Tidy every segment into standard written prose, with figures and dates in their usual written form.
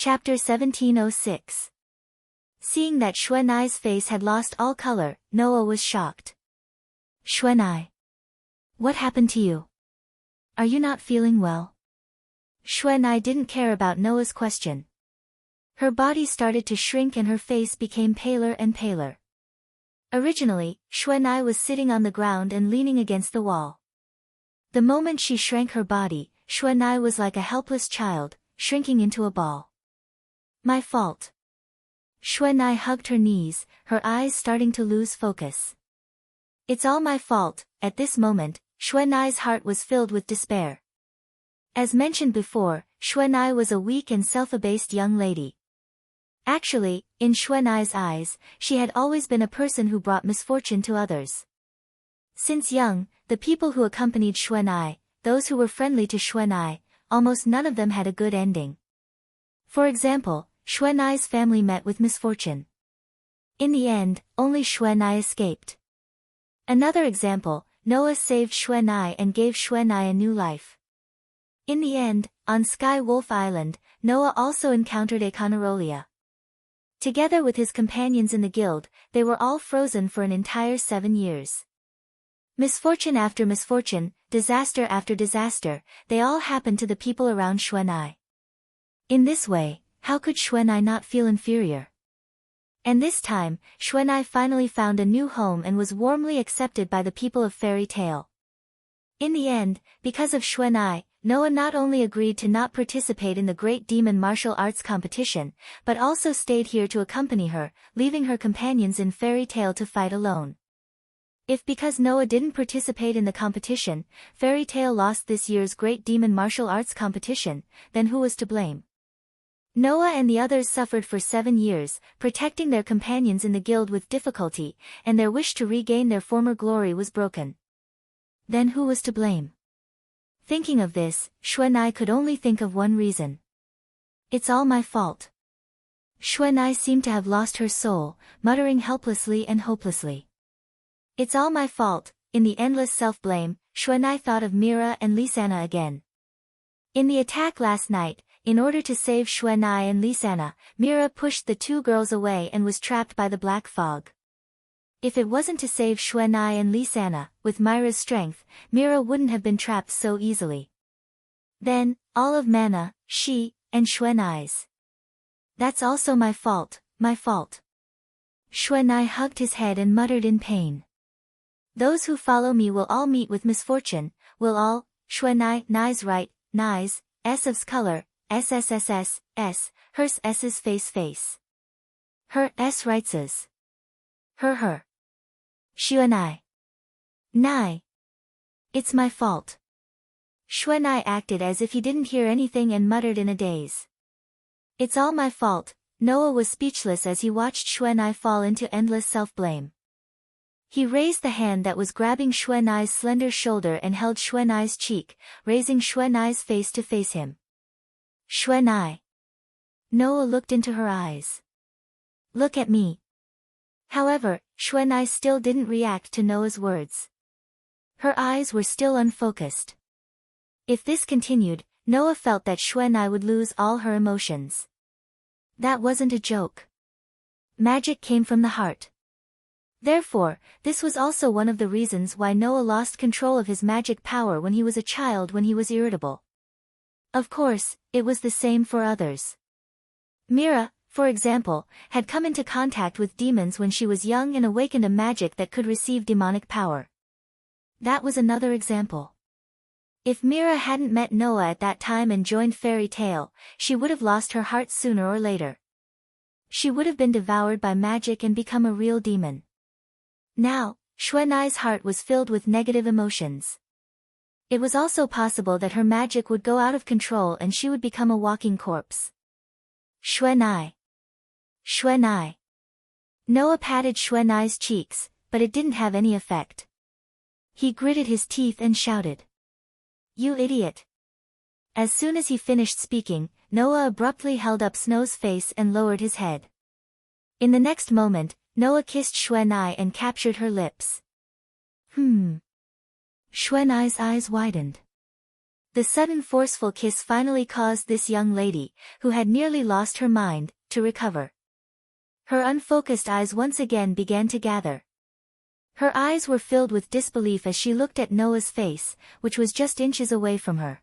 Chapter 1706. Seeing that Xuanai's face had lost all color, Noah was shocked. Xuanai. What happened to you? Are you not feeling well? Xuanai didn't care about Noah's question. Her body started to shrink and her face became paler and paler. Originally, Xuanai was sitting on the ground and leaning against the wall. The moment she shrank her body, Xuanai was like a helpless child, shrinking into a ball. My fault. Xuanai hugged her knees, her eyes starting to lose focus. It's all my fault. At this moment, Xuanai's heart was filled with despair. As mentioned before, Xuanai was a weak and self-abased young lady. Actually, in Xuanai's eyes, she had always been a person who brought misfortune to others. Since young, the people who accompanied Xuanai, those who were friendly to Xuanai, almost none of them had a good ending. For example, Xuanai's family met with misfortune. In the end, only Xuanai escaped. Another example, Noah saved Xuanai and gave Xuanai a new life. In the end, on Sky Wolf Island, Noah also encountered Econarolia. Together with his companions in the guild, they were all frozen for an entire 7 years. Misfortune after misfortune, disaster after disaster, they all happened to the people around Xuanai. In this way, how could Xuanai not feel inferior? And this time, Xuanai finally found a new home and was warmly accepted by the people of Fairy Tale. In the end, because of Xuanai, Noah not only agreed to not participate in the Great Demon Martial Arts competition, but also stayed here to accompany her, leaving her companions in Fairy Tale to fight alone. If because Noah didn't participate in the competition, Fairy Tale lost this year's Great Demon Martial Arts competition, then who was to blame? Noah and the others suffered for 7 years, protecting their companions in the guild with difficulty, and their wish to regain their former glory was broken. Then who was to blame? Thinking of this, Xuanai could only think of one reason. It's all my fault. Xuanai seemed to have lost her soul, muttering helplessly and hopelessly. It's all my fault. In the endless self-blame, Xuanai thought of Mira and Lisanna again. In the attack last night, in order to save Xuanai and Lisanna, Mira pushed the 2 girls away and was trapped by the black fog. If it wasn't to save Xuanai and Lisanna, with Mira's strength, Mira wouldn't have been trapped so easily. Then, all of Mana, she, and Xuanai's. That's also my fault, my fault. Xuanai hugged his head and muttered in pain. Those who follow me will all meet with misfortune, will all. Xuanai, Nai's right, Nai's, S of's color, SSSS, S, hers S's face. Her S right's. Her. Xuanai. Nai. It's my fault. Xuanai acted as if he didn't hear anything and muttered in a daze. It's all my fault. Noah was speechless as he watched Xuanai fall into endless self-blame. He raised the hand that was grabbing Xuanai's slender shoulder and held Xuanai's cheek, raising Xuanai's face to face him. Xuanai. Noah looked into her eyes. Look at me. However, Xuanai still didn't react to Noah's words. Her eyes were still unfocused. If this continued, Noah felt that Xuanai would lose all her emotions. That wasn't a joke. Magic came from the heart. Therefore, this was also one of the reasons why Noah lost control of his magic power when he was a child when he was irritable. Of course, it was the same for others. Mira, for example, had come into contact with demons when she was young and awakened a magic that could receive demonic power. That was another example. If Mira hadn't met Noah at that time and joined Fairy Tale, she would have lost her heart sooner or later. She would have been devoured by magic and become a real demon. Now, Xuanai's heart was filled with negative emotions. It was also possible that her magic would go out of control and she would become a walking corpse. Xuanai. Xuanai. Noah patted Xuanai's cheeks, but it didn't have any effect. He gritted his teeth and shouted. You idiot. As soon as he finished speaking, Noah abruptly held up Snow's face and lowered his head. In the next moment, Noah kissed Xuanai and captured her lips. Xuanai's eyes widened. The sudden forceful kiss finally caused this young lady, who had nearly lost her mind, to recover. Her unfocused eyes once again began to gather. Her eyes were filled with disbelief as she looked at Noah's face, which was just inches away from her.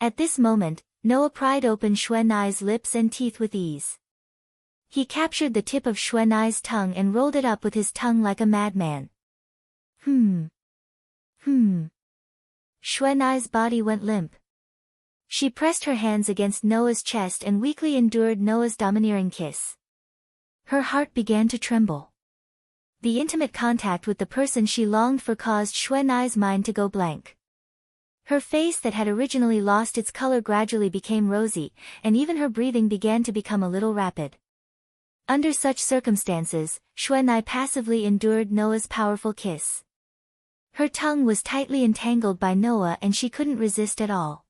At this moment, Noah pried open Xuanai's lips and teeth with ease. He captured the tip of Xuanai's tongue and rolled it up with his tongue like a madman. Xuanai's body went limp. She pressed her hands against Noah's chest and weakly endured Noah's domineering kiss. Her heart began to tremble. The intimate contact with the person she longed for caused Xuanai's mind to go blank. Her face that had originally lost its color gradually became rosy, and even her breathing began to become a little rapid. Under such circumstances, Xuanai passively endured Noah's powerful kiss. Her tongue was tightly entangled by Noah and she couldn't resist at all.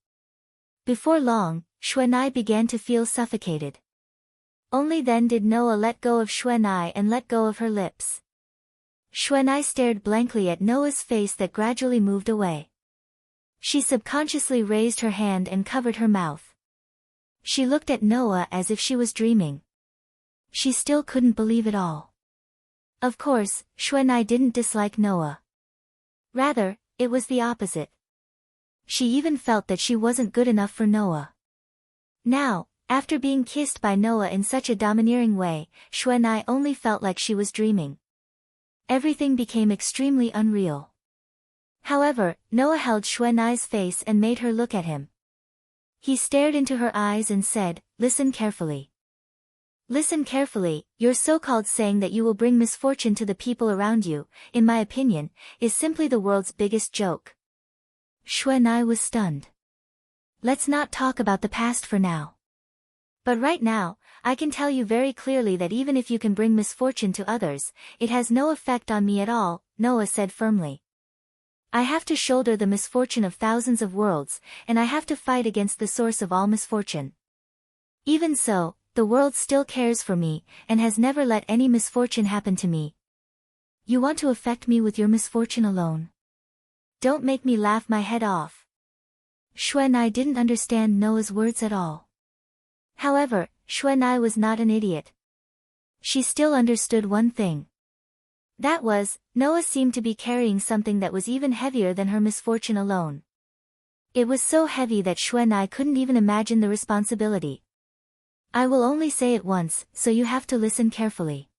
Before long, Xuanai began to feel suffocated. Only then did Noah let go of Xuanai and let go of her lips. Xuanai stared blankly at Noah's face that gradually moved away. She subconsciously raised her hand and covered her mouth. She looked at Noah as if she was dreaming. She still couldn't believe it all. Of course, Xuanai didn't dislike Noah. Rather, it was the opposite. She even felt that she wasn't good enough for Noah. Now, after being kissed by Noah in such a domineering way, Xuanai only felt like she was dreaming. Everything became extremely unreal. However, Noah held Xuanai's face and made her look at him. He stared into her eyes and said, "Listen carefully. Listen carefully, your so-called saying that you will bring misfortune to the people around you, in my opinion, is simply the world's biggest joke." Xuanai was stunned. "Let's not talk about the past for now. But right now, I can tell you very clearly that even if you can bring misfortune to others, it has no effect on me at all," Noah said firmly. "I have to shoulder the misfortune of thousands of worlds, and I have to fight against the source of all misfortune. Even so, the world still cares for me, and has never let any misfortune happen to me. You want to affect me with your misfortune alone? Don't make me laugh my head off." Xuanai didn't understand Noah's words at all. However, Xuanai was not an idiot. She still understood one thing. That was, Noah seemed to be carrying something that was even heavier than her misfortune alone. It was so heavy that Xuanai couldn't even imagine the responsibility. "I will only say it once, so you have to listen carefully.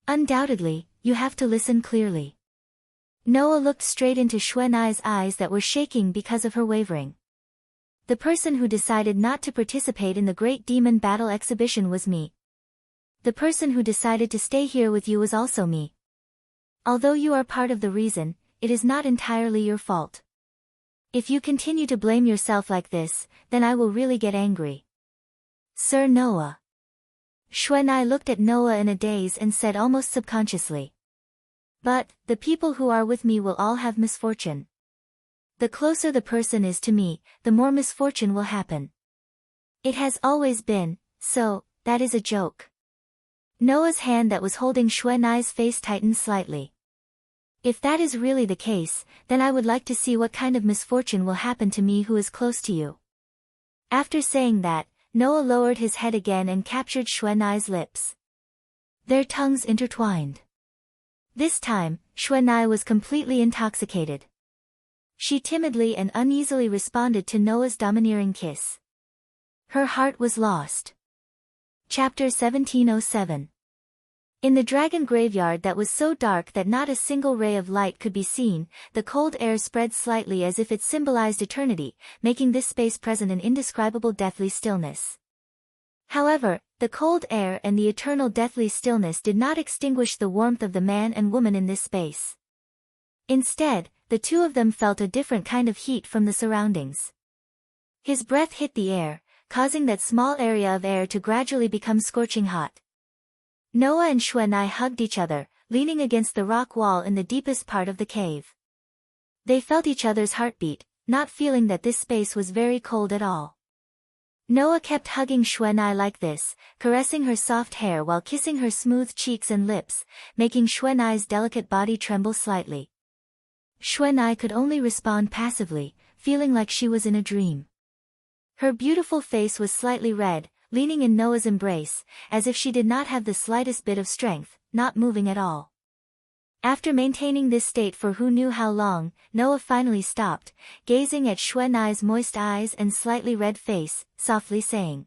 Undoubtedly, you have to listen clearly." Noah looked straight into Xuanai's eyes that were shaking because of her wavering. "The person who decided not to participate in the Great Demon Battle exhibition was me. The person who decided to stay here with you was also me. Although you are part of the reason, it is not entirely your fault. If you continue to blame yourself like this, then I will really get angry." "Sir Noah." Xuanai looked at Noah in a daze and said almost subconsciously. "But, the people who are with me will all have misfortune. The closer the person is to me, the more misfortune will happen. It has always been, so, that is a joke." Noah's hand that was holding Xuanai's face tightened slightly. "If that is really the case, then I would like to see what kind of misfortune will happen to me who is close to you." After saying that, Noah lowered his head again and captured Xuanai's lips. Their tongues intertwined. This time, Xuanai was completely intoxicated. She timidly and uneasily responded to Noah's domineering kiss. Her heart was lost. Chapter 1707. In the dragon graveyard that was so dark that not a single ray of light could be seen, the cold air spread slightly as if it symbolized eternity, making this space present an indescribable deathly stillness. However, the cold air and the eternal deathly stillness did not extinguish the warmth of the man and woman in this space. Instead, the two of them felt a different kind of heat from the surroundings. His breath hit the air, causing that small area of air to gradually become scorching hot. Noah and Xuanai hugged each other, leaning against the rock wall in the deepest part of the cave. They felt each other's heartbeat, not feeling that this space was very cold at all. Noah kept hugging Xuanai like this, caressing her soft hair while kissing her smooth cheeks and lips, making Xuanai's delicate body tremble slightly. Xuanai could only respond passively, feeling like she was in a dream. Her beautiful face was slightly red, leaning in Noah's embrace, as if she did not have the slightest bit of strength, not moving at all. After maintaining this state for who knew how long, Noah finally stopped, gazing at Xuanai's moist eyes and slightly red face, softly saying,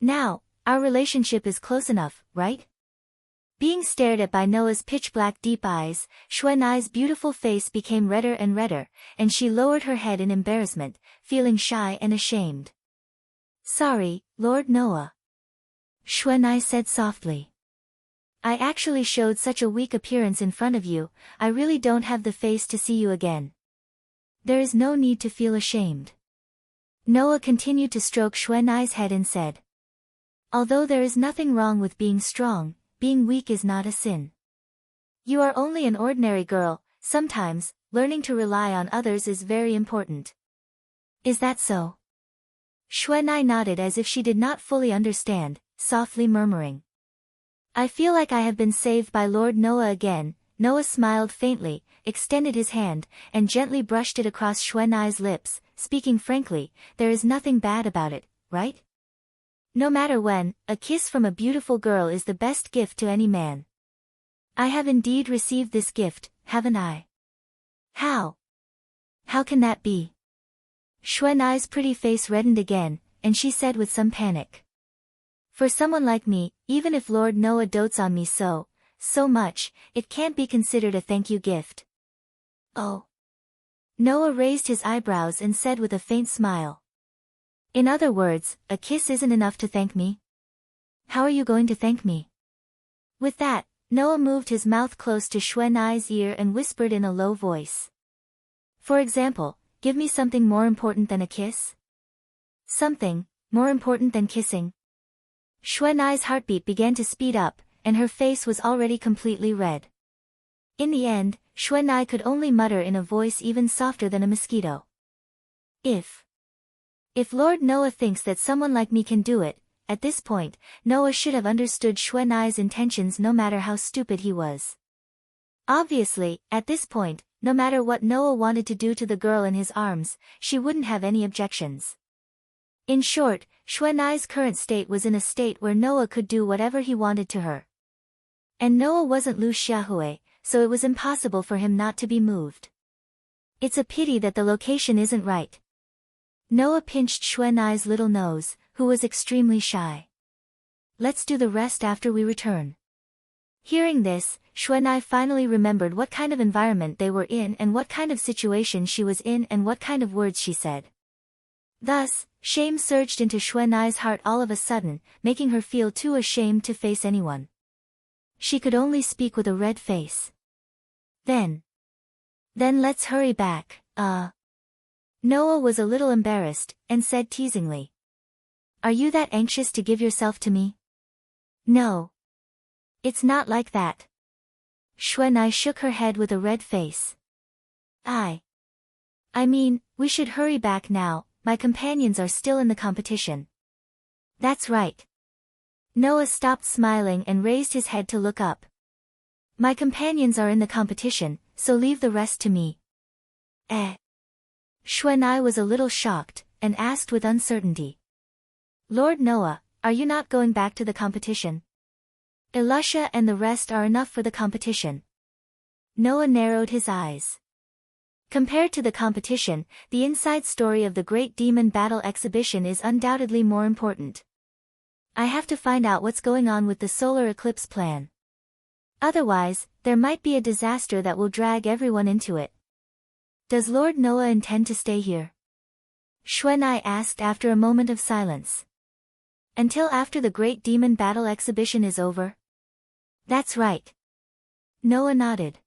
"Now, our relationship is close enough, right?" Being stared at by Noah's pitch-black deep eyes, Xuanai's beautiful face became redder and redder, and she lowered her head in embarrassment, feeling shy and ashamed. "Sorry, Lord Noah," Xuanai said softly. "I actually showed such a weak appearance in front of you, I really don't have the face to see you again. There is no need to feel ashamed." Noah continued to stroke Xuanai's head and said, "Although there is nothing wrong with being strong, being weak is not a sin. You are only an ordinary girl, sometimes, learning to rely on others is very important." "Is that so?" Xuanai nodded as if she did not fully understand, softly murmuring, "I feel like I have been saved by Lord Noah again." Noah smiled faintly, extended his hand, and gently brushed it across Xuanai's lips, speaking frankly, "There is nothing bad about it, right? No matter when, a kiss from a beautiful girl is the best gift to any man. I have indeed received this gift, haven't I?" "How? How can that be?" Xuanai's pretty face reddened again, and she said with some panic, "For someone like me, even if Lord Noah dotes on me so much, it can't be considered a thank you gift." "Oh." Noah raised his eyebrows and said with a faint smile, "In other words, a kiss isn't enough to thank me? How are you going to thank me?" With that, Noah moved his mouth close to Xuanai's ear and whispered in a low voice, "For example, give me something more important than a kiss?" "Something more important than kissing?" Xuanai's heartbeat began to speed up, and her face was already completely red. In the end, Xuanai could only mutter in a voice even softer than a mosquito, If Lord Noah thinks that someone like me can do it." At this point, Noah should have understood Xuanai's intentions no matter how stupid he was. Obviously, at this point, no matter what Noah wanted to do to the girl in his arms, she wouldn't have any objections. In short, Xuanai's current state was in a state where Noah could do whatever he wanted to her. And Noah wasn't Lu Xiaohui, so it was impossible for him not to be moved. "It's a pity that the location isn't right." Noah pinched Xuanai's little nose, who was extremely shy. "Let's do the rest after we return." Hearing this, Xuanai finally remembered what kind of environment they were in and what kind of situation she was in and what kind of words she said. Thus, shame surged into Xuanai's heart all of a sudden, making her feel too ashamed to face anyone. She could only speak with a red face. Then let's hurry back, Noah was a little embarrassed, and said teasingly, "Are you that anxious to give yourself to me?" "No. It's not like that." Xuanai shook her head with a red face. I mean, we should hurry back now, my companions are still in the competition." "That's right." Noah stopped smiling and raised his head to look up. "My companions are in the competition, so leave the rest to me." Xuanai was a little shocked, and asked with uncertainty, "Lord Noah, are you not going back to the competition? Elisha and the rest are enough for the competition." Noah narrowed his eyes. Compared to the competition, the inside story of the Great Demon Battle Exhibition is undoubtedly more important. I have to find out what's going on with the solar eclipse plan. Otherwise, there might be a disaster that will drag everyone into it. Does Lord Noah intend to stay here?" Xuanai asked after a moment of silence. "Until after the Great Demon Battle Exhibition is over?" "That's right." Noah nodded.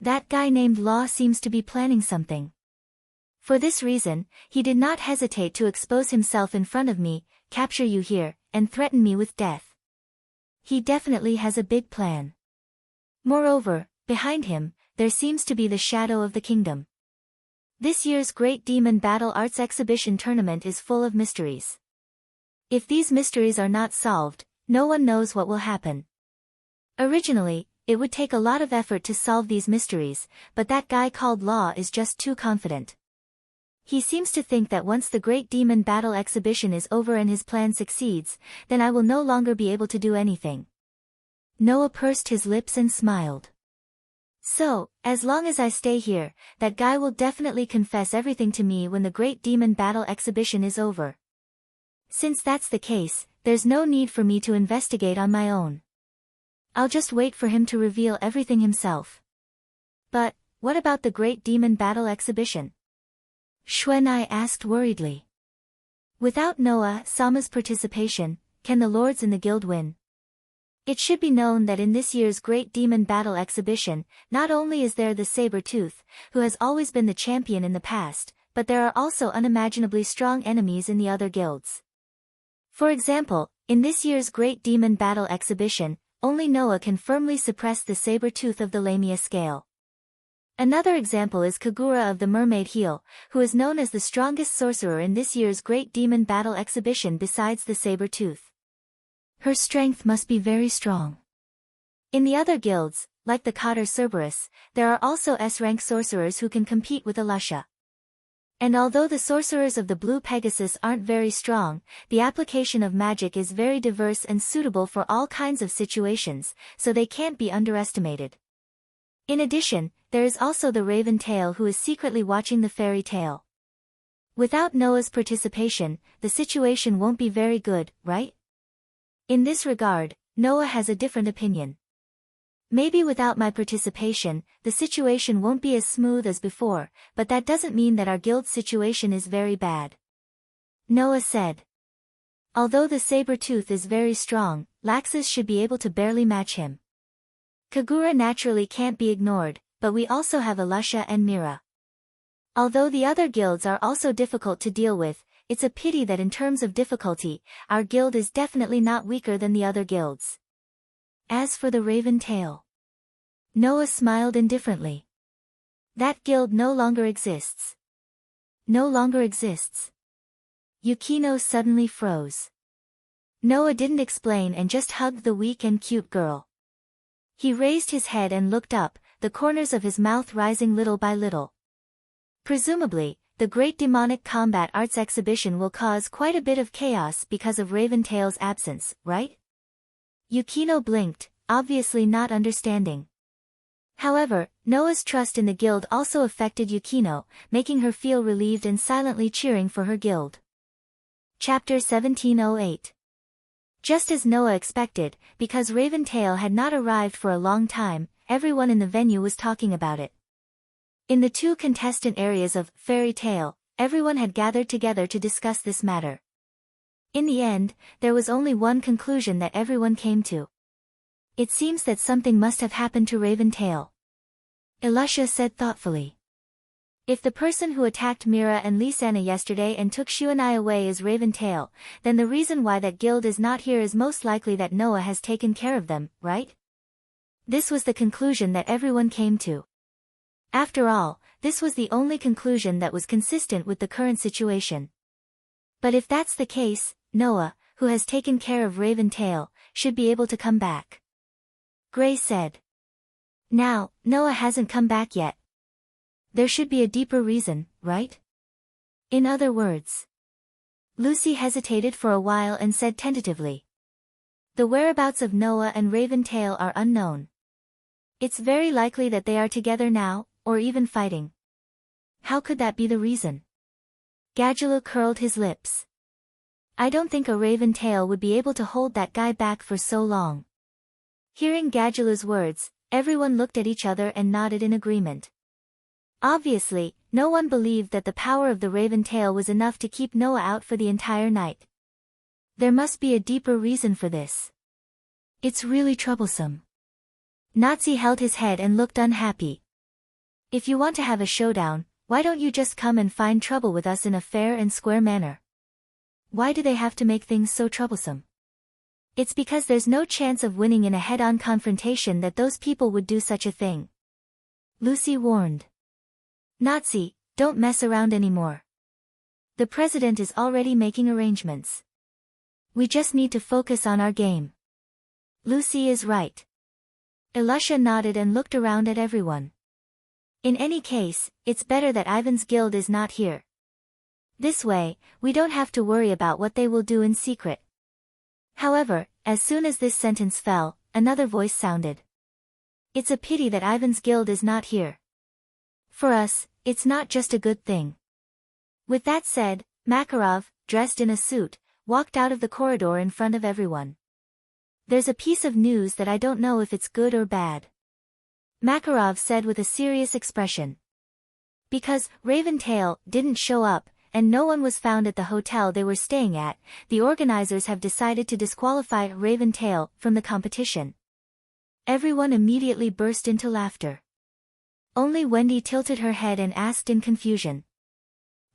"That guy named Law seems to be planning something. For this reason, he did not hesitate to expose himself in front of me, capture you here, and threaten me with death. He definitely has a big plan. Moreover, behind him, there seems to be the shadow of the kingdom. This year's Great Demon Battle Arts Exhibition tournament is full of mysteries. If these mysteries are not solved, no one knows what will happen. Originally, it would take a lot of effort to solve these mysteries, but that guy called Law is just too confident. He seems to think that once the Great Demon Battle exhibition is over and his plan succeeds, then I will no longer be able to do anything. Noah pursed his lips and smiled. So, as long as I stay here, that guy will definitely confess everything to me when the Great Demon Battle exhibition is over. Since that's the case, there's no need for me to investigate on my own. I'll just wait for him to reveal everything himself. But, what about the Great Demon Battle exhibition? Xuanai asked worriedly. Without Noah Sama's participation, can the lords in the guild win? It should be known that in this year's Great Demon Battle exhibition, not only is there the Saber-Tooth, who has always been the champion in the past, but there are also unimaginably strong enemies in the other guilds. For example, in this year's Great Demon Battle exhibition, only Noah can firmly suppress the Saber-Tooth of the Lamia scale. Another example is Kagura of the Mermaid Heel, who is known as the strongest sorcerer in this year's Great Demon Battle exhibition besides the Saber-Tooth. Her strength must be very strong. In the other guilds, like the Cotter Cerberus, there are also S-rank sorcerers who can compete with Alusha. And although the sorcerers of the Blue Pegasus aren't very strong, the application of magic is very diverse and suitable for all kinds of situations, so they can't be underestimated. In addition, there is also the Raven Tail who is secretly watching the fairy tale. Without Noah's participation, the situation won't be very good, right? In this regard, Noah has a different opinion. Maybe without my participation, the situation won't be as smooth as before, but that doesn't mean that our guild's situation is very bad. Noah said. Although the Saber-Tooth is very strong, Laxus should be able to barely match him. Kagura naturally can't be ignored, but we also have Alusha and Mira. Although the other guilds are also difficult to deal with, it's a pity that in terms of difficulty, our guild is definitely not weaker than the other guilds. As for the Raven Tail, Noah smiled indifferently. That guild no longer exists. No longer exists. Yukino suddenly froze. Noah didn't explain and just hugged the weak and cute girl. He raised his head and looked up, the corners of his mouth rising little by little. Presumably, the Great Demonic Combat Arts exhibition will cause quite a bit of chaos because of Raventail's absence, right? Yukino blinked, obviously not understanding. However, Noah's trust in the guild also affected Yukino, making her feel relieved and silently cheering for her guild. Chapter 1708. Just as Noah expected, because Raventail had not arrived for a long time, everyone in the venue was talking about it. In the two contestant areas of Fairy Tale, everyone had gathered together to discuss this matter. In the end, there was only one conclusion that everyone came to. It seems that something must have happened to Raventail. Alusha said thoughtfully. If the person who attacked Mira and Lisanna yesterday and took Xuanai away is Raventail, then the reason why that guild is not here is most likely that Noah has taken care of them, right? This was the conclusion that everyone came to. After all, this was the only conclusion that was consistent with the current situation. But if that's the case, Noah, who has taken care of Raventail, should be able to come back. Gray said. Now, Noah hasn't come back yet. There should be a deeper reason, right? In other words. Lucy hesitated for a while and said tentatively. The whereabouts of Noah and Raventail are unknown. It's very likely that they are together now, or even fighting. How could that be the reason? Gadula curled his lips. I don't think a Raventail would be able to hold that guy back for so long. Hearing Gadula's words, everyone looked at each other and nodded in agreement. Obviously, no one believed that the power of the Raventail was enough to keep Noah out for the entire night. There must be a deeper reason for this. It's really troublesome. Nazi held his head and looked unhappy. If you want to have a showdown, why don't you just come and find trouble with us in a fair and square manner? Why do they have to make things so troublesome? It's because there's no chance of winning in a head-on confrontation that those people would do such a thing. Lucy warned. Nazi, don't mess around anymore. The president is already making arrangements. We just need to focus on our game. Lucy is right. Alusha nodded and looked around at everyone. In any case, it's better that Ivan's guild is not here. This way, we don't have to worry about what they will do in secret. However, as soon as this sentence fell, another voice sounded. It's a pity that Ivan's guild is not here. For us, it's not just a good thing. With that said, Makarov, dressed in a suit, walked out of the corridor in front of everyone. There's a piece of news that I don't know if it's good or bad, Makarov said with a serious expression. Because Raventail didn't show up, and no one was found at the hotel they were staying at, the organizers have decided to disqualify Raventail from the competition. Everyone immediately burst into laughter. Only Wendy tilted her head and asked in confusion.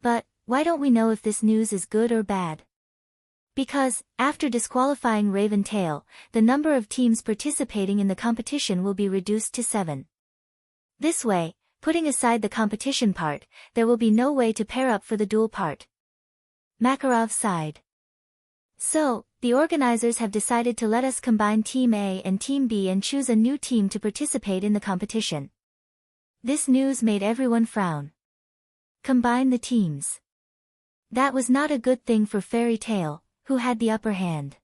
But, why don't we know if this news is good or bad? Because, after disqualifying Raventail, the number of teams participating in the competition will be reduced to 7. This way, putting aside the competition part, there will be no way to pair up for the duel part. Makarov sighed. So, the organizers have decided to let us combine Team A and Team B and choose a new team to participate in the competition. This news made everyone frown. Combine the teams. That was not a good thing for Fairy Tail, who had the upper hand.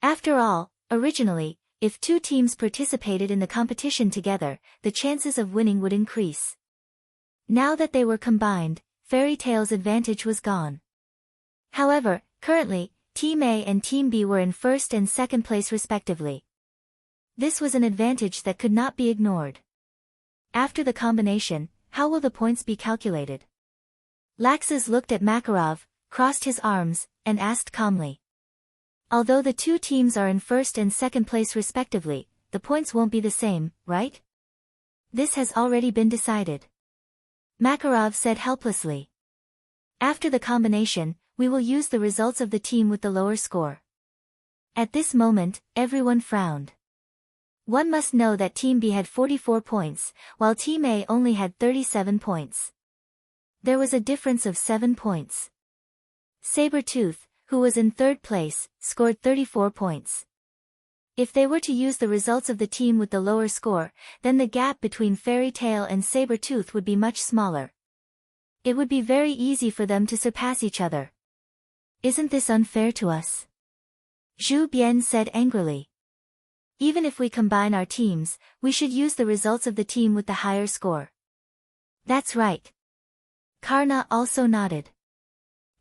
After all, originally, if two teams participated in the competition together, the chances of winning would increase. Now that they were combined, Fairy Tail's advantage was gone. However, currently, Team A and Team B were in first and second place respectively. This was an advantage that could not be ignored. After the combination, how will the points be calculated? Laxus looked at Makarov, crossed his arms, and asked calmly. Although the two teams are in first and second place respectively, the points won't be the same, right? This has already been decided. Makarov said helplessly. After the combination, we will use the results of the team with the lower score. At this moment, everyone frowned. One must know that Team B had 44 points, while Team A only had 37 points. There was a difference of 7 points. Sabretooth, who was in third place, scored 34 points. If they were to use the results of the team with the lower score, then the gap between Fairy Tail and Sabretooth would be much smaller. It would be very easy for them to surpass each other. Isn't this unfair to us? Zhu Bian said angrily. Even if we combine our teams, we should use the results of the team with the higher score. That's right. Karna also nodded.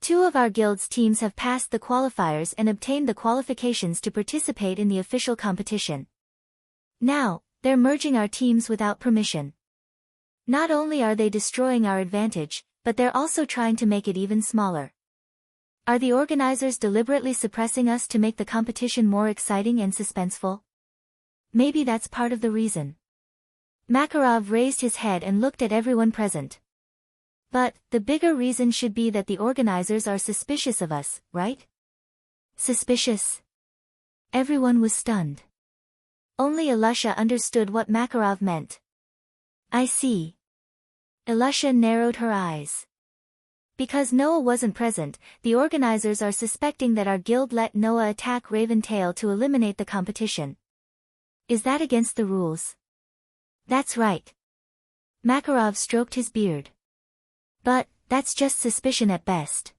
Two of our guild's teams have passed the qualifiers and obtained the qualifications to participate in the official competition. Now, they're merging our teams without permission. Not only are they destroying our advantage, but they're also trying to make it even smaller. Are the organizers deliberately suppressing us to make the competition more exciting and suspenseful? Maybe that's part of the reason. Makarov raised his head and looked at everyone present. But, the bigger reason should be that the organizers are suspicious of us, right? Suspicious? Everyone was stunned. Only Elusha understood what Makarov meant. I see. Elusha narrowed her eyes. Because Noah wasn't present, the organizers are suspecting that our guild let Noah attack Raventail to eliminate the competition. Is that against the rules? That's right. Makarov stroked his beard. But, that's just suspicion at best.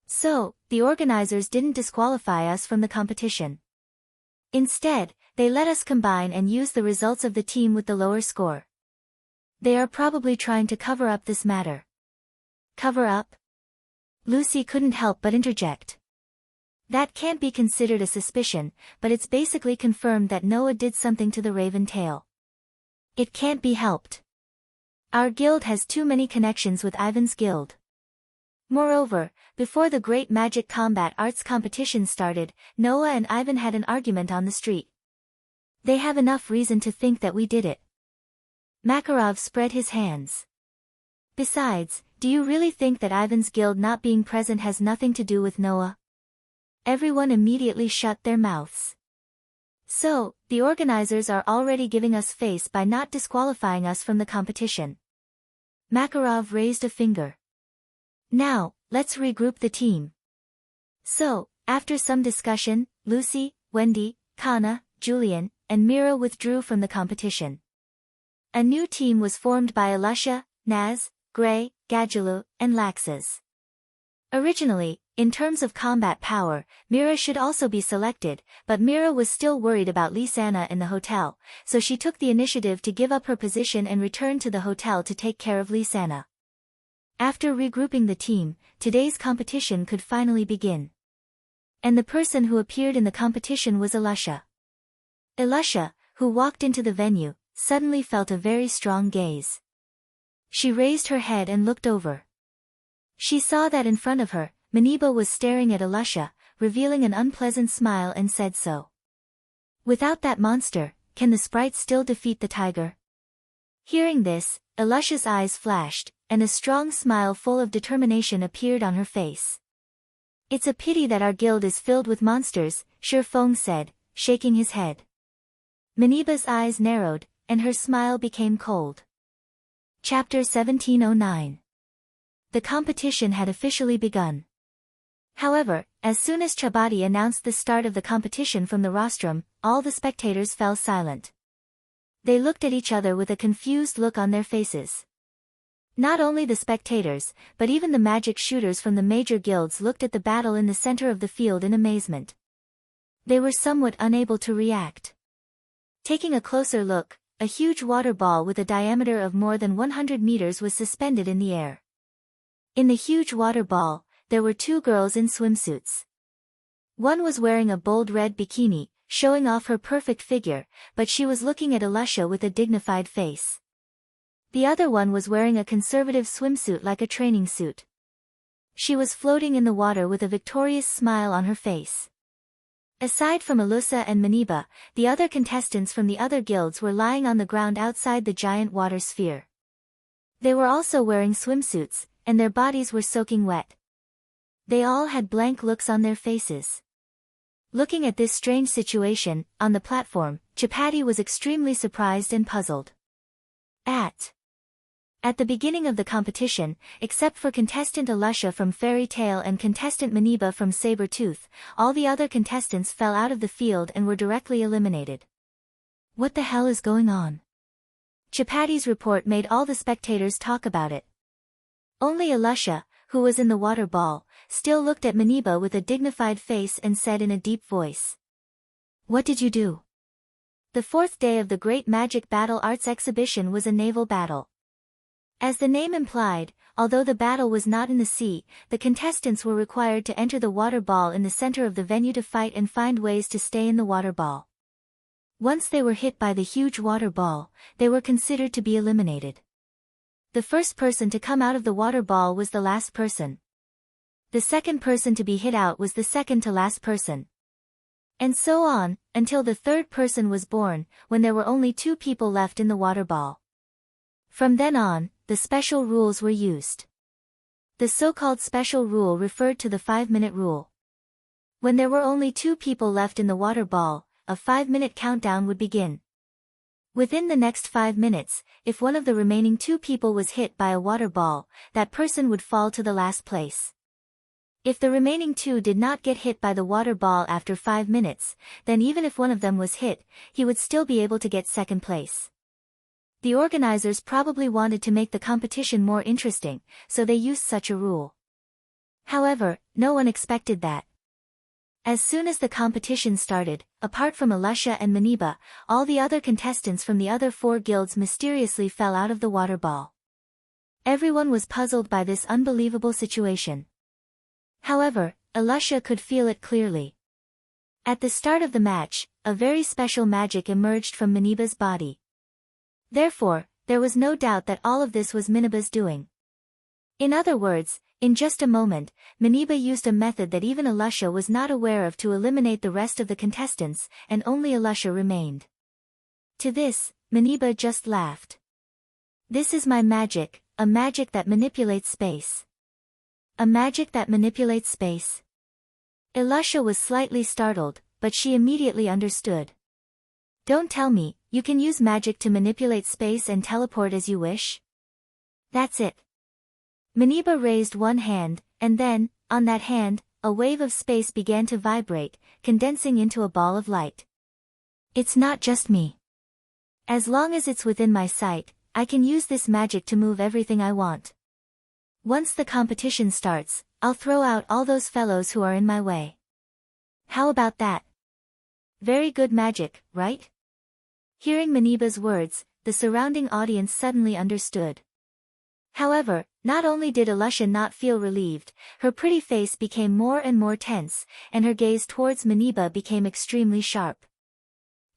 So, the organizers didn't disqualify us from the competition. Instead, they let us combine and use the results of the team with the lower score. They are probably trying to cover up this matter. Cover up? Lucy couldn't help but interject. That can't be considered a suspicion, but it's basically confirmed that Noah did something to the Raventail. It can't be helped. Our guild has too many connections with Ivan's guild. Moreover, before the Great Magic Combat Arts competition started, Noah and Ivan had an argument on the street. They have enough reason to think that we did it. Makarov spread his hands. Besides, do you really think that Ivan's guild not being present has nothing to do with Noah? Everyone immediately shut their mouths. So, the organizers are already giving us face by not disqualifying us from the competition. Makarov raised a finger. Now, let's regroup the team. So, after some discussion, Lucy, Wendy, Kana, Julian, and Mira withdrew from the competition. A new team was formed by Elusha, Naz, Gray, Gadjalu, and Laxus. Originally, in terms of combat power, Mira should also be selected, but Mira was still worried about Lisanna in the hotel, so she took the initiative to give up her position and return to the hotel to take care of Lisanna. After regrouping the team, today's competition could finally begin. And the person who appeared in the competition was Elusha. Elusha, who walked into the venue, suddenly felt a very strong gaze. She raised her head and looked over. She saw that in front of her, Maniba was staring at Elusha, revealing an unpleasant smile, and said so. Without that monster, can the sprite still defeat the tiger? Hearing this, Elusha's eyes flashed, and a strong smile full of determination appeared on her face. It's a pity that our guild is filled with monsters, Shifeng said, shaking his head. Maniba's eyes narrowed, and her smile became cold. Chapter 1709. The competition had officially begun. However, as soon as Chabadi announced the start of the competition from the rostrum, all the spectators fell silent. They looked at each other with a confused look on their faces. Not only the spectators, but even the magic shooters from the major guilds looked at the battle in the center of the field in amazement. They were somewhat unable to react. Taking a closer look, a huge water ball with a diameter of more than 100 meters was suspended in the air. In the huge water ball, there were two girls in swimsuits. One was wearing a bold red bikini, showing off her perfect figure, but she was looking at Elusha with a dignified face. The other one was wearing a conservative swimsuit like a training suit. She was floating in the water with a victorious smile on her face. Aside from Elusha and Maniba, the other contestants from the other guilds were lying on the ground outside the giant water sphere. They were also wearing swimsuits, and their bodies were soaking wet. They all had blank looks on their faces. Looking at this strange situation, on the platform, Chapati was extremely surprised and puzzled. At the beginning of the competition, except for contestant Elusha from Fairy Tale and contestant Maniba from Saber Tooth, all the other contestants fell out of the field and were directly eliminated. What the hell is going on? Chapati's report made all the spectators talk about it. Only Elusha, who was in the water ball, still looked at Maniba with a dignified face and said in a deep voice. What did you do? The fourth day of the Great Magic Battle Arts Exhibition was a naval battle. As the name implied, although the battle was not in the sea, the contestants were required to enter the water ball in the center of the venue to fight and find ways to stay in the water ball. Once they were hit by the huge water ball, they were considered to be eliminated. The first person to come out of the water ball was the last person. The second person to be hit out was the second to last person. And so on, until the third person was born, when there were only two people left in the water ball. From then on, the special rules were used. The so-called special rule referred to the 5-minute rule. When there were only two people left in the water ball, a 5-minute countdown would begin. Within the next 5 minutes, if one of the remaining two people was hit by a water ball, that person would fall to the last place. If the remaining two did not get hit by the water ball after 5 minutes, then even if one of them was hit, he would still be able to get second place. The organizers probably wanted to make the competition more interesting, so they used such a rule. However, no one expected that. As soon as the competition started, apart from Elusha and Maniba, all the other contestants from the other 4 guilds mysteriously fell out of the water ball. Everyone was puzzled by this unbelievable situation. However, Elusha could feel it clearly. At the start of the match, a very special magic emerged from Maniba's body. Therefore, there was no doubt that all of this was Maniba's doing. In other words, in just a moment, Maniba used a method that even Elusha was not aware of to eliminate the rest of the contestants, and only Elusha remained. To this, Maniba just laughed. This is my magic, a magic that manipulates space. A magic that manipulates space? Elusha was slightly startled, but she immediately understood. Don't tell me, you can use magic to manipulate space and teleport as you wish? That's it. Maniba raised one hand, and then, on that hand, a wave of space began to vibrate, condensing into a ball of light. It's not just me. As long as it's within my sight, I can use this magic to move everything I want. Once the competition starts, I'll throw out all those fellows who are in my way. How about that? Very good magic, right? Hearing Maniba's words, the surrounding audience suddenly understood. However, not only did Alusha not feel relieved, her pretty face became more and more tense, and her gaze towards Maniba became extremely sharp.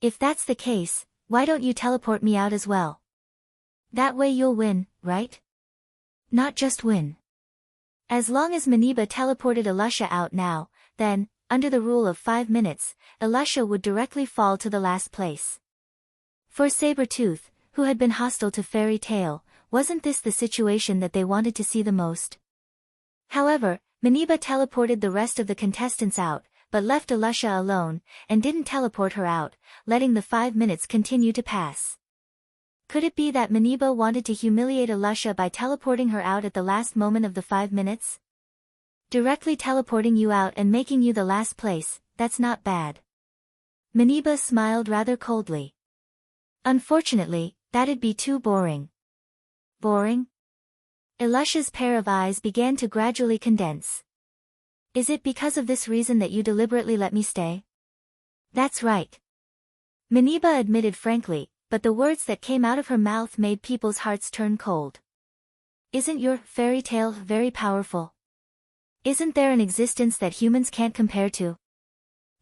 If that's the case, why don't you teleport me out as well? That way you'll win, right? Not just win. As long as Maniba teleported Alusha out now, then, under the rule of 5 minutes, Alusha would directly fall to the last place. For Sabretooth, who had been hostile to Fairy Tail, wasn't this the situation that they wanted to see the most? However, Maniba teleported the rest of the contestants out, but left Alusha alone, and didn't teleport her out, letting the 5 minutes continue to pass. Could it be that Maniba wanted to humiliate Alusha by teleporting her out at the last moment of the 5 minutes? Directly teleporting you out and making you the last place, that's not bad. Maniba smiled rather coldly. Unfortunately, that'd be too boring. Boring? Alusha's pair of eyes began to gradually condense. Is it because of this reason that you deliberately let me stay? That's right. Maniba admitted frankly, but the words that came out of her mouth made people's hearts turn cold. Isn't your fairy tale very powerful? Isn't there an existence that humans can't compare to?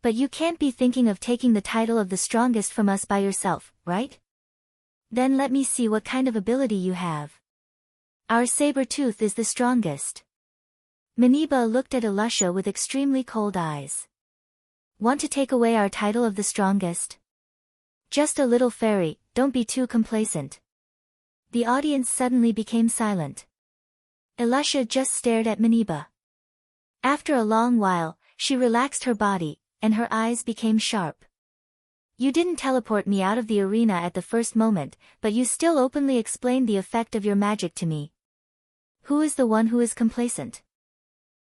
But you can't be thinking of taking the title of the strongest from us by yourself, right? Then let me see what kind of ability you have. Our Sabretooth is the strongest. Maniba looked at Alusha with extremely cold eyes. Want to take away our title of the strongest? Just a little fairy, don't be too complacent. The audience suddenly became silent. Alusha just stared at Maniba. After a long while, she relaxed her body, and her eyes became sharp. You didn't teleport me out of the arena at the first moment, but you still openly explained the effect of your magic to me. Who is the one who is complacent?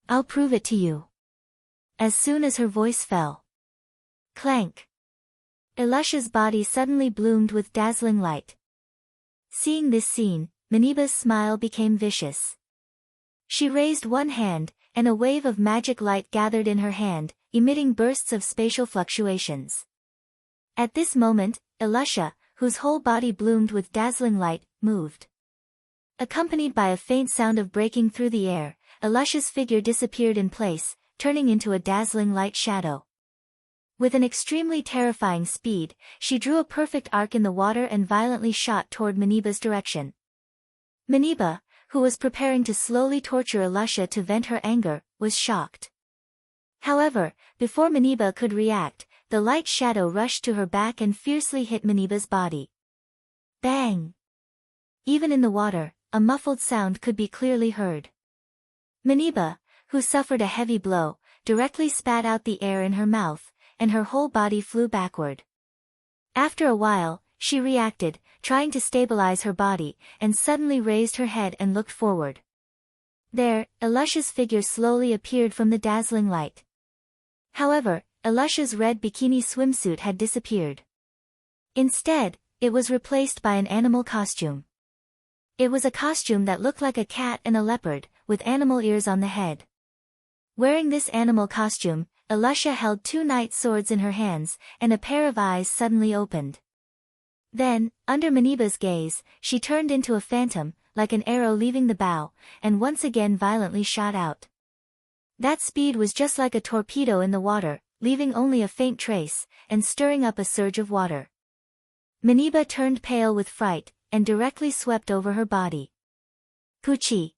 I'll prove it to you. As soon as her voice fell. Clank. Alusha's body suddenly bloomed with dazzling light. Seeing this scene, Maniba's smile became vicious. She raised one hand, and a wave of magic light gathered in her hand, emitting bursts of spatial fluctuations. At this moment, Alusha, whose whole body bloomed with dazzling light, moved. Accompanied by a faint sound of breaking through the air, Alusha's figure disappeared in place, turning into a dazzling light shadow. With an extremely terrifying speed, she drew a perfect arc in the water and violently shot toward Maniba's direction. Maniba, who was preparing to slowly torture Alusha to vent her anger, was shocked. However, before Maniba could react, the light shadow rushed to her back and fiercely hit Maniba's body. Bang! Even in the water, a muffled sound could be clearly heard. Maniba, who suffered a heavy blow, directly spat out the air in her mouth, and her whole body flew backward. After a while, she reacted, trying to stabilize her body, and suddenly raised her head and looked forward. There, Alusha's figure slowly appeared from the dazzling light. However, Alusha's red bikini swimsuit had disappeared. Instead, it was replaced by an animal costume. It was a costume that looked like a cat and a leopard, with animal ears on the head. Wearing this animal costume, Alusha held 2 night swords in her hands, and a pair of eyes suddenly opened. Then, under Maniba's gaze, she turned into a phantom, like an arrow leaving the bow, and once again violently shot out. That speed was just like a torpedo in the water, leaving only a faint trace, and stirring up a surge of water. Maniba turned pale with fright, and directly swept over her body. Poochie!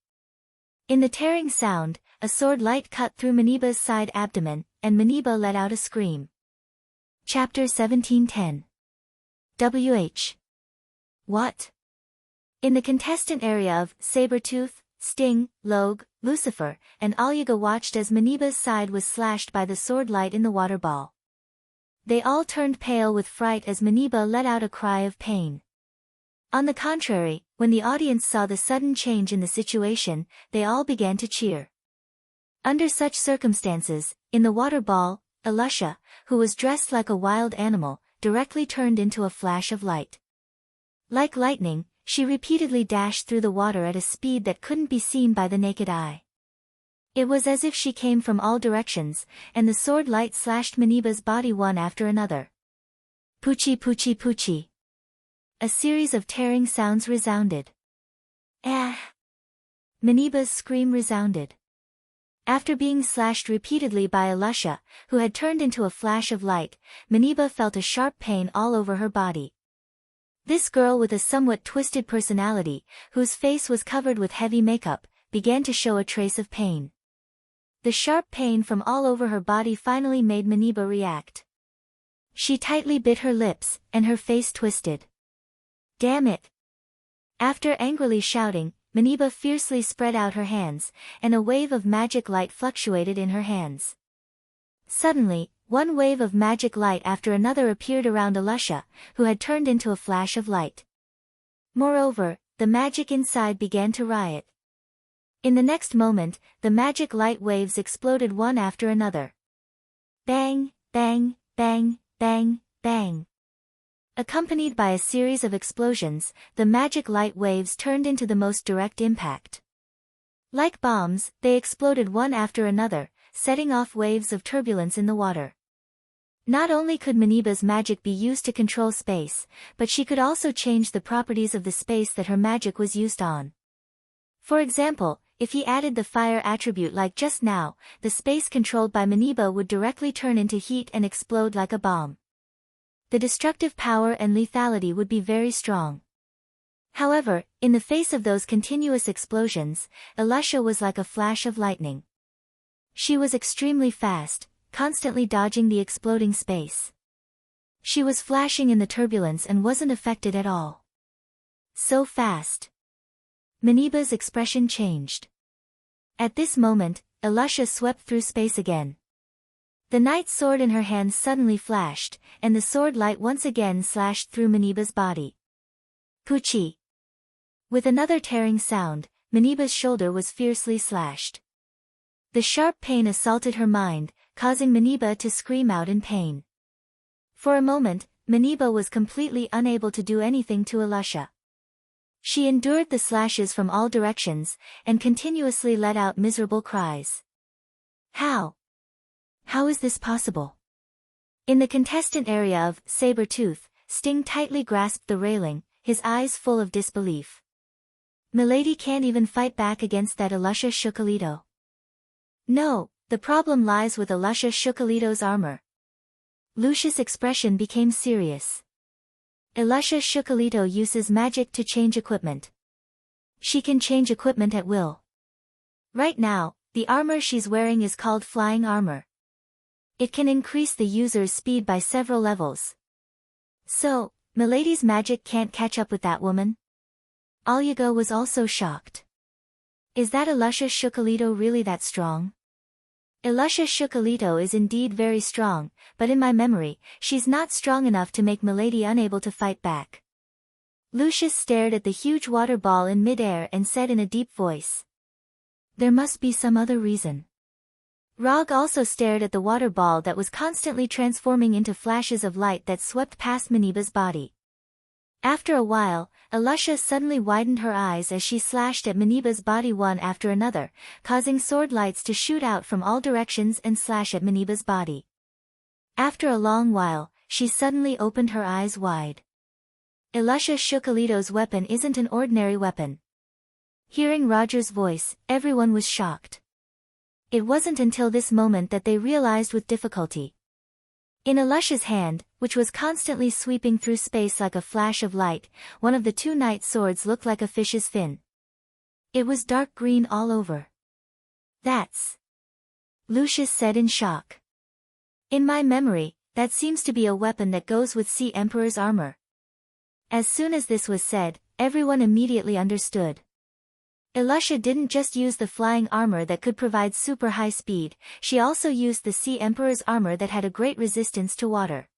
In the tearing sound, a sword light cut through Maniba's side abdomen, and Maniba let out a scream. Chapter 1710. WH. What? In the contestant area of Sabretooth, Sting, Logue, Lucifer, and Alyga watched as Maniba's side was slashed by the sword light in the water ball. They all turned pale with fright as Maniba let out a cry of pain. On the contrary, when the audience saw the sudden change in the situation, they all began to cheer. Under such circumstances, in the water ball, Alusha, who was dressed like a wild animal, directly turned into a flash of light. Like lightning, She repeatedly dashed through the water at a speed that couldn't be seen by the naked eye. It was as if she came from all directions, and the sword light slashed Meniba's body one after another. Poochie poochie poochie. A series of tearing sounds resounded. Ah! Meniba's scream resounded. After being slashed repeatedly by Alusha, who had turned into a flash of light, Meniba felt a sharp pain all over her body. This girl with a somewhat twisted personality, whose face was covered with heavy makeup, began to show a trace of pain. The sharp pain from all over her body finally made Meniba react. She tightly bit her lips, and her face twisted. Damn it! After angrily shouting, Meniba fiercely spread out her hands, and a wave of magic light fluctuated in her hands. Suddenly, one wave of magic light after another appeared around Alusha, who had turned into a flash of light. Moreover, the magic inside began to riot. In the next moment, the magic light waves exploded one after another. Bang, bang, bang, bang, bang. Accompanied by a series of explosions, the magic light waves turned into the most direct impact. Like bombs, they exploded one after another, setting off waves of turbulence in the water. Not only could Meniba's magic be used to control space, but she could also change the properties of the space that her magic was used on. For example, if he added the fire attribute like just now, the space controlled by Meniba would directly turn into heat and explode like a bomb. The destructive power and lethality would be very strong. However, in the face of those continuous explosions, Alusha was like a flash of lightning. She was extremely fast, constantly dodging the exploding space. She was flashing in the turbulence and wasn't affected at all. So fast. Meniba's expression changed. At this moment, Alusha swept through space again. The knight's sword in her hand suddenly flashed, and the sword light once again slashed through Meniba's body. Poochie! With another tearing sound, Meniba's shoulder was fiercely slashed. The sharp pain assaulted her mind, causing Meniba to scream out in pain. For a moment, Meniba was completely unable to do anything to Alusha. She endured the slashes from all directions, and continuously let out miserable cries. How? How is this possible? In the contestant area of Saber-Tooth, Sting tightly grasped the railing, his eyes full of disbelief. Milady can't even fight back against that Alusha Shukalito. No, the problem lies with Alusha Shukalito's armor. Lucius' expression became serious. Alusha Shukalito uses magic to change equipment. She can change equipment at will. Right now, the armor she's wearing is called flying armor. It can increase the user's speed by several levels. So, Milady's magic can't catch up with that woman? Alyago was also shocked. Is that Alusha Shukalito really that strong? Alusha Shukalito is indeed very strong, but in my memory, she's not strong enough to make Milady unable to fight back. Lucius stared at the huge water ball in mid-air and said in a deep voice. There must be some other reason. Rog also stared at the water ball that was constantly transforming into flashes of light that swept past Meniba's body. After a while, Alusha suddenly widened her eyes as she slashed at Meniba's body one after another, causing sword lights to shoot out from all directions and slash at Meniba's body. After a long while, she suddenly opened her eyes wide. Alusha Shukalito's weapon isn't an ordinary weapon. Hearing Roger's voice, everyone was shocked. It wasn't until this moment that they realized with difficulty. In Alusha's hand, which was constantly sweeping through space like a flash of light, one of the two knight swords looked like a fish's fin. It was dark green all over. That's... Lucius said in shock. In my memory, that seems to be a weapon that goes with Sea Emperor's armor. As soon as this was said, everyone immediately understood. Alusha didn't just use the flying armor that could provide super high speed, she also used the Sea Emperor's armor that had a great resistance to water.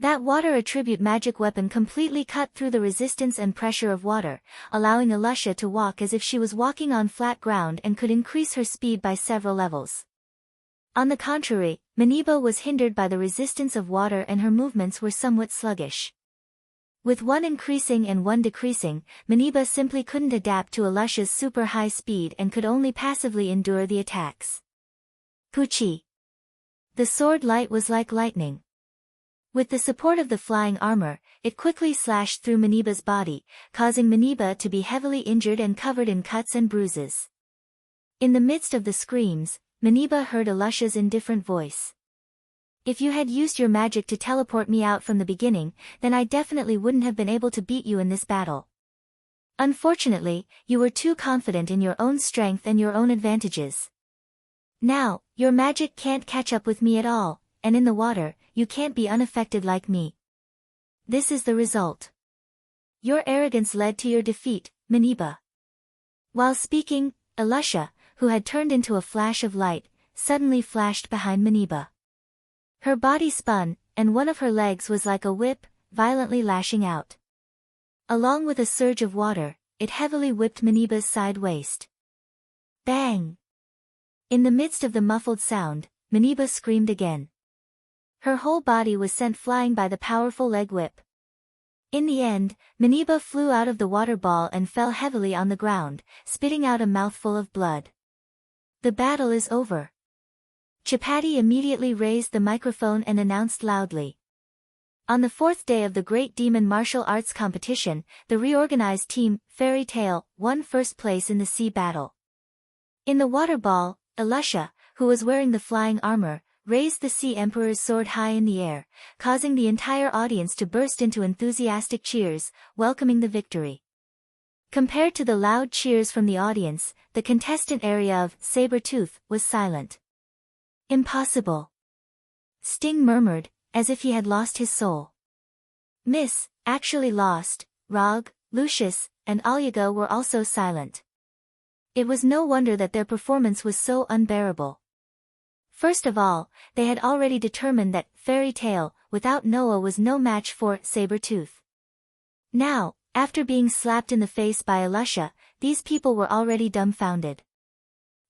That water attribute magic weapon completely cut through the resistance and pressure of water, allowing Alusha to walk as if she was walking on flat ground and could increase her speed by several levels. On the contrary, Meniba was hindered by the resistance of water and her movements were somewhat sluggish. With one increasing and one decreasing, Maniba simply couldn't adapt to Alusha's super high speed and could only passively endure the attacks. Puchi. The sword light was like lightning. With the support of the flying armor, it quickly slashed through Maniba's body, causing Maniba to be heavily injured and covered in cuts and bruises. In the midst of the screams, Maniba heard Alusha's indifferent voice. If you had used your magic to teleport me out from the beginning, then I definitely wouldn't have been able to beat you in this battle. Unfortunately, you were too confident in your own strength and your own advantages. Now, your magic can't catch up with me at all, and in the water, you can't be unaffected like me. This is the result. Your arrogance led to your defeat, Maniba. While speaking, Alusha, who had turned into a flash of light, suddenly flashed behind Maniba. Her body spun, and one of her legs was like a whip, violently lashing out. Along with a surge of water, it heavily whipped Maniba's side waist. Bang! In the midst of the muffled sound, Maniba screamed again. Her whole body was sent flying by the powerful leg whip. In the end, Maniba flew out of the water ball and fell heavily on the ground, spitting out a mouthful of blood. The battle is over. Chapati immediately raised the microphone and announced loudly. On the fourth day of the Great Demon Martial Arts Competition, the reorganized team, Fairy Tail, won first place in the sea battle. In the water ball, Alusha, who was wearing the flying armor, raised the Sea Emperor's sword high in the air, causing the entire audience to burst into enthusiastic cheers, welcoming the victory. Compared to the loud cheers from the audience, the contestant area of Sabertooth was silent. Impossible. Sting murmured, as if he had lost his soul. Miss, actually lost, Rog, Lucius, and Alyaga were also silent. It was no wonder that their performance was so unbearable. First of all, they had already determined that Fairy Tail, without Noah, was no match for Sabertooth. Now, after being slapped in the face by Alusha, these people were already dumbfounded.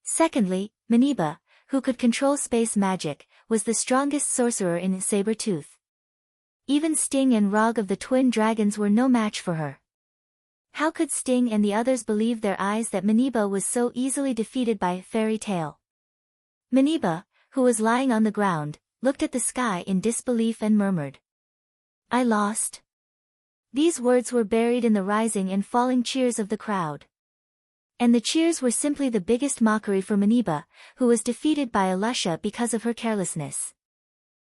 Secondly, Maniba, who could control space magic, was the strongest sorcerer in Sabertooth. Even Sting and Rog of the Twin Dragons were no match for her. How could Sting and the others believe their eyes that Maniba was so easily defeated by Fairy Tail? Maniba, who was lying on the ground, looked at the sky in disbelief and murmured, "I lost." These words were buried in the rising and falling cheers of the crowd. And the cheers were simply the biggest mockery for Maniba, who was defeated by Alusha because of her carelessness.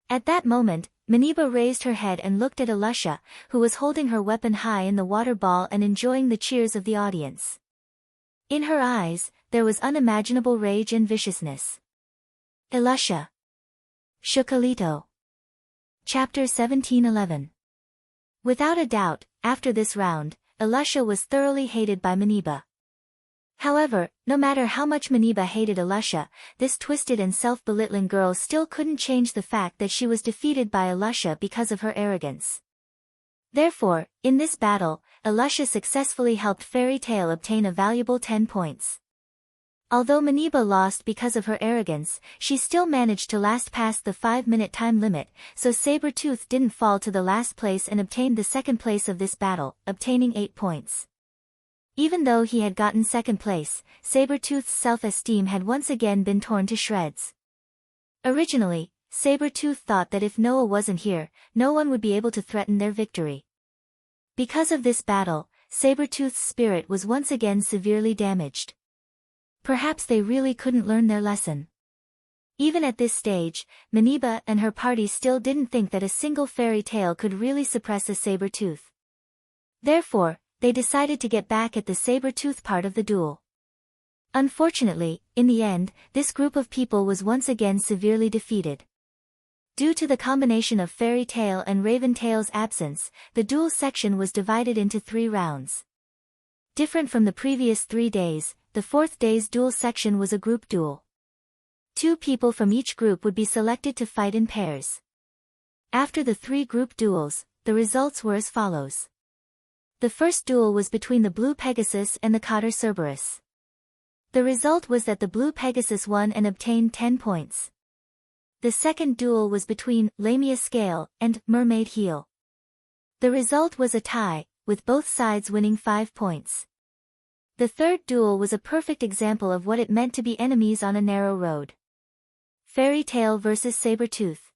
At that moment, Maniba raised her head and looked at Alusha, who was holding her weapon high in the water ball and enjoying the cheers of the audience. In her eyes, there was unimaginable rage and viciousness. Alusha. Shukalito. Chapter 1711. Without a doubt, after this round, Alusha was thoroughly hated by Maniba. However, no matter how much Maniba hated Alusha, this twisted and self-belittling girl still couldn't change the fact that she was defeated by Alusha because of her arrogance. Therefore, in this battle, Alusha successfully helped Fairy Tail obtain a valuable 10 points. Although Maniba lost because of her arrogance, she still managed to last past the 5-minute time limit, so Sabertooth didn't fall to the last place and obtained the second place of this battle, obtaining 8 points. Even though he had gotten second place, Sabertooth's self-esteem had once again been torn to shreds. Originally, Sabertooth thought that if Noah wasn't here, no one would be able to threaten their victory. Because of this battle, Sabertooth's spirit was once again severely damaged. Perhaps they really couldn't learn their lesson. Even at this stage, Maniba and her party still didn't think that a single fairy tale could really suppress a Sabertooth. Therefore, they decided to get back at the Sabertooth part of the duel. Unfortunately, in the end, this group of people was once again severely defeated. Due to the combination of Fairy Tail and Raven Tail's absence, the duel section was divided into 3 rounds. Different from the previous 3 days, the 4th day's duel section was a group duel. 2 people from each group would be selected to fight in pairs. After the 3 group duels, the results were as follows. The first duel was between the Blue Pegasus and the Cotter Cerberus. The result was that the Blue Pegasus won and obtained 10 points. The second duel was between Lamia Scale and Mermaid Heel. The result was a tie, with both sides winning 5 points. The third duel was a perfect example of what it meant to be enemies on a narrow road. Fairy Tail vs. Sabertooth.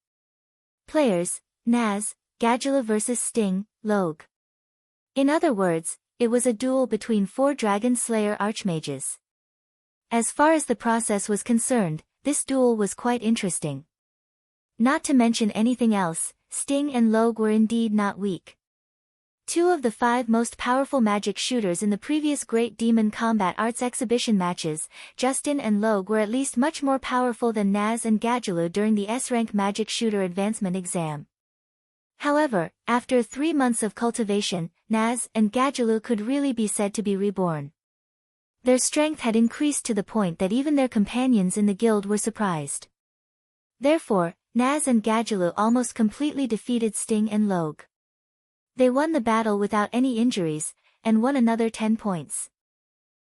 Players: Naz, Gadula vs. Sting, Log. In other words, it was a duel between 4 Dragon Slayer Archmages. As far as the process was concerned, this duel was quite interesting. Not to mention anything else, Sting and Log were indeed not weak. 2 of the 5 most powerful magic shooters in the previous Great Demon Combat Arts exhibition matches, Justin and Log, were at least much more powerful than Naz and Gadula during the S-Rank Magic Shooter Advancement exam. However, after 3 months of cultivation, Naz and Gadula could really be said to be reborn. Their strength had increased to the point that even their companions in the guild were surprised. Therefore, Naz and Gadula almost completely defeated Sting and Log. They won the battle without any injuries, and won another 10 points.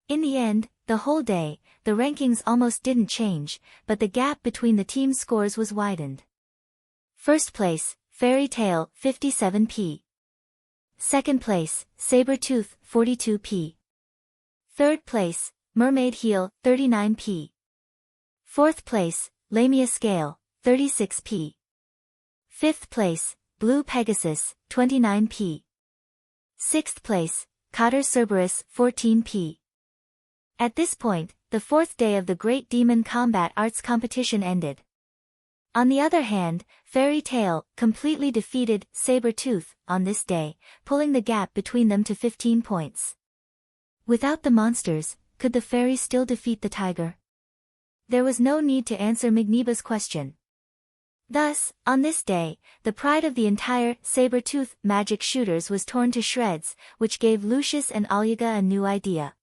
In the end, the whole day, the rankings almost didn't change, but the gap between the team scores was widened. First place, Fairy Tail, 57p. Second place, Sabertooth, 42p. Third place, Mermaid Heel, 39p. Fourth place, Lamia Scale, 36p. Fifth place, Blue Pegasus, 29p. Sixth place, Cotter Cerberus, 14p. At this point, the 4th day of the Great Demon Combat Arts competition ended. On the other hand, Fairy Tail completely defeated Sabertooth on this day, pulling the gap between them to 15 points. Without the monsters, could the fairy still defeat the tiger? There was no need to answer Migniba's question. Thus, on this day, the pride of the entire Sabertooth magic shooters was torn to shreds, which gave Lucius and Alyaga a new idea.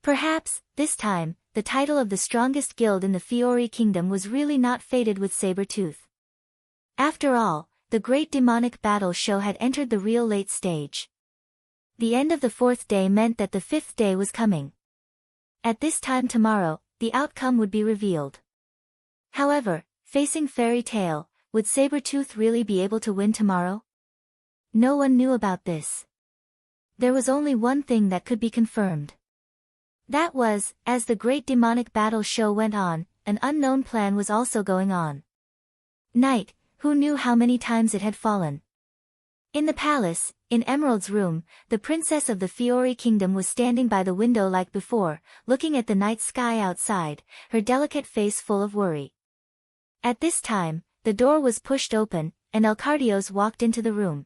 Perhaps, this time, the title of the strongest guild in the Fiori Kingdom was really not fated with Sabertooth. After all, the great demonic battle show had entered the real late stage. The end of the 4th day meant that the 5th day was coming. At this time tomorrow, the outcome would be revealed. However, facing Fairy Tail, would Sabertooth really be able to win tomorrow? No one knew about this. There was only one thing that could be confirmed. That was, as the great demonic battle show went on, an unknown plan was also going on. Night, who knew how many times it had fallen? In the palace, in Emerald's room, the princess of the Fiori Kingdom was standing by the window like before, looking at the night sky outside, her delicate face full of worry. At this time, the door was pushed open, and Alcardios walked into the room.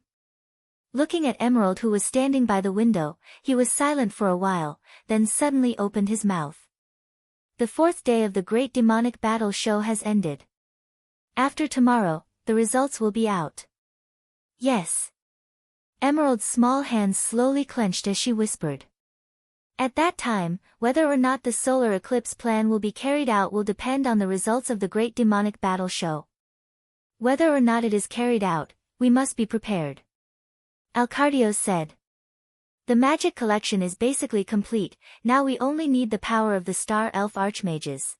Looking at Emerald, who was standing by the window, he was silent for a while, then suddenly opened his mouth. The 4th day of the Great Demonic Battle show has ended. After tomorrow, the results will be out. Yes. Emerald's small hands slowly clenched as she whispered. At that time, whether or not the solar eclipse plan will be carried out will depend on the results of the Great Demonic Battle show. Whether or not it is carried out, we must be prepared. Alcardios said. The magic collection is basically complete, now we only need the power of the Star Elf Archmages.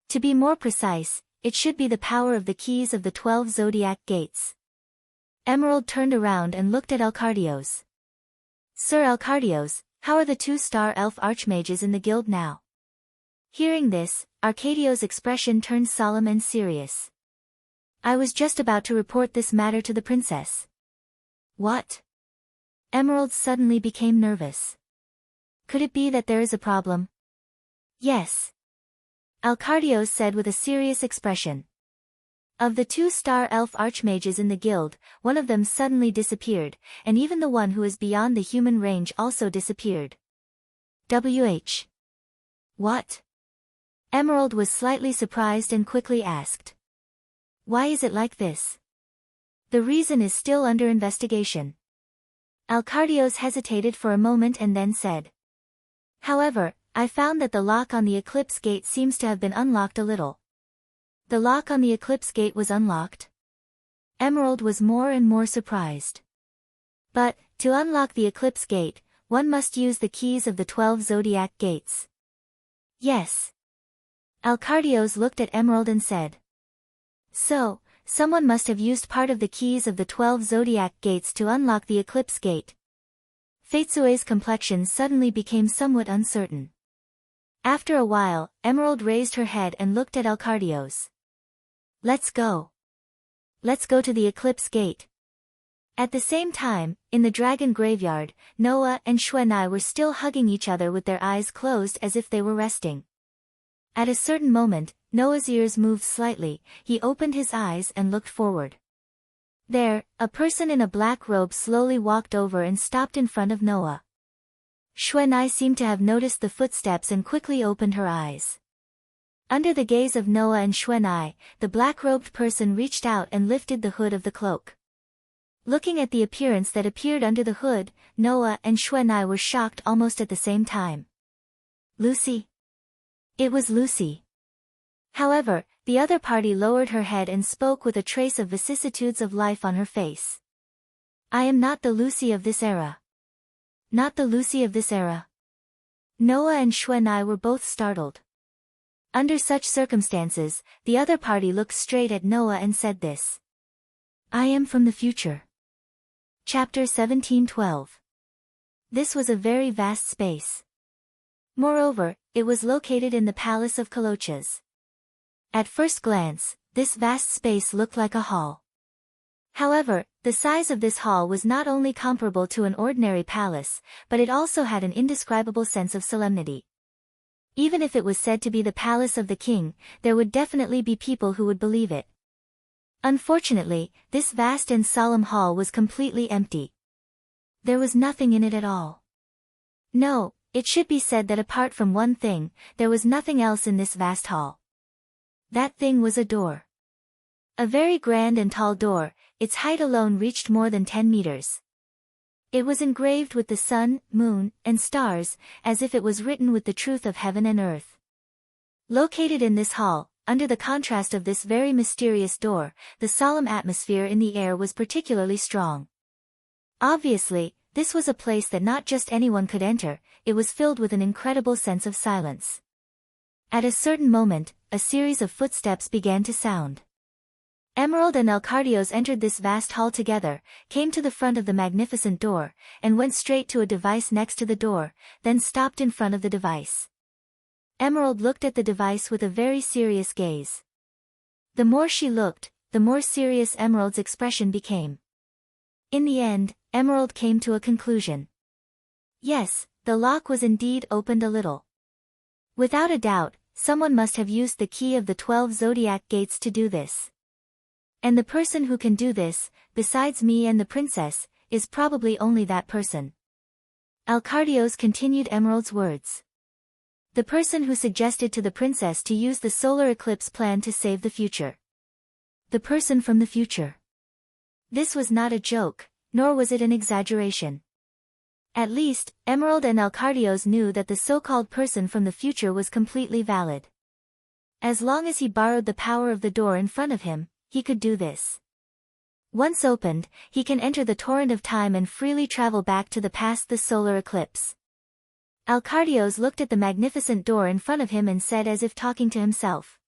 To be more precise, it should be the power of the keys of the 12 Zodiac Gates. Emerald turned around and looked at Alcardios. Sir Alcardios, how are the 2 Star Elf Archmages in the guild now? Hearing this, Arcadio's expression turned solemn and serious. I was just about to report this matter to the princess. What? Emerald suddenly became nervous. Could it be that there is a problem? Yes. Alcardios said with a serious expression. Of the 2 Star Elf Archmages in the guild, one of them suddenly disappeared, and even the one who is beyond the human range also disappeared. What? Emerald was slightly surprised and quickly asked. Why is it like this? The reason is still under investigation. Alcardios hesitated for a moment and then said. However, I found that the lock on the Eclipse Gate seems to have been unlocked a little. The lock on the Eclipse Gate was unlocked? Emerald was more and more surprised. But, to unlock the Eclipse Gate, one must use the keys of the 12 Zodiac Gates. Yes. Alcardios looked at Emerald and said. So someone must have used part of the keys of the 12 zodiac gates to unlock the eclipse gate. Feitsue's complexion suddenly became somewhat uncertain. After a while, Emerald raised her head and looked at Alcardios. Let's go. Let's go to the eclipse gate. At the same time, in the dragon graveyard, Noah and Xuanai were still hugging each other with their eyes closed as if they were resting. At a certain moment, Noah's ears moved slightly, he opened his eyes and looked forward. There, a person in a black robe slowly walked over and stopped in front of Noah. Xuanai seemed to have noticed the footsteps and quickly opened her eyes. Under the gaze of Noah and Xuanai, the black-robed person reached out and lifted the hood of the cloak. Looking at the appearance that appeared under the hood, Noah and Xuanai were shocked almost at the same time. Lucy? It was Lucy. However, the other party lowered her head and spoke with a trace of vicissitudes of life on her face. I am not the Lucy of this era. Not the Lucy of this era. Noah and Xuanai were both startled. Under such circumstances, the other party looked straight at Noah and said this. I am from the future. Chapter 17:12. This was a very vast space. Moreover, it was located in the palace of Colochas. At first glance, this vast space looked like a hall. However, the size of this hall was not only comparable to an ordinary palace, but it also had an indescribable sense of solemnity. Even if it was said to be the palace of the king, there would definitely be people who would believe it. Unfortunately, this vast and solemn hall was completely empty. There was nothing in it at all. No, it should be said that apart from one thing, there was nothing else in this vast hall. That thing was a door. A very grand and tall door, its height alone reached more than 10 meters. It was engraved with the sun, moon, and stars, as if it was written with the truth of heaven and earth. Located in this hall, under the contrast of this very mysterious door, the solemn atmosphere in the air was particularly strong. Obviously, this was a place that not just anyone could enter, it was filled with an incredible sense of silence. At a certain moment, a series of footsteps began to sound. Emerald and Alcardios entered this vast hall together, came to the front of the magnificent door, and went straight to a device next to the door, then stopped in front of the device. Emerald looked at the device with a very serious gaze. The more she looked, the more serious Emerald's expression became. In the end, Emerald came to a conclusion. Yes, the lock was indeed opened a little. Without a doubt, someone must have used the key of the 12 zodiac gates to do this. And the person who can do this, besides me and the princess, is probably only that person. Alcardios continued Emerald's words. The person who suggested to the princess to use the solar eclipse plan to save the future. The person from the future. This was not a joke, nor was it an exaggeration. At least, Emerald and Alcardios knew that the so-called person from the future was completely valid. As long as he borrowed the power of the door in front of him, he could do this. Once opened, he can enter the torrent of time and freely travel back to the past the solar eclipse. Alcardios looked at the magnificent door in front of him and said as if talking to himself.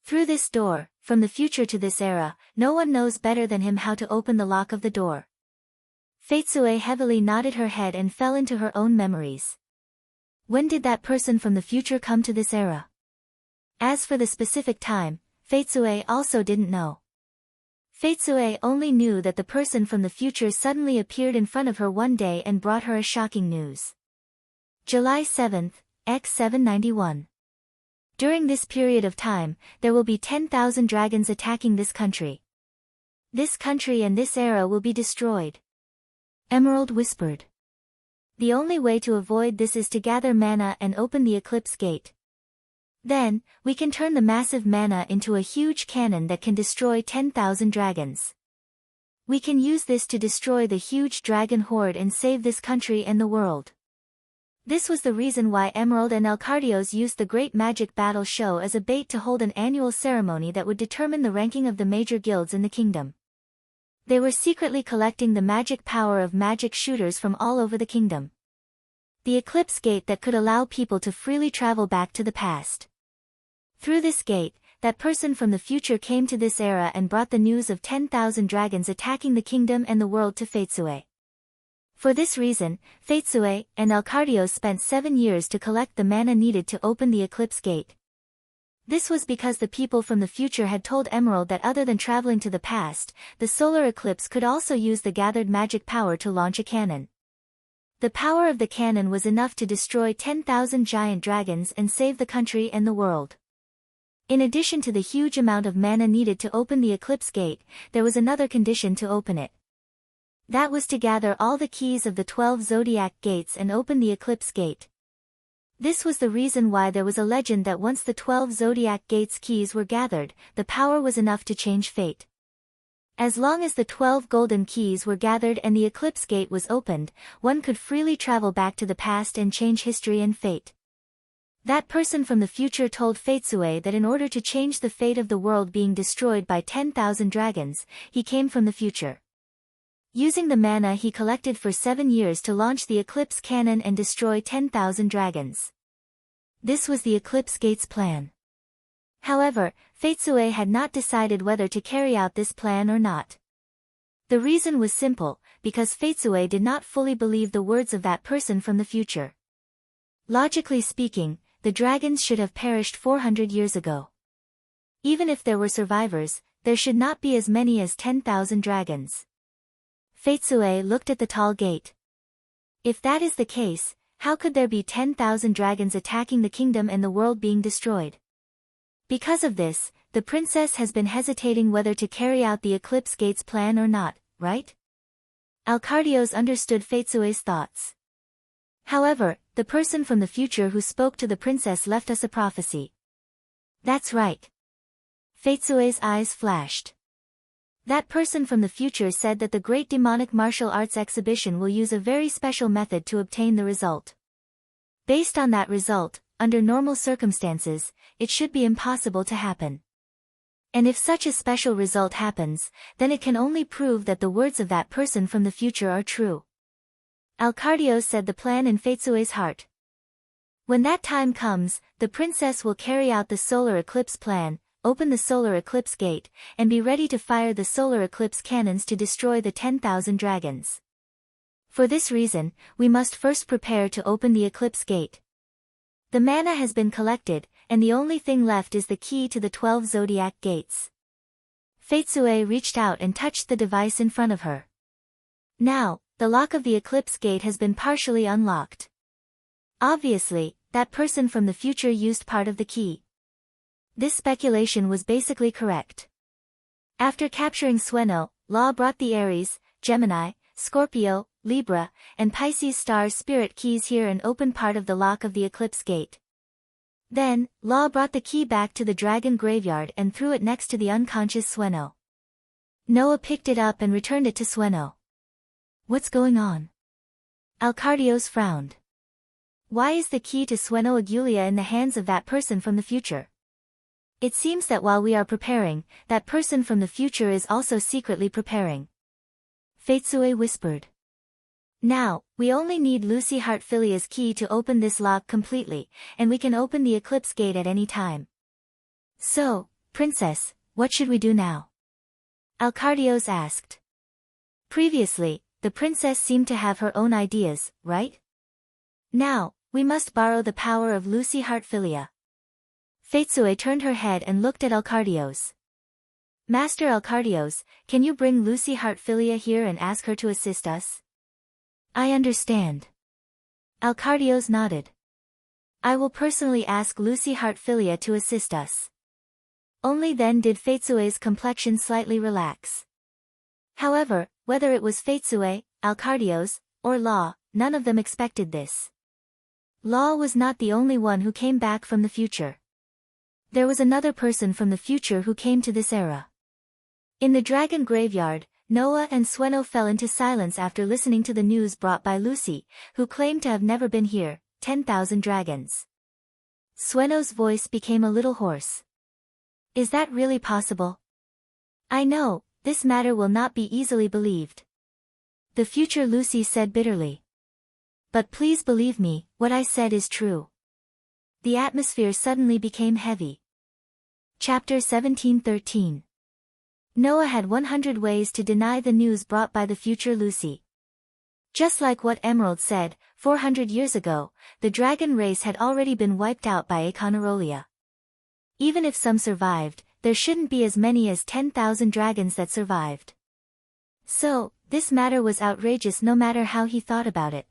Through this door, from the future to this era, no one knows better than him how to open the lock of the door. Feitsue heavily nodded her head and fell into her own memories. When did that person from the future come to this era? As for the specific time, Feitsue also didn't know. Feitsue only knew that the person from the future suddenly appeared in front of her one day and brought her a shocking news. July 7th, X 791. During this period of time, there will be 10,000 dragons attacking this country. This country and this era will be destroyed. Emerald whispered. The only way to avoid this is to gather mana and open the eclipse gate. Then, we can turn the massive mana into a huge cannon that can destroy 10,000 dragons. We can use this to destroy the huge dragon horde and save this country and the world. This was the reason why Emerald and Alcardios used the Great Magic Battle Show as a bait to hold an annual ceremony that would determine the ranking of the major guilds in the kingdom. They were secretly collecting the magic power of magic shooters from all over the kingdom. The eclipse gate that could allow people to freely travel back to the past. Through this gate, that person from the future came to this era and brought the news of 10,000 dragons attacking the kingdom and the world to Fetsue. For this reason, Fetsue and Alcardios spent 7 years to collect the mana needed to open the eclipse gate. This was because the people from the future had told Emerald that other than traveling to the past, the solar eclipse could also use the gathered magic power to launch a cannon. The power of the cannon was enough to destroy 10,000 giant dragons and save the country and the world. In addition to the huge amount of mana needed to open the eclipse gate, there was another condition to open it. That was to gather all the keys of the 12 zodiac gates and open the eclipse gate. This was the reason why there was a legend that once the 12 zodiac gates keys were gathered, the power was enough to change fate. As long as the 12 golden keys were gathered and the eclipse gate was opened, one could freely travel back to the past and change history and fate. That person from the future told Fetsue that in order to change the fate of the world being destroyed by 10,000 dragons, he came from the future. Using the mana he collected for 7 years to launch the eclipse cannon and destroy 10,000 dragons. This was the eclipse gate's plan. However, Fetsue had not decided whether to carry out this plan or not. The reason was simple, because Fetsue did not fully believe the words of that person from the future. Logically speaking, the dragons should have perished 400 years ago. Even if there were survivors, there should not be as many as 10,000 dragons. Fetsue looked at the tall gate. If that is the case, how could there be 10,000 dragons attacking the kingdom and the world being destroyed? Because of this, the princess has been hesitating whether to carry out the eclipse gate's plan or not, right? Alcardios understood Fetsue's thoughts. However, the person from the future who spoke to the princess left us a prophecy. That's right. Fetsue's eyes flashed. That person from the future said that the great demonic martial arts exhibition will use a very special method to obtain the result. Based on that result, under normal circumstances, it should be impossible to happen. And if such a special result happens, then it can only prove that the words of that person from the future are true. Alcardios said the plan in Fetsue's heart. When that time comes, the princess will carry out the solar eclipse plan, open the solar eclipse gate, and be ready to fire the solar eclipse cannons to destroy the 10,000 dragons. For this reason, we must first prepare to open the eclipse gate. The mana has been collected, and the only thing left is the key to the 12 zodiac gates. Fetsue reached out and touched the device in front of her. Now, the lock of the eclipse gate has been partially unlocked. Obviously, that person from the future used part of the key. This speculation was basically correct. After capturing Sueno, Law brought the Aries, Gemini, Scorpio, Libra, and Pisces stars spirit keys here and opened part of the lock of the eclipse gate. Then, Law brought the key back to the dragon graveyard and threw it next to the unconscious Sueno. Noah picked it up and returned it to Sueno. What's going on? Alcardios frowned. Why is the key to Sueno Agulia in the hands of that person from the future? It seems that while we are preparing, that person from the future is also secretly preparing. Fetsue whispered. Now, we only need Lucy Heartfilia's key to open this lock completely, and we can open the eclipse gate at any time. So, Princess, what should we do now? Alcardios asked. Previously, the princess seemed to have her own ideas, right? Now, we must borrow the power of Lucy Heartfilia. Fetsue turned her head and looked at Alcardios. Master Alcardios, can you bring Lucy Heartfilia here and ask her to assist us? I understand. Alcardios nodded. I will personally ask Lucy Heartfilia to assist us. Only then did Fetsue's complexion slightly relax. However, whether it was Fetsue, Alcardios, or Law, none of them expected this. Law was not the only one who came back from the future. There was another person from the future who came to this era. In the dragon graveyard, Noah and Sueno fell into silence after listening to the news brought by Lucy, who claimed to have never been here, 10,000 dragons. Sueno's voice became a little hoarse. Is that really possible? I know, this matter will not be easily believed. The future Lucy said bitterly. But please believe me, what I said is true. The atmosphere suddenly became heavy. Chapter 17:13. Noah had 100 ways to deny the news brought by the future Lucy. Just like what Emerald said, 400 years ago, the dragon race had already been wiped out by Aeconarolia. Even if some survived, there shouldn't be as many as 10,000 dragons that survived. So, this matter was outrageous no matter how he thought about it.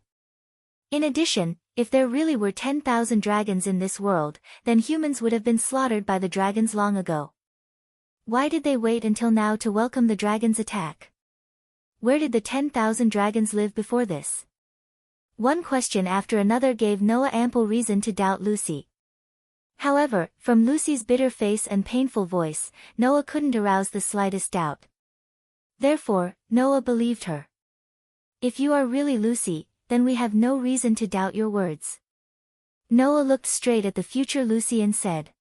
In addition, if there really were 10,000 dragons in this world, then humans would have been slaughtered by the dragons long ago. Why did they wait until now to welcome the dragon's attack? Where did the 10,000 dragons live before this? One question after another gave Noah ample reason to doubt Lucy. However, from Lucy's bitter face and painful voice, Noah couldn't arouse the slightest doubt. Therefore, Noah believed her. If you are really Lucy, then we have no reason to doubt your words. Noah looked straight at the future Lucy and said.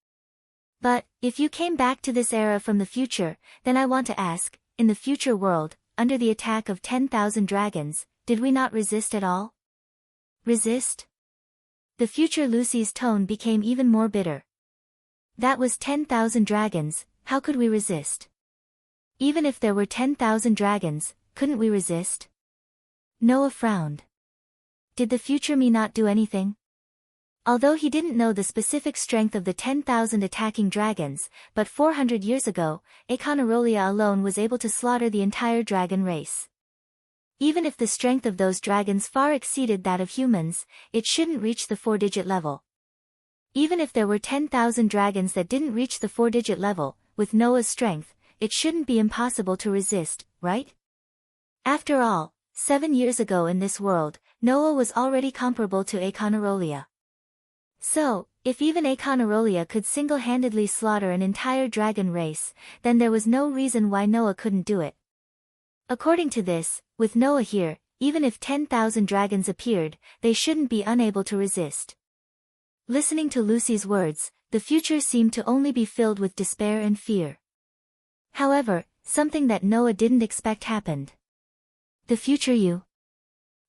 But, if you came back to this era from the future, then I want to ask, in the future world, under the attack of 10,000 dragons, did we not resist at all? Resist? The future Lucy's tone became even more bitter. That was 10,000 dragons, how could we resist? Even if there were 10,000 dragons, couldn't we resist? Noah frowned. Did the future me not do anything? Although he didn't know the specific strength of the 10,000 attacking dragons, but 400 years ago, Aeconarolia alone was able to slaughter the entire dragon race. Even if the strength of those dragons far exceeded that of humans, it shouldn't reach the 4-digit level. Even if there were 10,000 dragons that didn't reach the 4-digit level, with Noah's strength, it shouldn't be impossible to resist, right? After all, 7 years ago in this world, Noah was already comparable to Aeconarolia. So, if even Aeconarolia could single-handedly slaughter an entire dragon race, then there was no reason why Noah couldn't do it. According to this, with Noah here, even if 10,000 dragons appeared, they shouldn't be unable to resist. Listening to Lucy's words, the future seemed to only be filled with despair and fear. However, something that Noah didn't expect happened. The future you?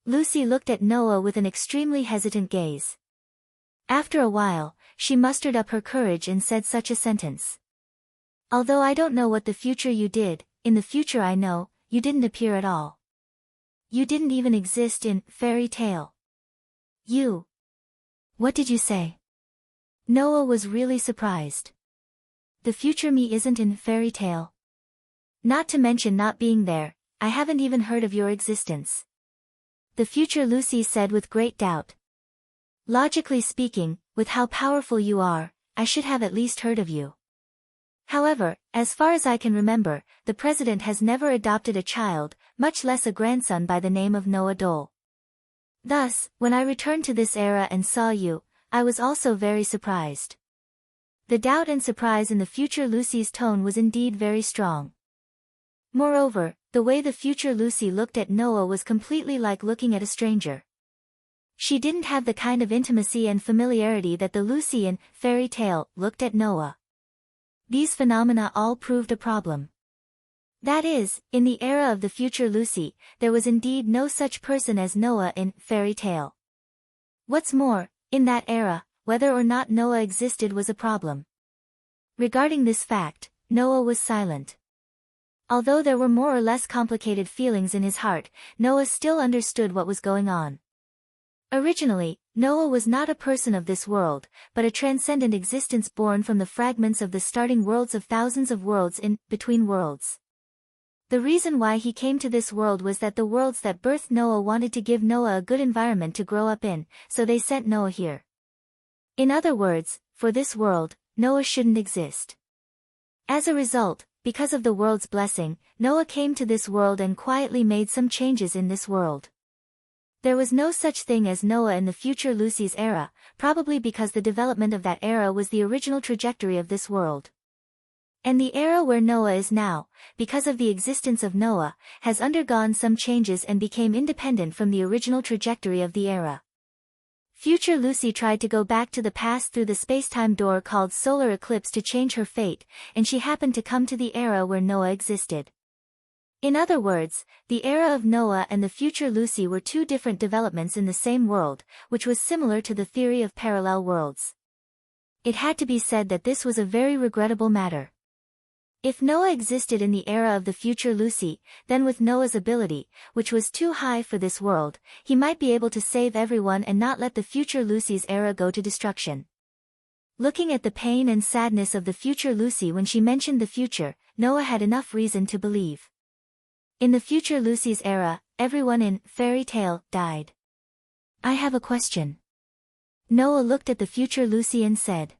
Lucy looked at Noah with an extremely hesitant gaze. After a while, she mustered up her courage and said such a sentence. Although I don't know what the future you did, in the future I know, you didn't appear at all. You didn't even exist in fairy tale. You. What did you say? Noah was really surprised. The future me isn't in fairy tale. Not to mention not being there, I haven't even heard of your existence. The future Lucy said with great doubt. Logically speaking, with how powerful you are, I should have at least heard of you. However, as far as I can remember, the president has never adopted a child, much less a grandson by the name of Noah Dole. Thus, when I returned to this era and saw you, I was also very surprised. The doubt and surprise in the future Lucy's tone was indeed very strong. Moreover, the way the future Lucy looked at Noah was completely like looking at a stranger. She didn't have the kind of intimacy and familiarity that the Lucy in fairy tale looked at Noah. These phenomena all proved a problem. That is, in the era of the future Lucy, there was indeed no such person as Noah in fairy tale. What's more, in that era, whether or not Noah existed was a problem. Regarding this fact, Noah was silent. Although there were more or less complicated feelings in his heart, Noah still understood what was going on. Originally, Noah was not a person of this world, but a transcendent existence born from the fragments of the starting worlds of thousands of worlds in between worlds. The reason why he came to this world was that the worlds that birthed Noah wanted to give Noah a good environment to grow up in, so they sent Noah here. In other words, for this world, Noah shouldn't exist. As a result, because of the world's blessing, Noah came to this world and quietly made some changes in this world. There was no such thing as Noah in the future Lucy's era, probably because the development of that era was the original trajectory of this world. And the era where Noah is now, because of the existence of Noah, has undergone some changes and became independent from the original trajectory of the era. Future Lucy tried to go back to the past through the spacetime door called solar eclipse to change her fate, and she happened to come to the era where Noah existed. In other words, the era of Noah and the future Lucy were two different developments in the same world, which was similar to the theory of parallel worlds. It had to be said that this was a very regrettable matter. If Noah existed in the era of the future Lucy, then with Noah's ability, which was too high for this world, he might be able to save everyone and not let the future Lucy's era go to destruction. Looking at the pain and sadness of the future Lucy when she mentioned the future, Noah had enough reason to believe. In the future Lucy's era, everyone in fairy tale died. I have a question. Noah looked at the future Lucy and said,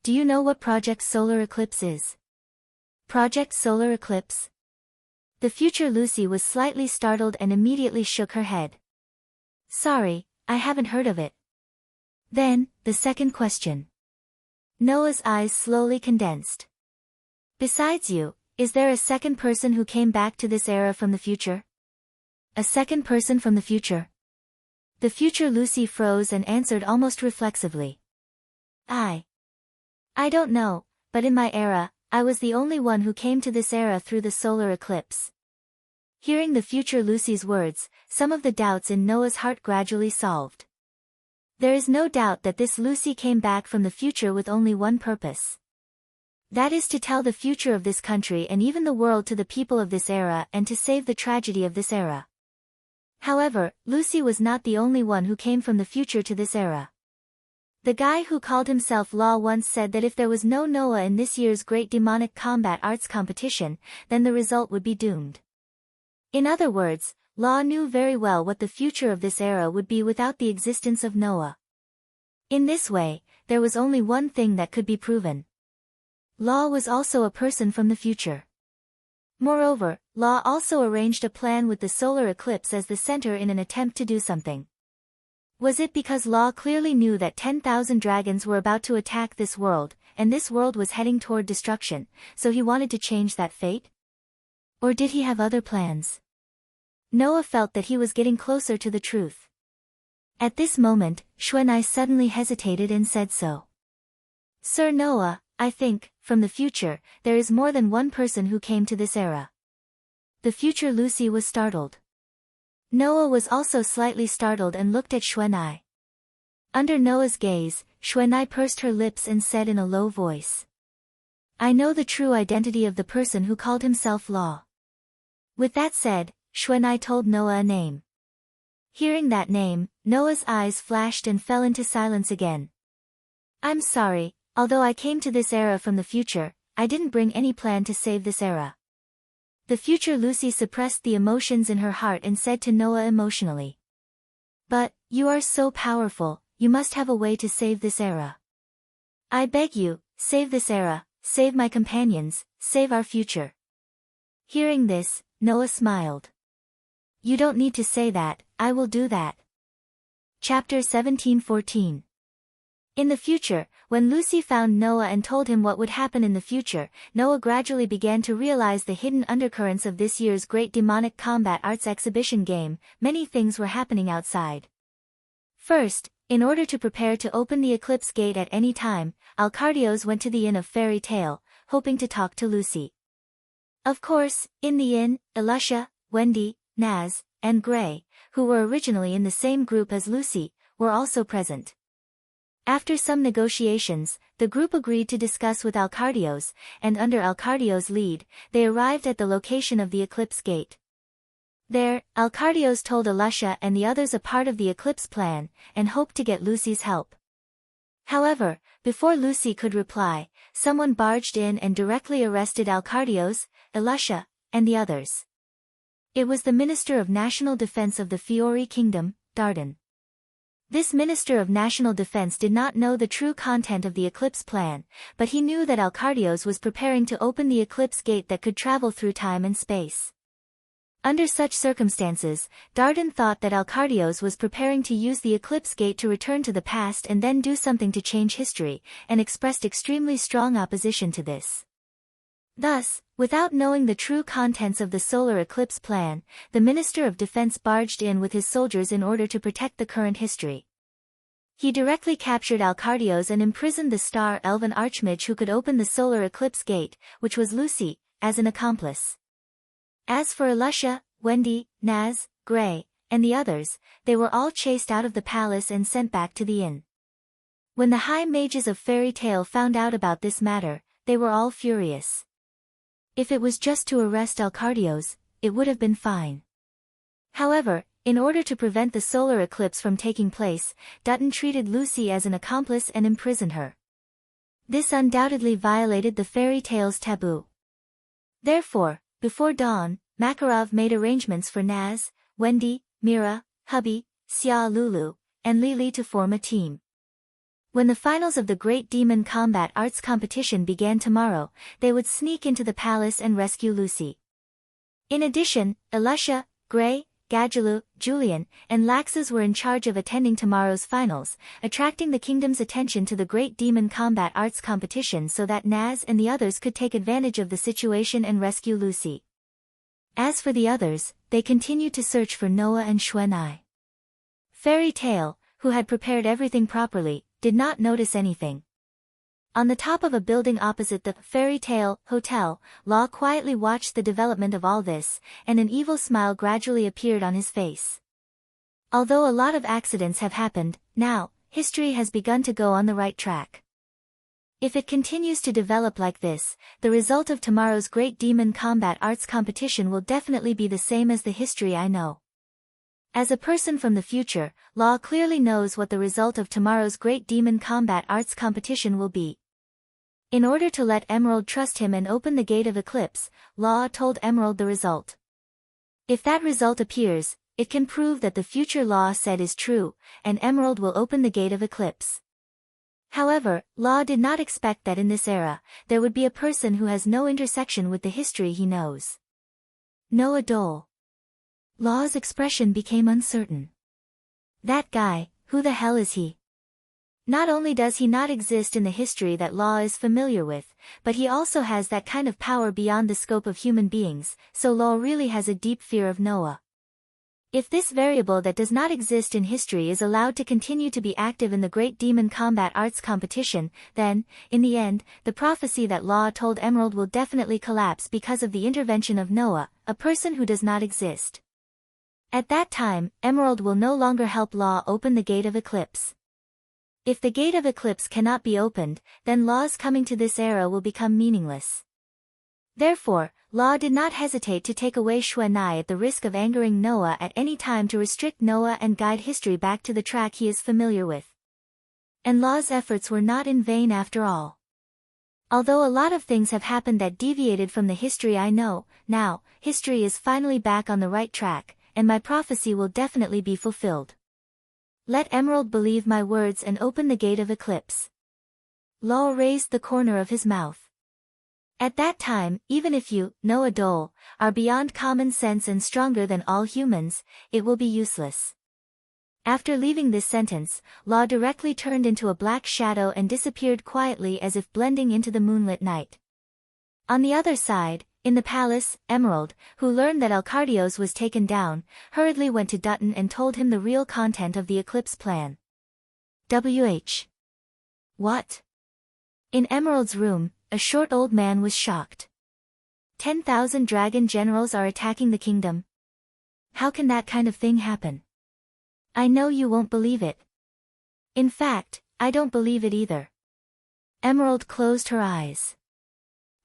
"Do you know what Project Solar Eclipse is?" Project Solar Eclipse? The future Lucy was slightly startled and immediately shook her head. Sorry, I haven't heard of it. Then, the second question. Noah's eyes slowly condensed. Besides you, is there a second person who came back to this era from the future? A second person from the future? The future Lucy froze and answered almost reflexively. I don't know, but in my era, I was the only one who came to this era through the solar eclipse. Hearing the future Lucy's words, some of the doubts in Noah's heart gradually solved. There is no doubt that this Lucy came back from the future with only one purpose. That is to tell the future of this country and even the world to the people of this era and to save the tragedy of this era. However, Lucy was not the only one who came from the future to this era. The guy who called himself Law once said that if there was no Noah in this year's Great Demonic Combat Arts competition, then the result would be doomed. In other words, Law knew very well what the future of this era would be without the existence of Noah. In this way, there was only one thing that could be proven. Law was also a person from the future. Moreover, Law also arranged a plan with the solar eclipse as the center in an attempt to do something. Was it because Law clearly knew that 10,000 dragons were about to attack this world, and this world was heading toward destruction, so he wanted to change that fate? Or did he have other plans? Noah felt that he was getting closer to the truth. At this moment, Xuanai suddenly hesitated and said so. Sir Noah, I think, from the future, there is more than one person who came to this era. The future Lucy was startled. Noah was also slightly startled and looked at Xuanai. Under Noah's gaze, Xuanai pursed her lips and said in a low voice. I know the true identity of the person who called himself Law. With that said, Xuanai told Noah a name. Hearing that name, Noah's eyes flashed and fell into silence again. I'm sorry, although I came to this era from the future, I didn't bring any plan to save this era. The future Lucy suppressed the emotions in her heart and said to Noah emotionally. But, you are so powerful, you must have a way to save this era. I beg you, save this era, save my companions, save our future. Hearing this, Noah smiled. You don't need to say that, I will do that. Chapter 17:14. In the future, when Lucy found Noah and told him what would happen in the future, Noah gradually began to realize the hidden undercurrents of this year's Great Demonic Combat Arts exhibition game. Many things were happening outside. First, in order to prepare to open the Eclipse Gate at any time, Alcardios went to the Inn of Fairy Tale, hoping to talk to Lucy. Of course, in the inn, Elusha, Wendy, Naz, and Gray, who were originally in the same group as Lucy, were also present. After some negotiations, the group agreed to discuss with Alcardios, and under Alcardios' lead, they arrived at the location of the Eclipse Gate. There, Alcardios told Elusha and the others a part of the Eclipse plan, and hoped to get Lucy's help. However, before Lucy could reply, someone barged in and directly arrested Alcardios, Elusha, and the others. It was the Minister of National Defense of the Fiori Kingdom, Dardan. This Minister of National Defense did not know the true content of the Eclipse plan, but he knew that Alcardios was preparing to open the Eclipse Gate that could travel through time and space. Under such circumstances, Dardan thought that Alcardios was preparing to use the Eclipse Gate to return to the past and then do something to change history, and expressed extremely strong opposition to this. Thus, without knowing the true contents of the solar eclipse plan, the Minister of Defense barged in with his soldiers in order to protect the current history. He directly captured Alcardios and imprisoned the star elven archmage who could open the solar eclipse gate, which was Lucy, as an accomplice. As for Elusha, Wendy, Naz, Gray, and the others, they were all chased out of the palace and sent back to the inn. When the high mages of Fairy Tale found out about this matter, they were all furious. If it was just to arrest Alcardios, it would have been fine. However, in order to prevent the solar eclipse from taking place, Dutton treated Lucy as an accomplice and imprisoned her. This undoubtedly violated the fairy tale's taboo. Therefore, before dawn, Makarov made arrangements for Naz, Wendy, Mira, Hubby, Xia Lulu, and Lili to form a team. When the finals of the Great Demon Combat Arts competition began tomorrow, they would sneak into the palace and rescue Lucy. In addition, Elusha, Gray, Gadjalu, Julian, and Laxus were in charge of attending tomorrow's finals, attracting the kingdom's attention to the Great Demon Combat Arts competition so that Naz and the others could take advantage of the situation and rescue Lucy. As for the others, they continued to search for Noah and Xuanai. Fairy Tale, who had prepared everything properly, did not notice anything. On the top of a building opposite the Fairy Tale Hotel, Law quietly watched the development of all this, and an evil smile gradually appeared on his face. Although a lot of accidents have happened, now, history has begun to go on the right track. If it continues to develop like this, the result of tomorrow's Great Demon Combat Arts competition will definitely be the same as the history I know. As a person from the future, Law clearly knows what the result of tomorrow's Great Demon Combat Arts competition will be. In order to let Emerald trust him and open the Gate of Eclipse, Law told Emerald the result. If that result appears, it can prove that the future Law said is true, and Emerald will open the Gate of Eclipse. However, Law did not expect that in this era, there would be a person who has no intersection with the history he knows. Noah Dole. Law's expression became uncertain. That guy, who the hell is he? Not only does he not exist in the history that Law is familiar with, but he also has that kind of power beyond the scope of human beings, so Law really has a deep fear of Noah. If this variable that does not exist in history is allowed to continue to be active in the Great Demon Combat Arts competition, then, in the end, the prophecy that Law told Emerald will definitely collapse because of the intervention of Noah, a person who does not exist. At that time, Emerald will no longer help Law open the Gate of Eclipse. If the Gate of Eclipse cannot be opened, then Law's coming to this era will become meaningless. Therefore, Law did not hesitate to take away Xuanai at the risk of angering Noah at any time to restrict Noah and guide history back to the track he is familiar with. And Law's efforts were not in vain after all. Although a lot of things have happened that deviated from the history I know, now, history is finally back on the right track, and my prophecy will definitely be fulfilled. Let Emerald believe my words and open the Gate of Eclipse. Law raised the corner of his mouth. At that time, even if you, Noah Dole, are beyond common sense and stronger than all humans, it will be useless. After leaving this sentence, Law directly turned into a black shadow and disappeared quietly as if blending into the moonlit night. On the other side, in the palace, Emerald, who learned that Alcardios was taken down, hurriedly went to Dutton and told him the real content of the eclipse plan. W.H. What? In Emerald's room, a short old man was shocked. 10,000 dragon generals are attacking the kingdom. How can that kind of thing happen? I know you won't believe it. In fact, I don't believe it either. Emerald closed her eyes.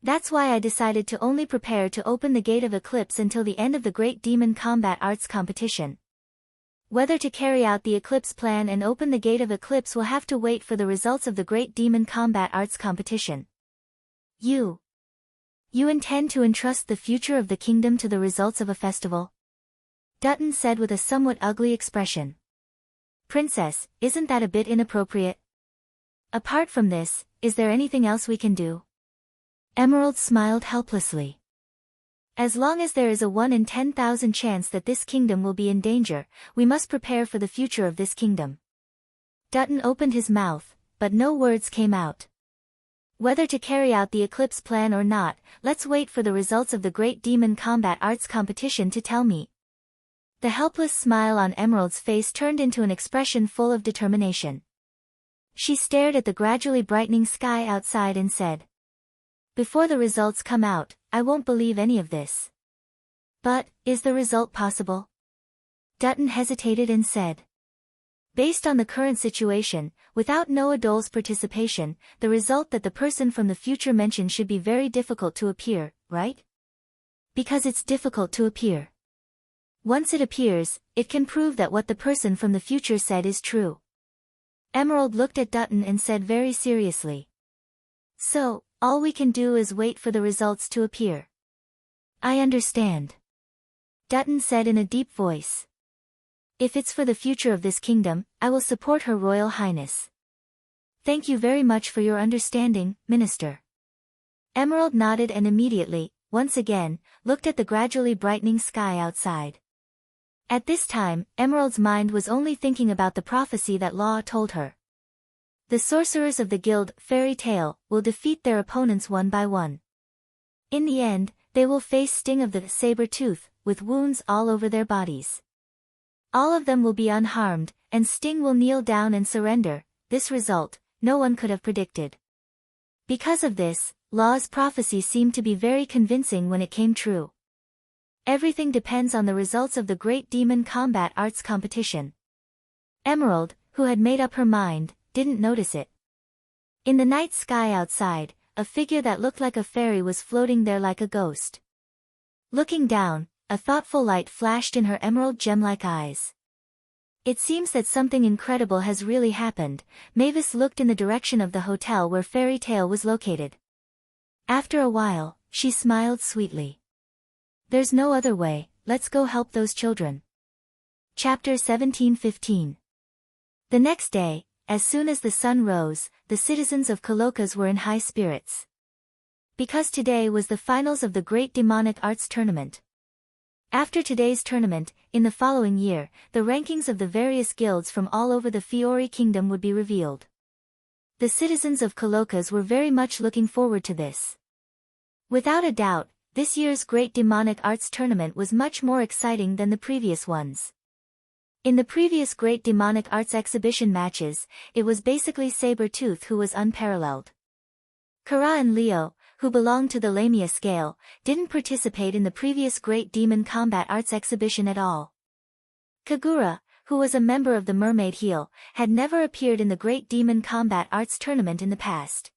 That's why I decided to only prepare to open the Gate of Eclipse until the end of the Great Demon Combat Arts competition. Whether to carry out the Eclipse plan and open the Gate of Eclipse will have to wait for the results of the Great Demon Combat Arts competition. You intend to entrust the future of the kingdom to the results of a festival? Dutton said with a somewhat ugly expression. Princess, isn't that a bit inappropriate? Apart from this, is there anything else we can do? Emerald smiled helplessly. As long as there is a 1 in 10,000 chance that this kingdom will be in danger, we must prepare for the future of this kingdom. Dutton opened his mouth, but no words came out. Whether to carry out the eclipse plan or not, let's wait for the results of the Great Demon Combat Arts competition to tell me. The helpless smile on Emerald's face turned into an expression full of determination. She stared at the gradually brightening sky outside and said, Before the results come out, I won't believe any of this. But, is the result possible? Dutton hesitated and said, Based on the current situation, without Noah Dole's participation, the result that the person from the future mentioned should be very difficult to appear, right? Because it's difficult to appear. Once it appears, it can prove that what the person from the future said is true. Emerald looked at Dutton and said very seriously. So, all we can do is wait for the results to appear. I understand. Dutton said in a deep voice. If it's for the future of this kingdom, I will support Her Royal Highness. Thank you very much for your understanding, Minister. Emerald nodded and immediately, once again, looked at the gradually brightening sky outside. At this time, Emerald's mind was only thinking about the prophecy that Law told her. The sorcerers of the guild, Fairy Tale, will defeat their opponents one by one. In the end, they will face Sting of the Saber-Tooth, with wounds all over their bodies. All of them will be unharmed, and Sting will kneel down and surrender. This result, no one could have predicted. Because of this, Law's prophecy seemed to be very convincing when it came true. Everything depends on the results of the Great Demon Combat Arts competition. Emerald, who had made up her mind, didn't notice it. In the night sky outside, a figure that looked like a fairy was floating there like a ghost. Looking down, a thoughtful light flashed in her emerald gem-like eyes. It seems that something incredible has really happened. Mavis looked in the direction of the hotel where Fairy Tale was located. After a while, she smiled sweetly. There's no other way, let's go help those children. Chapter 17:15. The next day, as soon as the sun rose, the citizens of Coloca's were in high spirits. Because today was the finals of the Great Demonic Arts Tournament. After today's tournament, in the following year, the rankings of the various guilds from all over the Fiori Kingdom would be revealed. The citizens of Coloca's were very much looking forward to this. Without a doubt, this year's Great Demonic Arts Tournament was much more exciting than the previous ones. In the previous Great Demonic Arts exhibition matches, it was basically Saber-Tooth who was unparalleled. Kara and Leo, who belonged to the Lamia scale, didn't participate in the previous Great Demon Combat Arts exhibition at all. Kagura, who was a member of the Mermaid Heel, had never appeared in the Great Demon Combat Arts Tournament in the past.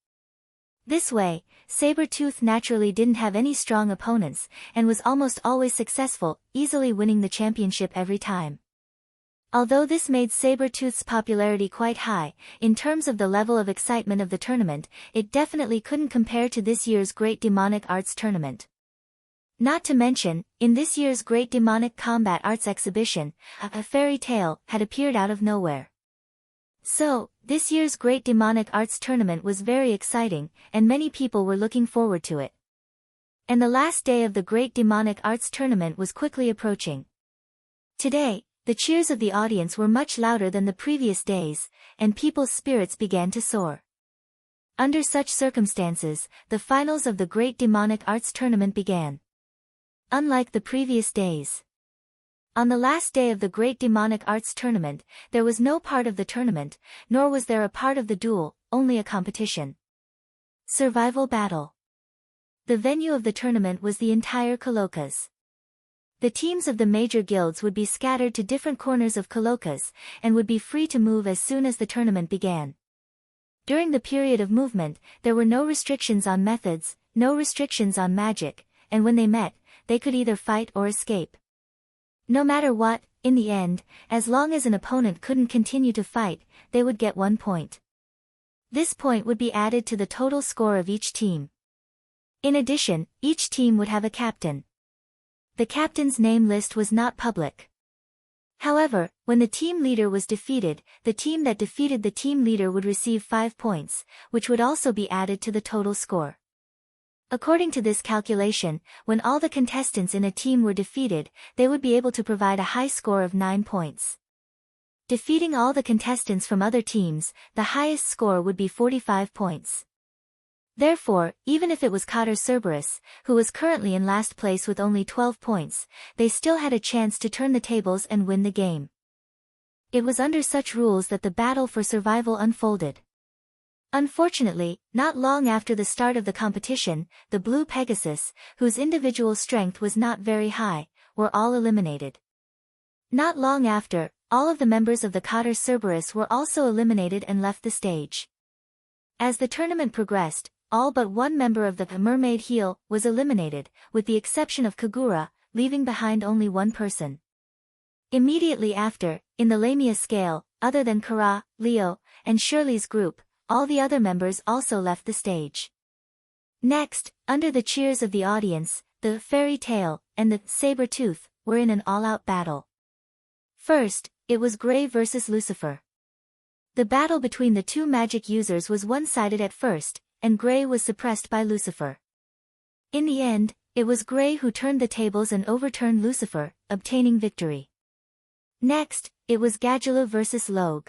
This way, Saber-Tooth naturally didn't have any strong opponents, and was almost always successful, easily winning the championship every time. Although this made Saber-Tooth's popularity quite high, in terms of the level of excitement of the tournament, it definitely couldn't compare to this year's Great Demonic Arts Tournament. Not to mention, in this year's Great Demonic Combat Arts exhibition, a Fairy Tale had appeared out of nowhere. So, this year's Great Demonic Arts Tournament was very exciting, and many people were looking forward to it. And the last day of the Great Demonic Arts Tournament was quickly approaching. Today, the cheers of the audience were much louder than the previous days, and people's spirits began to soar. Under such circumstances, the finals of the Great Demonic Arts Tournament began. Unlike the previous days. On the last day of the Great Demonic Arts Tournament, there was no part of the tournament, nor was there a part of the duel, only a competition. Survival battle. The venue of the tournament was the entire Coloca's. The teams of the major guilds would be scattered to different corners of Coloca's, and would be free to move as soon as the tournament began. During the period of movement, there were no restrictions on methods, no restrictions on magic, and when they met, they could either fight or escape. No matter what, in the end, as long as an opponent couldn't continue to fight, they would get 1 point. This point would be added to the total score of each team. In addition, each team would have a captain. The captain's name list was not public. However, when the team leader was defeated, the team that defeated the team leader would receive 5 points, which would also be added to the total score. According to this calculation, when all the contestants in a team were defeated, they would be able to provide a high score of 9 points. Defeating all the contestants from other teams, the highest score would be 45 points. Therefore, even if it was Cotter Cerberus, who was currently in last place with only 12 points, they still had a chance to turn the tables and win the game. It was under such rules that the battle for survival unfolded. Unfortunately, not long after the start of the competition, the Blue Pegasus, whose individual strength was not very high, were all eliminated. Not long after, all of the members of the Kater Cerberus were also eliminated and left the stage. As the tournament progressed, all but one member of the mermaid heel was eliminated, with the exception of Kagura, leaving behind only one person. Immediately after, in the Lamia scale, other than Kara, Leo, and Shirley's group, all the other members also left the stage. Next, under the cheers of the audience, the Fairy Tale and the Saber-Tooth were in an all-out battle. First, it was Gray versus Lucifer. The battle between the two magic users was one-sided at first, and Gray was suppressed by Lucifer. In the end, it was Gray who turned the tables and overturned Lucifer, obtaining victory. Next, it was Gadula versus Logue.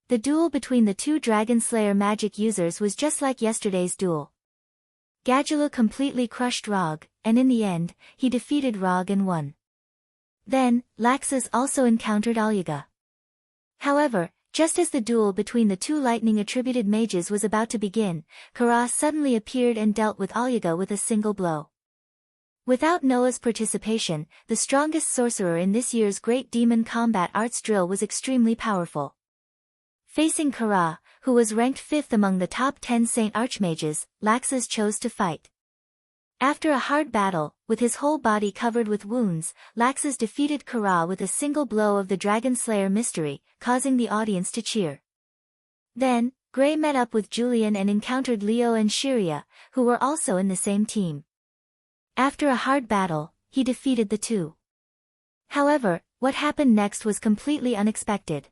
The duel between the two Dragon Slayer magic users was just like yesterday's duel. Gadula completely crushed Rog, and in the end, he defeated Rog and won. Then, Laxus also encountered Alyaga. However, just as the duel between the two lightning-attributed mages was about to begin, Kara suddenly appeared and dealt with Alyaga with a single blow. Without Noah's participation, the strongest sorcerer in this year's Great Demon Combat Arts drill was extremely powerful. Facing Kara, who was ranked 5th among the top 10 Saint Archmages, Laxus chose to fight. After a hard battle, with his whole body covered with wounds, Laxus defeated Kara with a single blow of the Dragon Slayer mystery, causing the audience to cheer. Then, Gray met up with Julian and encountered Leo and Shiria, who were also in the same team. After a hard battle, he defeated the two. However, what happened next was completely unexpected.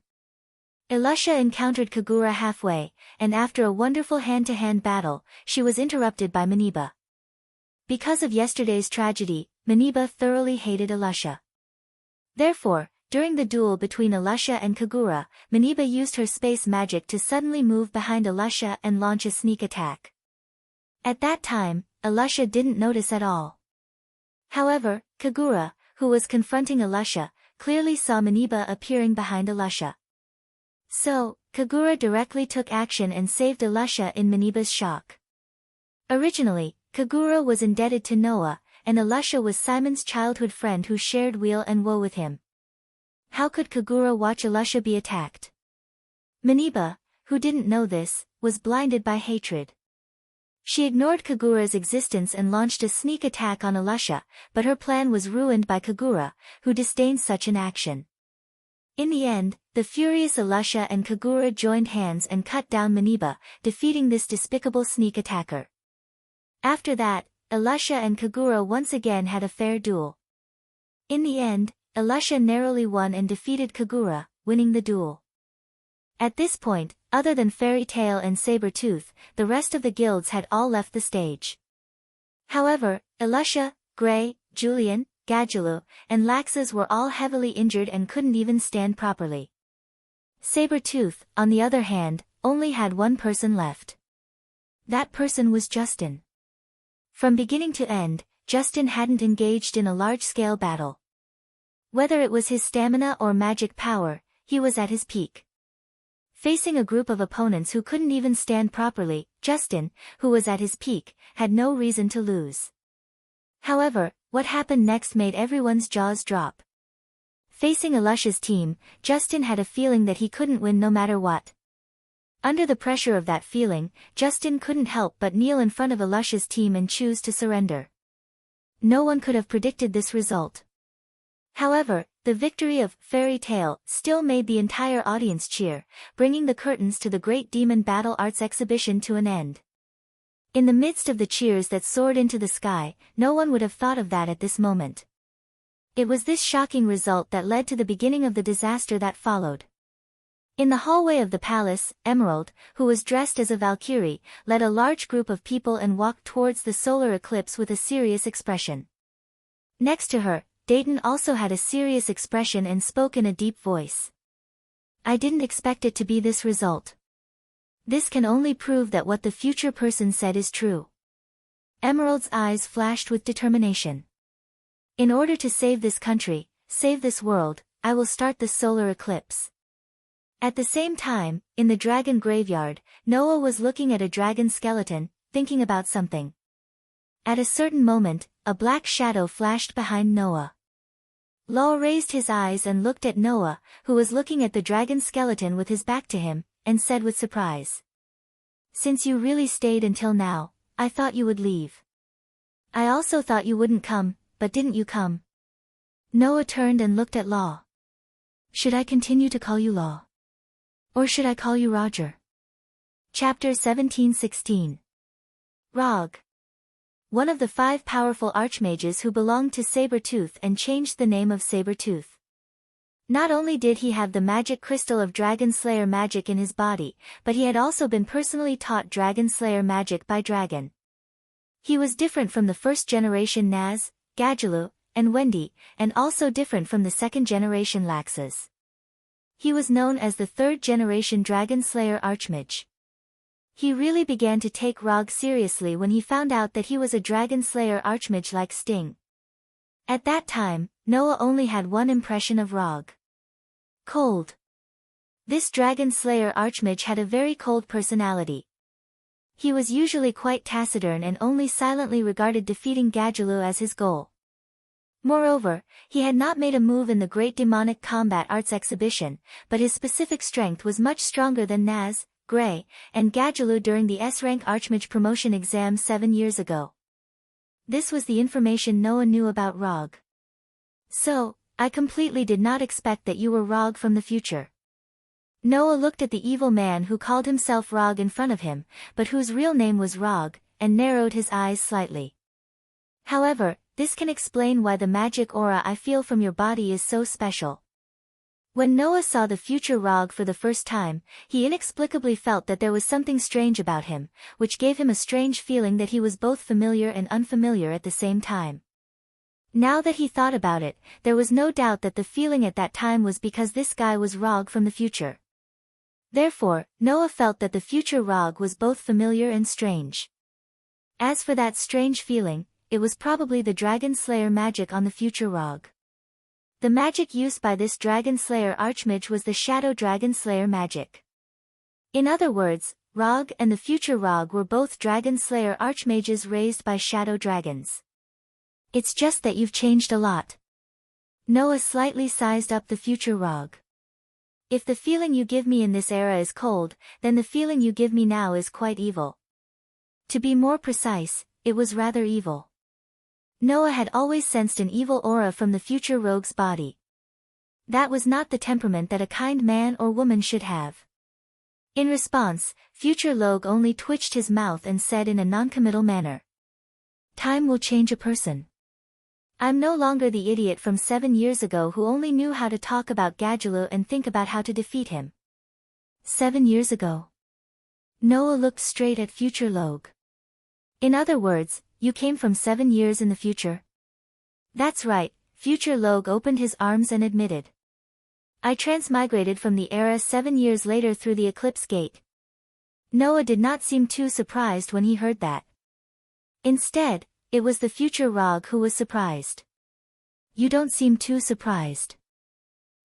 Elusha encountered Kagura halfway, and after a wonderful hand-to-hand battle, she was interrupted by Maniba. Because of yesterday's tragedy, Maniba thoroughly hated Elusha. Therefore, during the duel between Elusha and Kagura, Maniba used her space magic to suddenly move behind Elusha and launch a sneak attack. At that time, Elusha didn't notice at all. However, Kagura, who was confronting Elusha, clearly saw Maniba appearing behind Elusha. So, Kagura directly took action and saved Elusha in Maniba's shock. Originally, Kagura was indebted to Noah, and Elusha was Simon's childhood friend who shared weal and woe with him. How could Kagura watch Elusha be attacked? Maniba, who didn't know this, was blinded by hatred. She ignored Kagura's existence and launched a sneak attack on Elusha, but her plan was ruined by Kagura, who disdained such an action. In the end, the furious Elusha and Kagura joined hands and cut down Maniba, defeating this despicable sneak attacker. After that, Elusha and Kagura once again had a fair duel. In the end, Elusha narrowly won and defeated Kagura, winning the duel. At this point, other than Fairy Tail and Saber-Tooth, the rest of the guilds had all left the stage. However, Elusha, Gray, Julian, Gadulu, and Laxus were all heavily injured and couldn't even stand properly. Saber-Tooth, on the other hand, only had one person left. That person was Justin. From beginning to end, Justin hadn't engaged in a large-scale battle. Whether it was his stamina or magic power, he was at his peak. Facing a group of opponents who couldn't even stand properly, Justin, who was at his peak, had no reason to lose. However, what happened next made everyone's jaws drop. Facing Elusha's team, Justin had a feeling that he couldn't win no matter what. Under the pressure of that feeling, Justin couldn't help but kneel in front of Elusha's team and choose to surrender. No one could have predicted this result. However, the victory of Fairy Tail still made the entire audience cheer, bringing the curtains to the Great Demon Battle Arts exhibition to an end. In the midst of the cheers that soared into the sky, no one would have thought of that at this moment. It was this shocking result that led to the beginning of the disaster that followed. In the hallway of the palace, Emerald, who was dressed as a Valkyrie, led a large group of people and walked towards the solar eclipse with a serious expression. Next to her, Dayton also had a serious expression and spoke in a deep voice. I didn't expect it to be this result. This can only prove that what the future person said is true. Emerald's eyes flashed with determination. In order to save this country, save this world, I will start the solar eclipse. At the same time, in the dragon graveyard, Noah was looking at a dragon skeleton, thinking about something. At a certain moment, a black shadow flashed behind Noah. Law raised his eyes and looked at Noah, who was looking at the dragon skeleton with his back to him, and said with surprise. Since you really stayed until now, I thought you would leave. I also thought you wouldn't come, but didn't you come? Noah turned and looked at Law. Should I continue to call you Law? Or should I call you Roger? Chapter 17:16. Rog. One of the 5 powerful archmages who belonged to Sabertooth and changed the name of Sabertooth. Not only did he have the magic crystal of Dragon Slayer magic in his body, but he had also been personally taught Dragon Slayer magic by Dragon. He was different from the first generation Naz, Gadjaloo, and Wendy, and also different from the second generation Laxus. He was known as the 3rd generation Dragon Slayer Archmage. He really began to take Rog seriously when he found out that he was a Dragon Slayer Archmage like Sting. At that time, Noah only had one impression of Rog. Cold. This Dragon Slayer Archmage had a very cold personality. He was usually quite taciturn and only silently regarded defeating Gadjaloo as his goal. Moreover, he had not made a move in the Great Demonic Combat Arts Exhibition, but his specific strength was much stronger than Naz, Grey, and Gadjaloo during the S-rank Archmage promotion exam 7 years ago. This was the information Noah knew about Rog. So, I completely did not expect that you were Rog from the future. Noah looked at the evil man who called himself Rog in front of him, but whose real name was Rog, and narrowed his eyes slightly. However, this can explain why the magic aura I feel from your body is so special. When Noah saw the future Rog for the first time, he inexplicably felt that there was something strange about him, which gave him a strange feeling that he was both familiar and unfamiliar at the same time. Now that he thought about it, there was no doubt that the feeling at that time was because this guy was Rog from the future. Therefore, Noah felt that the future Rog was both familiar and strange. As for that strange feeling, it was probably the Dragon Slayer magic on the future Rog. The magic used by this Dragon Slayer Archmage was the Shadow Dragon Slayer magic. In other words, Rog and the future Rog were both Dragon Slayer Archmages raised by Shadow Dragons. It's just that you've changed a lot. Noah slightly sized up the future Rog. If the feeling you give me in this era is cold, then the feeling you give me now is quite evil. To be more precise, it was rather evil. Noah had always sensed an evil aura from the future Rogue's body. That was not the temperament that a kind man or woman should have. In response, future Rogue only twitched his mouth and said in a noncommittal manner. Time will change a person. I'm no longer the idiot from 7 years ago who only knew how to talk about Gadjaloo and think about how to defeat him. 7 years ago. Noah looked straight at future Rogue. In other words, you came from 7 years in the future? That's right, future Rogue opened his arms and admitted. I transmigrated from the era 7 years later through the Eclipse Gate. Noah did not seem too surprised when he heard that. Instead, it was the future Rog who was surprised. You don't seem too surprised.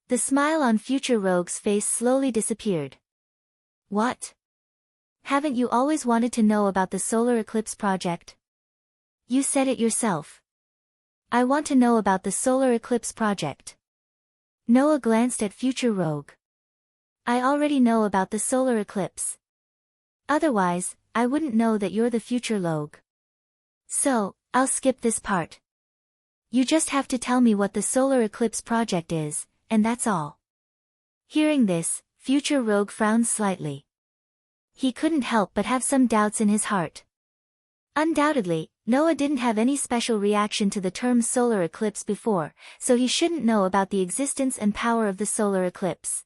The smile on future Rogue's face slowly disappeared. What? Haven't you always wanted to know about the solar eclipse project? You said it yourself. I want to know about the solar eclipse project. Noah glanced at future Rogue. I already know about the solar eclipse. Otherwise, I wouldn't know that you're the future Rogue. So, I'll skip this part. You just have to tell me what the solar eclipse project is, and that's all. Hearing this, future Rogue frowned slightly. He couldn't help but have some doubts in his heart. Undoubtedly, Noah didn't have any special reaction to the term solar eclipse before, so he shouldn't know about the existence and power of the solar eclipse.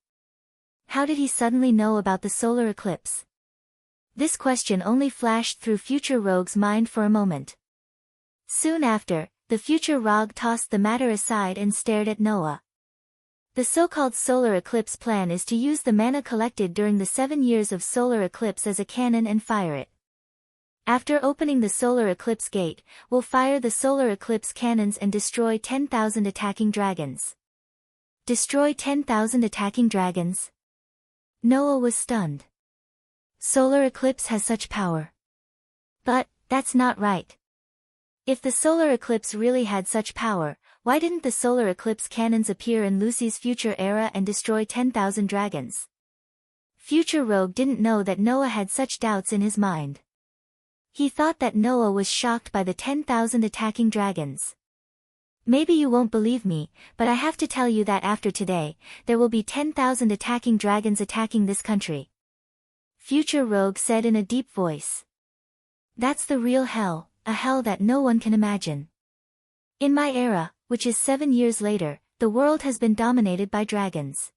How did he suddenly know about the solar eclipse? This question only flashed through future Rogue's mind for a moment. Soon after, the future Rogue tossed the matter aside and stared at Noah. The so-called solar eclipse plan is to use the mana collected during the 7 years of solar eclipse as a cannon and fire it. After opening the solar eclipse gate, we'll fire the solar eclipse cannons and destroy 10,000 attacking dragons. Destroy 10,000 attacking dragons? Noah was stunned. Solar eclipse has such power. But, that's not right. If the solar eclipse really had such power, Why didn't the solar eclipse cannons appear in Lucy's future era and destroy 10,000 dragons? Future Rogue didn't know that Noah had such doubts in his mind. He thought that Noah was shocked by the 10,000 attacking dragons. Maybe you won't believe me, but I have to tell you that after today, there will be 10,000 attacking dragons attacking this country. Future Rogue said in a deep voice. That's the real hell, a hell that no one can imagine. In my era, which is 7 years later, the world has been dominated by dragons.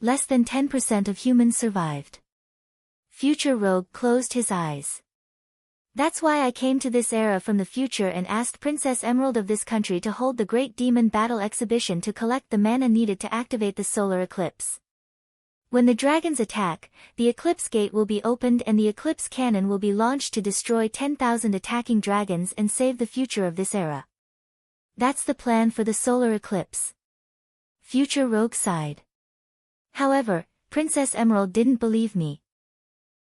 Less than 10% of humans survived. Future Rogue closed his eyes. That's why I came to this era from the future and asked Princess Emerald of this country to hold the Great Demon Battle Exhibition to collect the mana needed to activate the solar eclipse. When the dragons attack, the eclipse gate will be opened and the eclipse cannon will be launched to destroy 10,000 attacking dragons and save the future of this era. That's the plan for the solar eclipse. Future Rogue sighed. However, Princess Emerald didn't believe me.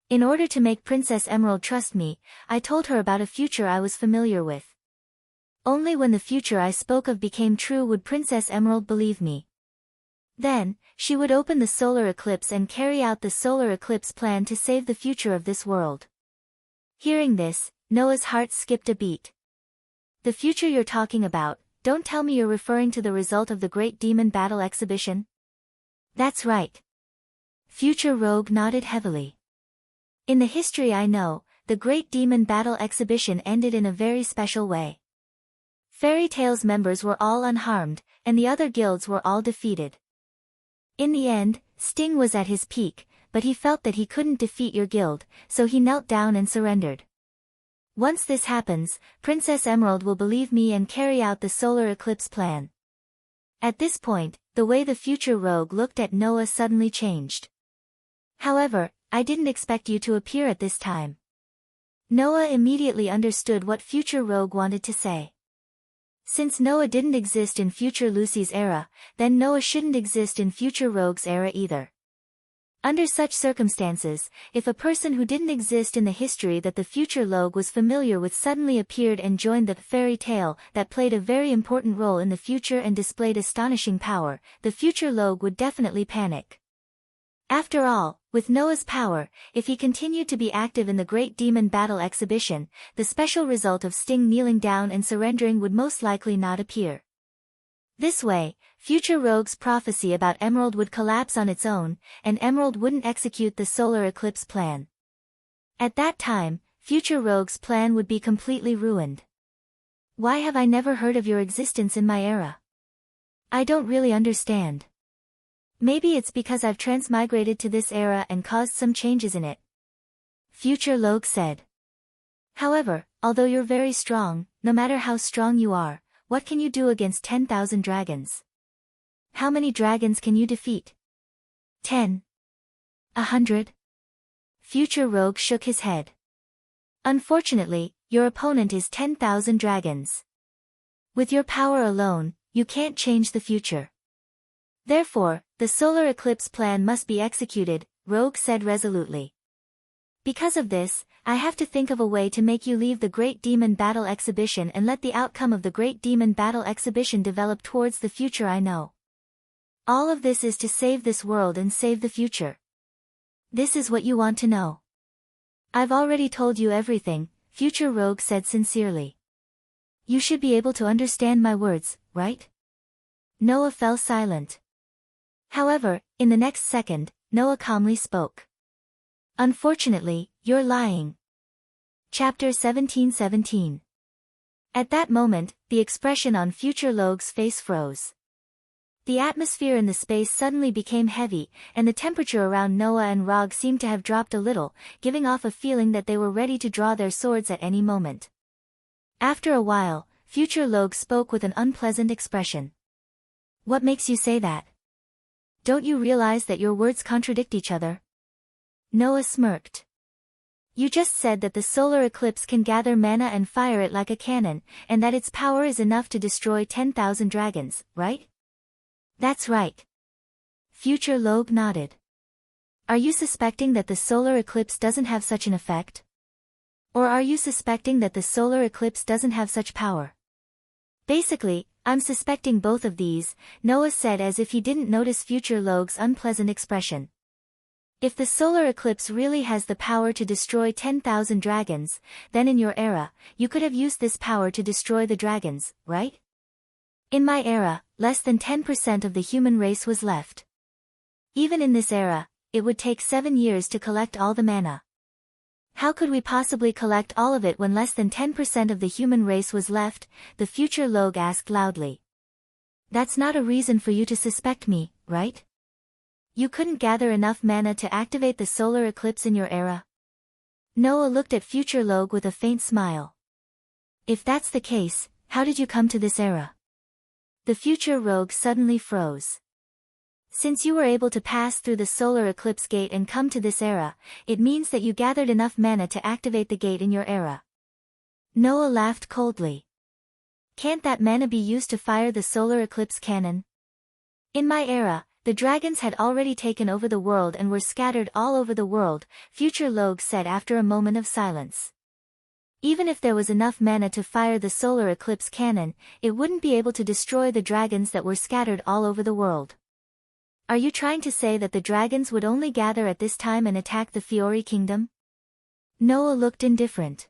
In order to make Princess Emerald trust me, I told her about a future I was familiar with. Only when the future I spoke of became true would Princess Emerald believe me. Then, she would open the solar eclipse and carry out the solar eclipse plan to save the future of this world. Hearing this, Noah's heart skipped a beat. The future you're talking about, don't tell me you're referring to the result of the Great Demon Battle Exhibition? That's right. Future Rogue nodded heavily. In the history I know, the Great Demon Battle Exhibition ended in a very special way. Fairy Tale's members were all unharmed, and the other guilds were all defeated. In the end, Sting was at his peak, but he felt that he couldn't defeat your guild, so he knelt down and surrendered. Once this happens, Princess Emerald will believe me and carry out the solar eclipse plan. At this point, the way the Future Rogue looked at Noah suddenly changed. However, I didn't expect you to appear at this time. Noah immediately understood what Future Rogue wanted to say. Since Noah didn't exist in Future Lucy's era, then Noah shouldn't exist in Future Rogue's era either. Under such circumstances, if a person who didn't exist in the history that the Future Rogue was familiar with suddenly appeared and joined the fairy tale that played a very important role in the future and displayed astonishing power, the Future Rogue would definitely panic. After all, with Noah's power, if he continued to be active in the Great Demon Battle Exhibition, the special result of Sting kneeling down and surrendering would most likely not appear. This way, Future Rogue's prophecy about Emerald would collapse on its own, and Emerald wouldn't execute the solar eclipse plan. At that time, Future Rogue's plan would be completely ruined. Why have I never heard of your existence in my era? I don't really understand. Maybe it's because I've transmigrated to this era and caused some changes in it. Future Rogue said. However, although you're very strong, no matter how strong you are, what can you do against 10,000 dragons? How many dragons can you defeat? 10? 100? Future Rogue shook his head. Unfortunately, your opponent is 10,000 dragons. With your power alone, you can't change the future. Therefore, the solar eclipse plan must be executed, Rogue said resolutely. Because of this, I have to think of a way to make you leave the Great Demon Battle Exhibition and let the outcome of the Great Demon Battle Exhibition develop towards the future I know. All of this is to save this world and save the future. This is what you want to know. I've already told you everything, Future Rogue said sincerely. You should be able to understand my words, right? Noah fell silent. However, in the next second, Noah calmly spoke. Unfortunately, you're lying. Chapter 17:17. At that moment, the expression on Future Rogue's face froze. The atmosphere in the space suddenly became heavy, and the temperature around Noah and Rogue seemed to have dropped a little, giving off a feeling that they were ready to draw their swords at any moment. After a while, Future Rogue spoke with an unpleasant expression. What makes you say that? Don't you realize that your words contradict each other? Noah smirked. You just said that the solar eclipse can gather mana and fire it like a cannon, and that its power is enough to destroy 10,000 dragons, right? That's right. Future Rogue nodded. Are you suspecting that the solar eclipse doesn't have such an effect? Or are you suspecting that the solar eclipse doesn't have such power? Basically, I'm suspecting both of these, Noah said as if he didn't notice Future Logue's unpleasant expression. If the solar eclipse really has the power to destroy 10,000 dragons, then in your era, you could have used this power to destroy the dragons, right? In my era, less than 10% of the human race was left. Even in this era, it would take 7 years to collect all the mana. How could we possibly collect all of it when less than 10% of the human race was left? The Future Logue asked loudly. That's not a reason for you to suspect me, right? You couldn't gather enough mana to activate the solar eclipse in your era? Noah looked at Future Logue with a faint smile. If that's the case, how did you come to this era? The Future Rogue suddenly froze. Since you were able to pass through the solar eclipse gate and come to this era, it means that you gathered enough mana to activate the gate in your era. Noah laughed coldly. Can't that mana be used to fire the solar eclipse cannon? In my era, the dragons had already taken over the world and were scattered all over the world, Future Logue said after a moment of silence. Even if there was enough mana to fire the solar eclipse cannon, it wouldn't be able to destroy the dragons that were scattered all over the world. Are you trying to say that the dragons would only gather at this time and attack the Fiori Kingdom? Noah looked indifferent.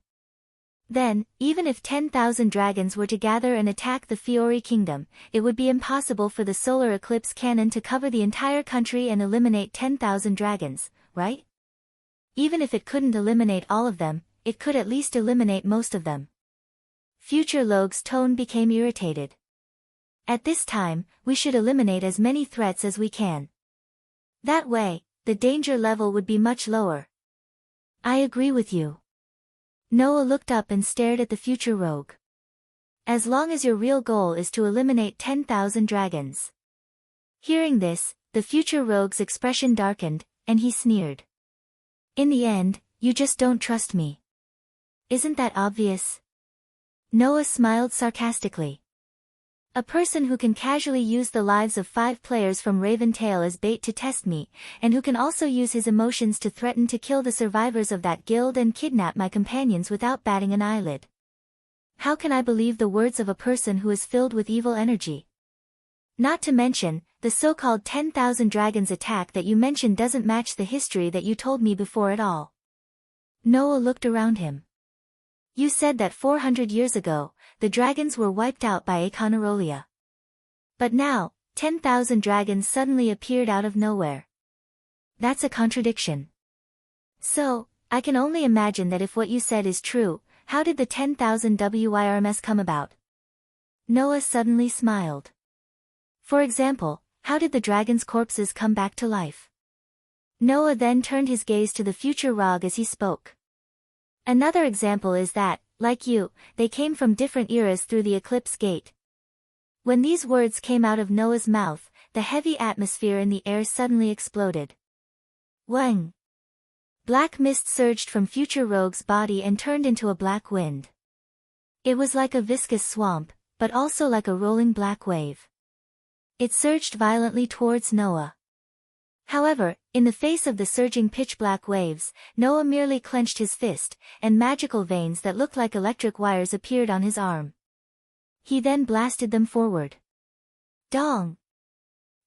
Then, even if 10,000 dragons were to gather and attack the Fiori Kingdom, it would be impossible for the solar eclipse cannon to cover the entire country and eliminate 10,000 dragons, right? Even if it couldn't eliminate all of them, it could at least eliminate most of them. Future Logue's tone became irritated. At this time, we should eliminate as many threats as we can. That way, the danger level would be much lower. I agree with you. Noah looked up and stared at the Future Rogue. As long as your real goal is to eliminate 10,000 dragons. Hearing this, the Future Rogue's expression darkened, and he sneered. In the end, you just don't trust me. Isn't that obvious? Noah smiled sarcastically. A person who can casually use the lives of 5 players from Raventail as bait to test me, and who can also use his emotions to threaten to kill the survivors of that guild and kidnap my companions without batting an eyelid. How can I believe the words of a person who is filled with evil energy? Not to mention, the so-called 10,000 dragons attack that you mentioned doesn't match the history that you told me before at all. Noah looked around him. You said that 400 years ago, the dragons were wiped out by Akonarolia. But now, 10,000 dragons suddenly appeared out of nowhere. That's a contradiction. So, I can only imagine that if what you said is true, how did the 10,000 WIRMs come about? Noah suddenly smiled. For example, how did the dragons' corpses come back to life? Noah then turned his gaze to the Future Rogue as he spoke. Another example is that, like you, they came from different eras through the Eclipse Gate. When these words came out of Noah's mouth, the heavy atmosphere in the air suddenly exploded. Wang! Black mist surged from Future Rogue's body and turned into a black wind. It was like a viscous swamp, but also like a rolling black wave. It surged violently towards Noah. However, in the face of the surging pitch-black waves, Noah merely clenched his fist, and magical veins that looked like electric wires appeared on his arm. He then blasted them forward. Dong!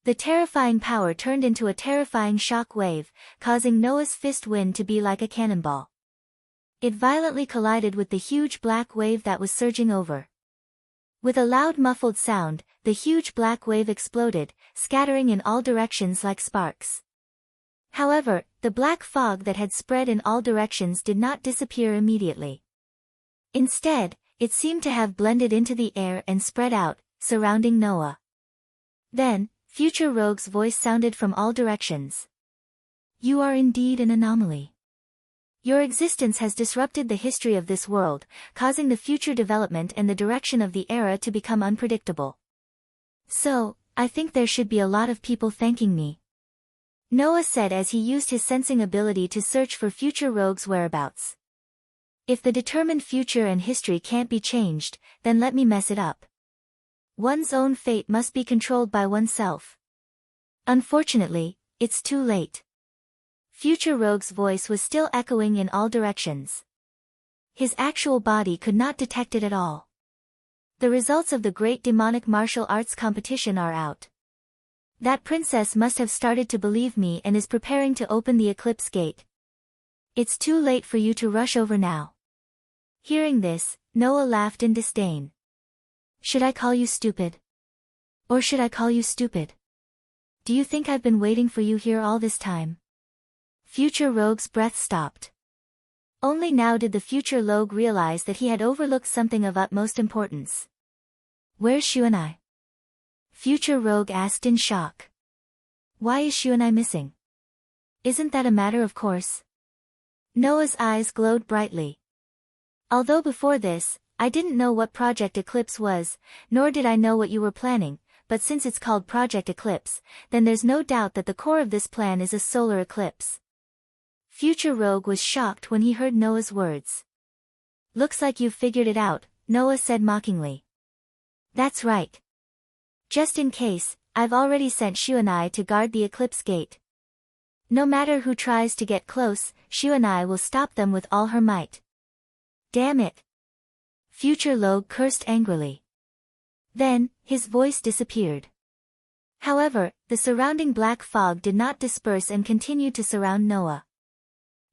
The terrifying power turned into a terrifying shock wave, causing Noah's fist wind to be like a cannonball. It violently collided with the huge black wave that was surging over. With a loud muffled sound, the huge black wave exploded, scattering in all directions like sparks. However, the black fog that had spread in all directions did not disappear immediately. Instead, it seemed to have blended into the air and spread out, surrounding Noah. Then, Future Rogue's voice sounded from all directions. You are indeed an anomaly. Your existence has disrupted the history of this world, causing the future development and the direction of the era to become unpredictable. So, I think there should be a lot of people thanking me. Noah said as he used his sensing ability to search for Future Rogue's whereabouts. If the determined future and history can't be changed, then let me mess it up. One's own fate must be controlled by oneself. Unfortunately, it's too late. Future Rogue's voice was still echoing in all directions. His actual body could not detect it at all. The results of the great demonic martial arts competition are out. That princess must have started to believe me and is preparing to open the eclipse gate. It's too late for you to rush over now. Hearing this, Noah laughed in disdain. Should I call you stupid? Or should I call you stupid? Do you think I've been waiting for you here all this time? Future Rogue's breath stopped. Only now did the future Rogue realize that he had overlooked something of utmost importance. Where's Shuanai? Future Rogue asked in shock. Why is Shuanai missing? Isn't that a matter of course? Noah's eyes glowed brightly. Although before this, I didn't know what Project Eclipse was, nor did I know what you were planning, but since it's called Project Eclipse, then there's no doubt that the core of this plan is a solar eclipse. Future Rogue was shocked when he heard Noah's words. Looks like you've figured it out, Noah said mockingly. That's right. Just in case, I've already sent Shuanai to guard the eclipse gate. No matter who tries to get close, Shuanai will stop them with all her might. Damn it! Future Rogue cursed angrily. Then, his voice disappeared. However, the surrounding black fog did not disperse and continued to surround Noah.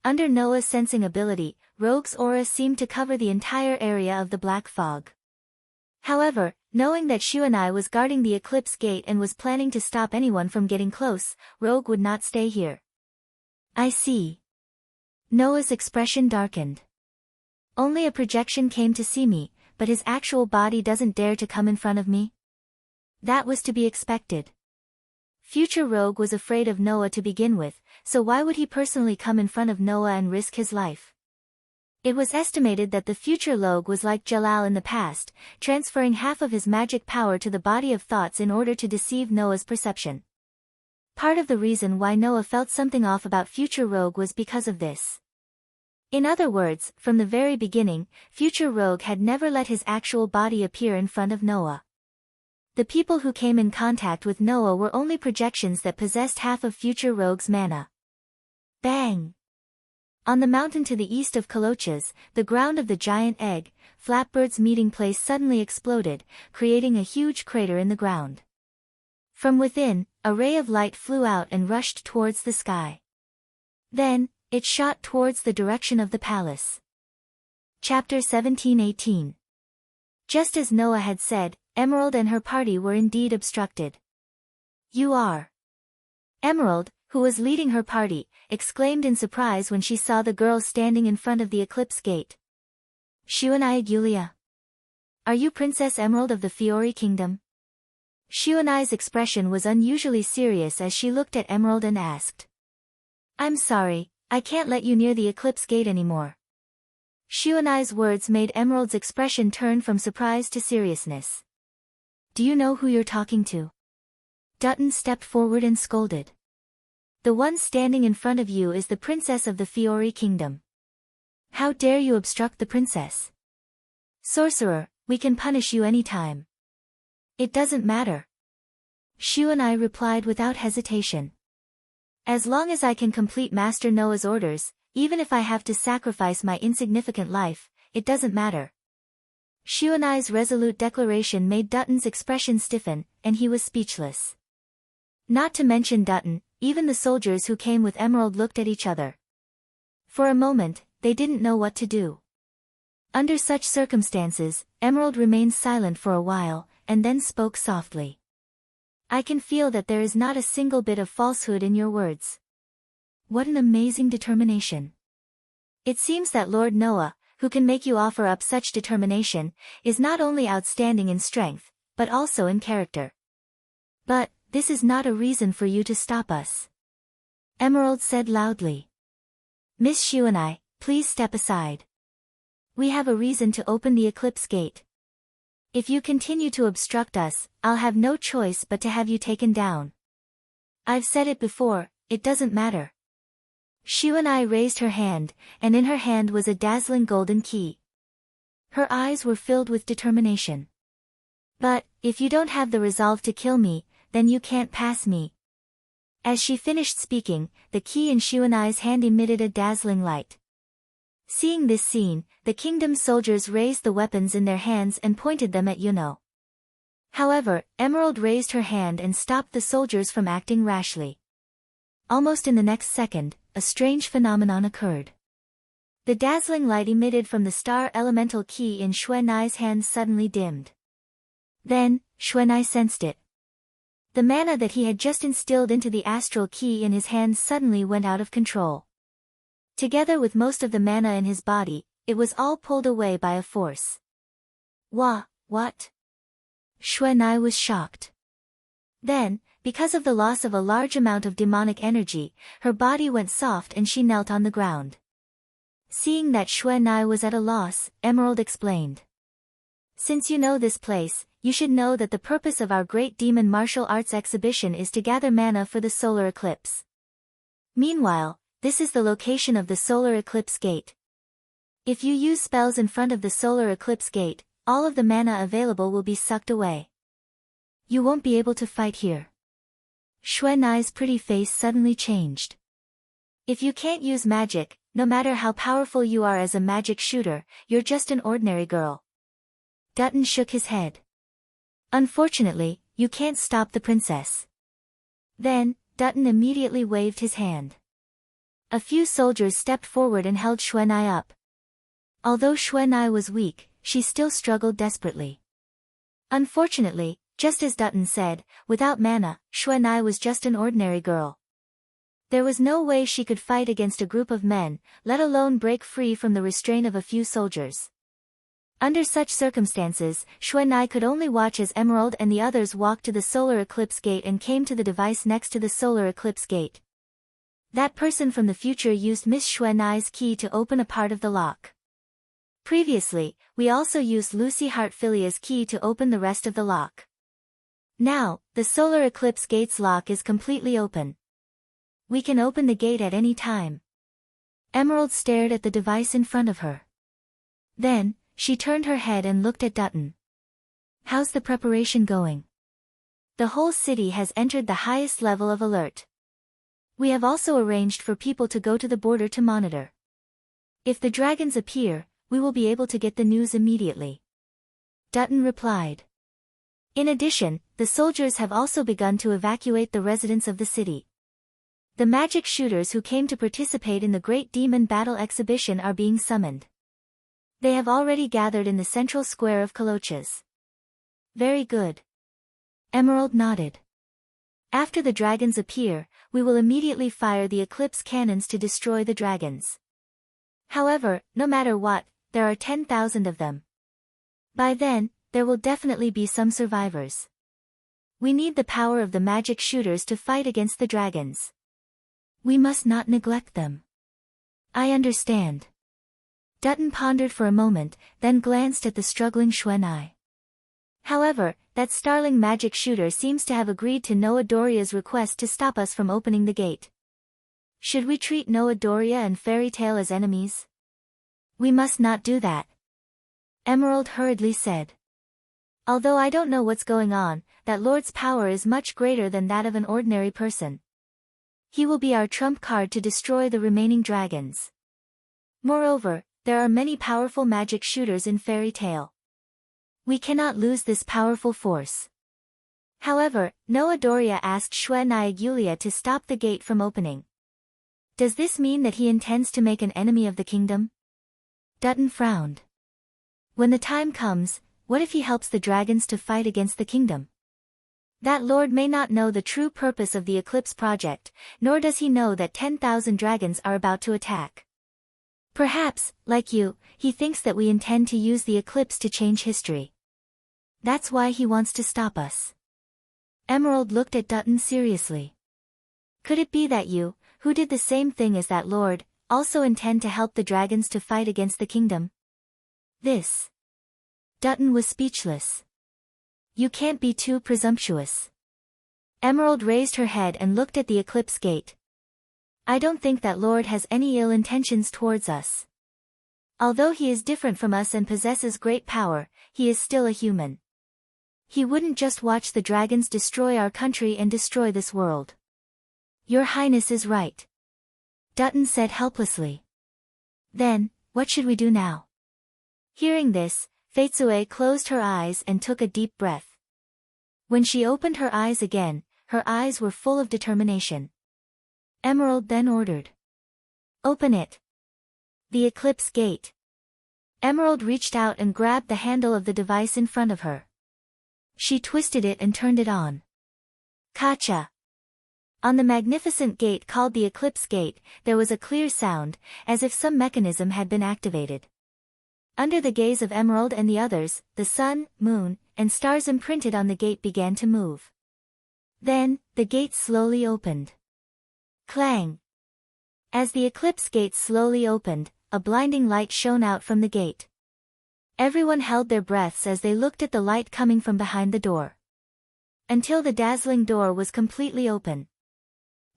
Under Noah's sensing ability, Rogue's aura seemed to cover the entire area of the black fog. However, knowing that Shuanai was guarding the eclipse gate and was planning to stop anyone from getting close, Rogue would not stay here. I see. Noah's expression darkened. Only a projection came to see me, but his actual body doesn't dare to come in front of me? That was to be expected. Future Rogue was afraid of Noah to begin with, so why would he personally come in front of Noah and risk his life? It was estimated that the future Rogue was like Jalal in the past, transferring half of his magic power to the body of thoughts in order to deceive Noah's perception. Part of the reason why Noah felt something off about future Rogue was because of this. In other words, from the very beginning, future Rogue had never let his actual body appear in front of Noah. The people who came in contact with Noah were only projections that possessed half of future Rogue's mana. Bang! On the mountain to the east of Kolochas, the ground of the giant egg, Flapbird's meeting place suddenly exploded, creating a huge crater in the ground. From within, a ray of light flew out and rushed towards the sky. Then, it shot towards the direction of the palace. Chapter 17-18. Just as Noah had said, Emerald and her party were indeed obstructed. You are. Emerald, who was leading her party, exclaimed in surprise when she saw the girl standing in front of the eclipse gate. Shuanai Yulia. Are you Princess Emerald of the Fiori Kingdom? Shuanai's expression was unusually serious as she looked at Emerald and asked. I'm sorry, I can't let you near the eclipse gate anymore. Shuanai's words made Emerald's expression turn from surprise to seriousness. Do you know who you're talking to? Dutton stepped forward and scolded. The one standing in front of you is the princess of the Fiori Kingdom. How dare you obstruct the princess? Sorcerer, we can punish you any time. It doesn't matter. Shuanai replied without hesitation. As long as I can complete Master Noah's orders, even if I have to sacrifice my insignificant life, it doesn't matter. Shuanai's resolute declaration made Dutton's expression stiffen, and he was speechless. Not to mention Dutton, even the soldiers who came with Emerald looked at each other. For a moment, they didn't know what to do. Under such circumstances, Emerald remained silent for a while, and then spoke softly. I can feel that there is not a single bit of falsehood in your words. What an amazing determination. It seems that Lord Noah, who can make you offer up such determination, is not only outstanding in strength, but also in character. But, this is not a reason for you to stop us. Emerald said loudly. Miss Shuanai, please step aside. We have a reason to open the eclipse gate. If you continue to obstruct us, I'll have no choice but to have you taken down. I've said it before, it doesn't matter. Shuanai raised her hand, and in her hand was a dazzling golden key. Her eyes were filled with determination. But, if you don't have the resolve to kill me, then you can't pass me. As she finished speaking, the key in Shuanai's hand emitted a dazzling light. Seeing this scene, the kingdom's soldiers raised the weapons in their hands and pointed them at Yuno. However, Emerald raised her hand and stopped the soldiers from acting rashly. Almost in the next second, a strange phenomenon occurred. The dazzling light emitted from the star elemental key in Xuanai's hands suddenly dimmed. Then, Xuanai sensed it. The mana that he had just instilled into the astral key in his hands suddenly went out of control. Together with most of the mana in his body, it was all pulled away by a force. What? Xuanai was shocked. Then, because of the loss of a large amount of demonic energy, her body went soft and she knelt on the ground. Seeing that Xuanai was at a loss, Emerald explained. Since you know this place, you should know that the purpose of our great demon martial arts exhibition is to gather mana for the solar eclipse. Meanwhile, this is the location of the solar eclipse gate. If you use spells in front of the solar eclipse gate, all of the mana available will be sucked away. You won't be able to fight here. Xuanai's pretty face suddenly changed. If you can't use magic, no matter how powerful you are as a magic shooter, you're just an ordinary girl. Dutton shook his head. Unfortunately, you can't stop the princess. Then, Dutton immediately waved his hand. A few soldiers stepped forward and held Xuanai up. Although Xuanai was weak, she still struggled desperately. Unfortunately, just as Dutton said, without mana, Xuanai was just an ordinary girl. There was no way she could fight against a group of men, let alone break free from the restraint of a few soldiers. Under such circumstances, Xuanai could only watch as Emerald and the others walked to the solar eclipse gate and came to the device next to the solar eclipse gate. That person from the future used Miss Xuanai's key to open a part of the lock. Previously, we also used Lucy Hartfilia's key to open the rest of the lock. Now, the solar eclipse gate's lock is completely open. We can open the gate at any time. Emerald stared at the device in front of her. Then, she turned her head and looked at Dutton. How's the preparation going? The whole city has entered the highest level of alert. We have also arranged for people to go to the border to monitor. If the dragons appear, we will be able to get the news immediately. Dutton replied. In addition, the soldiers have also begun to evacuate the residents of the city. The magic shooters who came to participate in the Great Demon Battle exhibition are being summoned. They have already gathered in the central square of Coloches. Very good. Emerald nodded. After the dragons appear, we will immediately fire the eclipse cannons to destroy the dragons. However, no matter what, there are 10,000 of them. By then, there will definitely be some survivors. We need the power of the magic shooters to fight against the dragons. We must not neglect them. I understand. Dutton pondered for a moment, then glanced at the struggling Xuanai. However, that starling magic shooter seems to have agreed to Noah Doria's request to stop us from opening the gate. Should we treat Noah Doria and Fairy Tale as enemies? We must not do that. Emerald hurriedly said. Although I don't know what's going on, that Lord's power is much greater than that of an ordinary person. He will be our trump card to destroy the remaining dragons. Moreover, there are many powerful magic shooters in Fairy Tale. We cannot lose this powerful force. However, Noah Doria asked Xuanai Agulia to stop the gate from opening. Does this mean that he intends to make an enemy of the kingdom? Dutton frowned. When the time comes, what if he helps the dragons to fight against the kingdom? That lord may not know the true purpose of the Eclipse Project, nor does he know that 10,000 dragons are about to attack. Perhaps, like you, he thinks that we intend to use the eclipse to change history. That's why he wants to stop us. Emerald looked at Dutton seriously. Could it be that you, who did the same thing as that lord, also intend to help the dragons to fight against the kingdom? This. Dutton was speechless. You can't be too presumptuous. Emerald raised her head and looked at the eclipse gate. I don't think that lord has any ill intentions towards us. Although he is different from us and possesses great power, he is still a human. He wouldn't just watch the dragons destroy our country and destroy this world. Your Highness is right. Dutton said helplessly. Then, What should we do now? Hearing this, Fei closed her eyes and took a deep breath. When she opened her eyes again, her eyes were full of determination. Emerald then ordered. Open it. The eclipse gate. Emerald reached out and grabbed the handle of the device in front of her. She twisted it and turned it on. Kacha. On the magnificent gate called the Eclipse Gate, there was a clear sound, as if some mechanism had been activated. Under the gaze of Emerald and the others, the sun, moon, and stars imprinted on the gate began to move. Then, the gate slowly opened. Clang! As the Eclipse Gate slowly opened, a blinding light shone out from the gate. Everyone held their breaths as they looked at the light coming from behind the door. Until the dazzling door was completely open.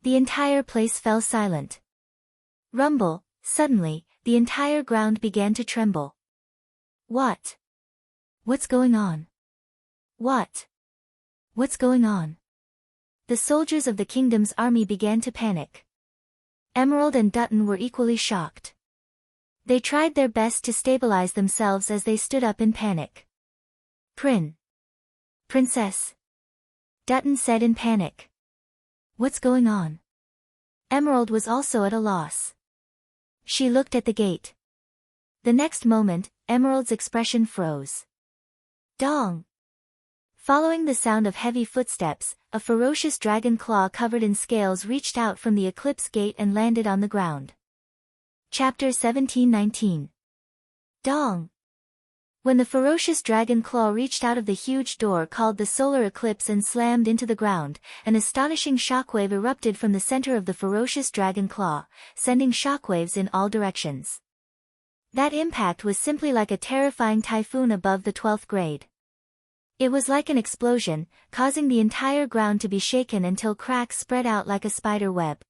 The entire place fell silent. Rumble, suddenly, the entire ground began to tremble. What? What's going on? What's going on? The soldiers of the kingdom's army began to panic. Emerald and Dutton were equally shocked. They tried their best to stabilize themselves as they stood up in panic. Princess. Dutton said in panic. What's going on? Emerald was also at a loss. She looked at the gate. The next moment, Emerald's expression froze. Dong! Following the sound of heavy footsteps, a ferocious dragon claw covered in scales reached out from the Eclipse Gate and landed on the ground. Chapter 1719. Dong! When the ferocious dragon claw reached out of the huge door called the solar eclipse and slammed into the ground, an astonishing shockwave erupted from the center of the ferocious dragon claw, sending shockwaves in all directions. That impact was simply like a terrifying typhoon above the 12th grade. It was like an explosion, causing the entire ground to be shaken until cracks spread out like a spider web.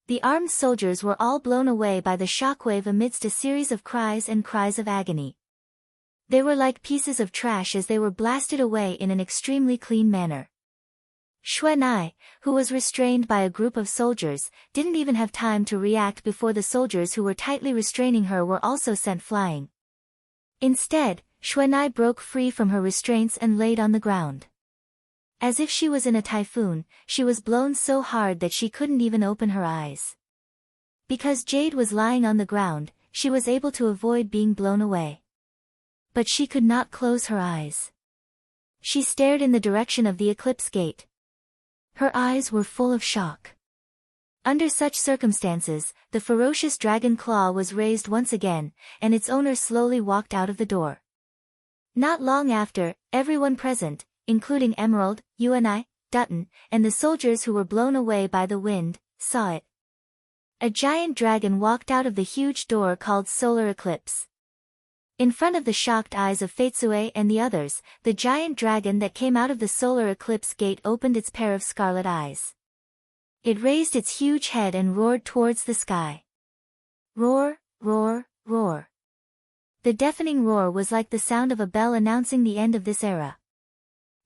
The armed soldiers were all blown away by the shockwave amidst a series of cries of agony. They were like pieces of trash as they were blasted away in an extremely clean manner. Xuanai, who was restrained by a group of soldiers, didn't even have time to react before the soldiers who were tightly restraining her were also sent flying. Instead, Xuanai broke free from her restraints and laid on the ground. As if she was in a typhoon, she was blown so hard that she couldn't even open her eyes. Because Jade was lying on the ground, she was able to avoid being blown away. But she could not close her eyes. She stared in the direction of the Eclipse Gate. Her eyes were full of shock. Under such circumstances, the ferocious dragon claw was raised once again, and its owner slowly walked out of the door. Not long after, everyone present, including Emerald, Yuanai, Dutton, and the soldiers who were blown away by the wind, saw it. A giant dragon walked out of the huge door called Solar Eclipse. In front of the shocked eyes of Feitsue and the others, the giant dragon that came out of the Solar Eclipse Gate opened its pair of scarlet eyes. It raised its huge head and roared towards the sky. Roar, roar, roar. The deafening roar was like the sound of a bell announcing the end of this era.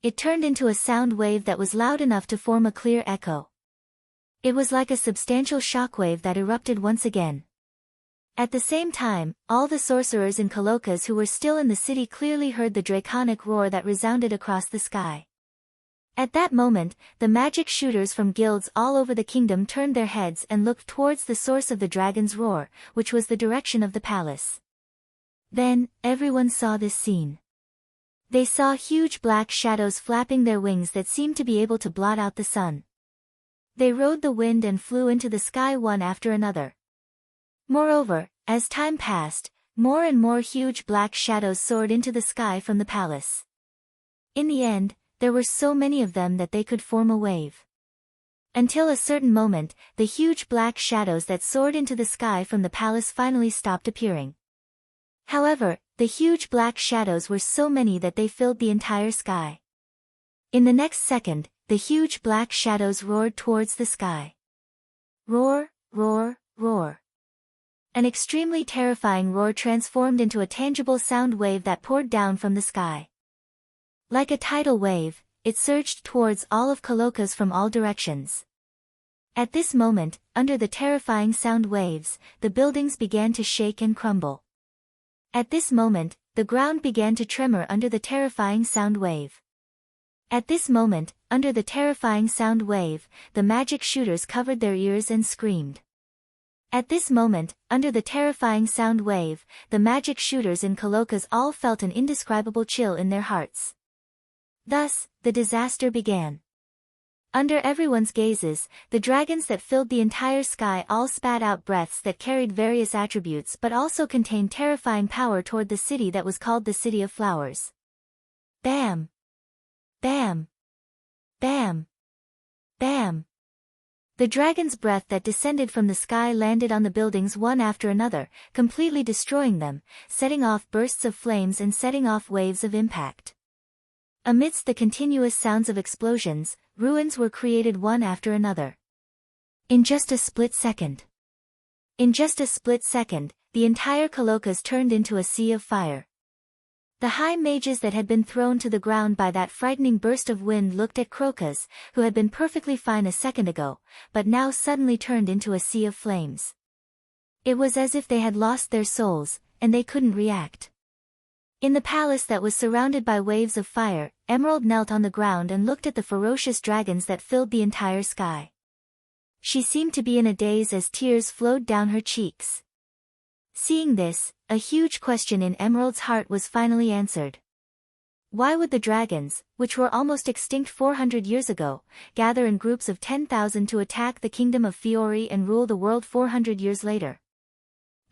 It turned into a sound wave that was loud enough to form a clear echo. It was like a substantial shockwave that erupted once again. At the same time, all the sorcerers in Coloccas who were still in the city clearly heard the draconic roar that resounded across the sky. At that moment, the magic shooters from guilds all over the kingdom turned their heads and looked towards the source of the dragon's roar, which was the direction of the palace. Then, everyone saw this scene. They saw huge black shadows flapping their wings that seemed to be able to blot out the sun. They rode the wind and flew into the sky one after another. Moreover, as time passed, more and more huge black shadows soared into the sky from the palace. In the end, there were so many of them that they could form a wave. Until a certain moment, the huge black shadows that soared into the sky from the palace finally stopped appearing. However, the huge black shadows were so many that they filled the entire sky. In the next second, the huge black shadows roared towards the sky. Roar, roar, roar. An extremely terrifying roar transformed into a tangible sound wave that poured down from the sky. Like a tidal wave, it surged towards all of Coloccas from all directions. At this moment, under the terrifying sound waves, the buildings began to shake and crumble. At this moment, the ground began to tremor under the terrifying sound wave. At this moment, under the terrifying sound wave, the magic shooters covered their ears and screamed. At this moment, under the terrifying sound wave, the magic shooters in Coloca's all felt an indescribable chill in their hearts. Thus, the disaster began. Under everyone's gazes, the dragons that filled the entire sky all spat out breaths that carried various attributes but also contained terrifying power toward the city that was called the City of Flowers. Bam! Bam! Bam! Bam! The dragon's breath that descended from the sky landed on the buildings one after another, completely destroying them, setting off bursts of flames and setting off waves of impact. Amidst the continuous sounds of explosions, ruins were created one after another. In just a split second. In just a split second, the entire Colocas turned into a sea of fire. The high mages that had been thrown to the ground by that frightening burst of wind looked at Crocus, who had been perfectly fine a second ago, but now suddenly turned into a sea of flames. It was as if they had lost their souls, and they couldn't react. In the palace that was surrounded by waves of fire, Emerald knelt on the ground and looked at the ferocious dragons that filled the entire sky. She seemed to be in a daze as tears flowed down her cheeks. Seeing this, a huge question in Emerald's heart was finally answered. Why would the dragons, which were almost extinct 400 years ago, gather in groups of 10,000 to attack the kingdom of Fiori and rule the world 400 years later?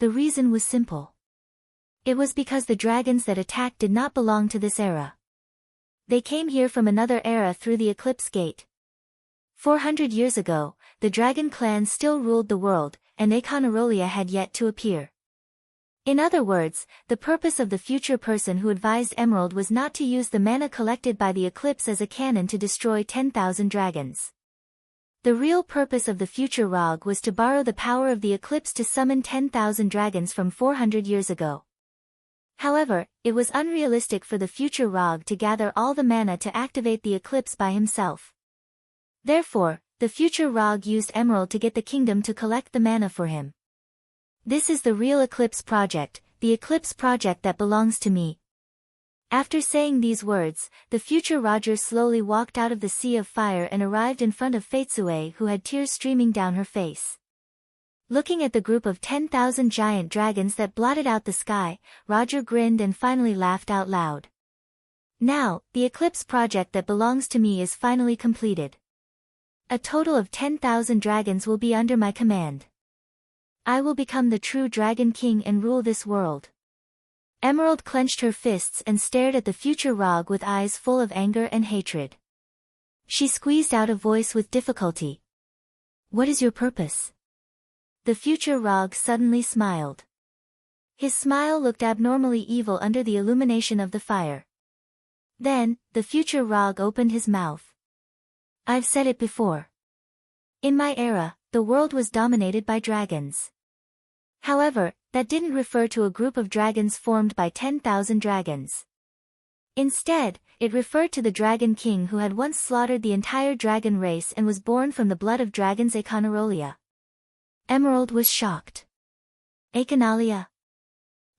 The reason was simple. It was because the dragons that attacked did not belong to this era. They came here from another era through the Eclipse Gate. 400 years ago, the dragon clan still ruled the world, and Aeconarolia had yet to appear. In other words, the purpose of the future person who advised Emerald was not to use the mana collected by the eclipse as a cannon to destroy 10,000 dragons. The real purpose of the future Rog was to borrow the power of the eclipse to summon 10,000 dragons from 400 years ago. However, it was unrealistic for the future Rog to gather all the mana to activate the eclipse by himself. Therefore, the future Rog used Emerald to get the kingdom to collect the mana for him. This is the real Eclipse project, the Eclipse project that belongs to me. After saying these words, the future Roger slowly walked out of the sea of fire and arrived in front of Faitsue, who had tears streaming down her face. Looking at the group of 10,000 giant dragons that blotted out the sky, Roger grinned and finally laughed out loud. Now, the Eclipse project that belongs to me is finally completed. A total of 10,000 dragons will be under my command. I will become the true Dragon King and rule this world. Emerald clenched her fists and stared at the future Rog with eyes full of anger and hatred. She squeezed out a voice with difficulty. What is your purpose? The future Rog suddenly smiled. His smile looked abnormally evil under the illumination of the fire. Then, the future Rog opened his mouth. I've said it before. In my era, the world was dominated by dragons. However, that didn't refer to a group of dragons formed by 10,000 dragons. Instead, it referred to the Dragon King who had once slaughtered the entire dragon race and was born from the blood of dragons Aeconarolia. Emerald was shocked. Aeconalia?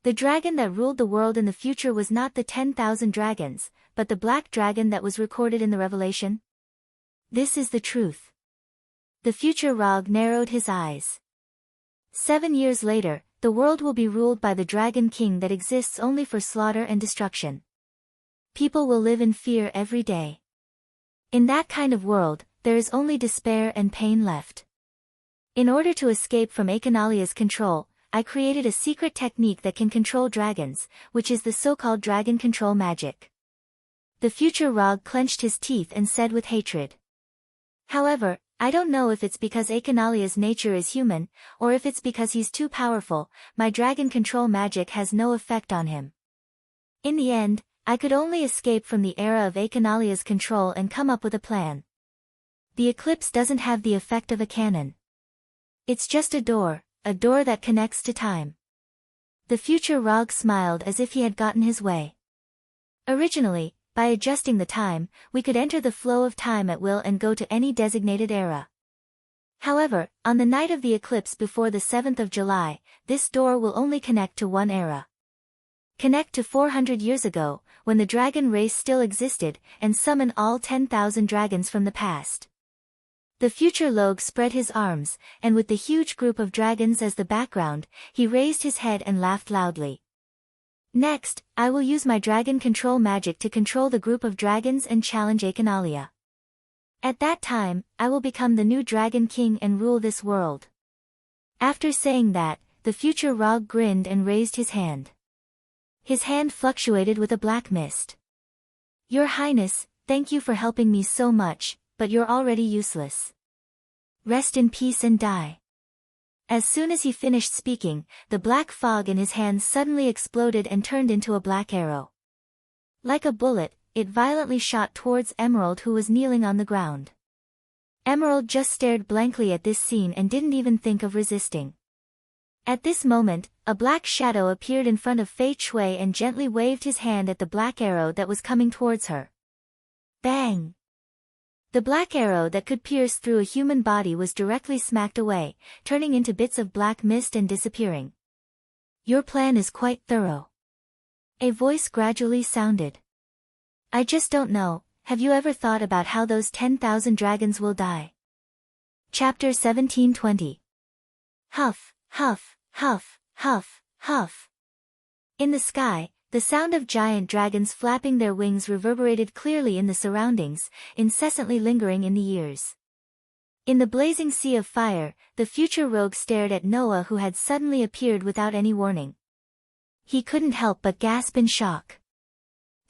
The dragon that ruled the world in the future was not the 10,000 dragons, but the black dragon that was recorded in the Revelation? This is the truth. The future Rog narrowed his eyes. 7 years later, the world will be ruled by the Dragon King that exists only for slaughter and destruction. People will live in fear every day. In that kind of world, there is only despair and pain left. In order to escape from Aeconalia's control, I created a secret technique that can control dragons, which is the so-called dragon control magic. The future Rog clenched his teeth and said with hatred. However, I don't know if it's because Aeconalia's nature is human, or if it's because he's too powerful, my dragon control magic has no effect on him. In the end, I could only escape from the era of Aeconalia's control and come up with a plan. The eclipse doesn't have the effect of a cannon. It's just a door that connects to time. The future Rog smiled as if he had gotten his way. Originally, by adjusting the time, we could enter the flow of time at will and go to any designated era. However, on the night of the eclipse before the 7th of July, this door will only connect to one era. Connect to 400 years ago, when the dragon race still existed, and summon all 10,000 dragons from the past. The future Logue spread his arms, and with the huge group of dragons as the background, he raised his head and laughed loudly. Next, I will use my dragon control magic to control the group of dragons and challenge Akinalia. At that time, I will become the new Dragon King and rule this world. After saying that, the future Rogue grinned and raised his hand. His hand fluctuated with a black mist. Your Highness, thank you for helping me so much, but you're already useless. Rest in peace and die. As soon as he finished speaking, the black fog in his hand suddenly exploded and turned into a black arrow. Like a bullet, it violently shot towards Emerald, who was kneeling on the ground. Emerald just stared blankly at this scene and didn't even think of resisting. At this moment, a black shadow appeared in front of Fei Chui and gently waved his hand at the black arrow that was coming towards her. Bang! The black arrow that could pierce through a human body was directly smacked away, turning into bits of black mist and disappearing. Your plan is quite thorough. A voice gradually sounded. I just don't know, have you ever thought about how those 10,000 dragons will die? Chapter 1720. Huff, huff, huff, huff, huff. In the sky, the sound of giant dragons flapping their wings reverberated clearly in the surroundings, incessantly lingering in the ears. In the blazing sea of fire, the future Rogue stared at Noah, who had suddenly appeared without any warning. He couldn't help but gasp in shock.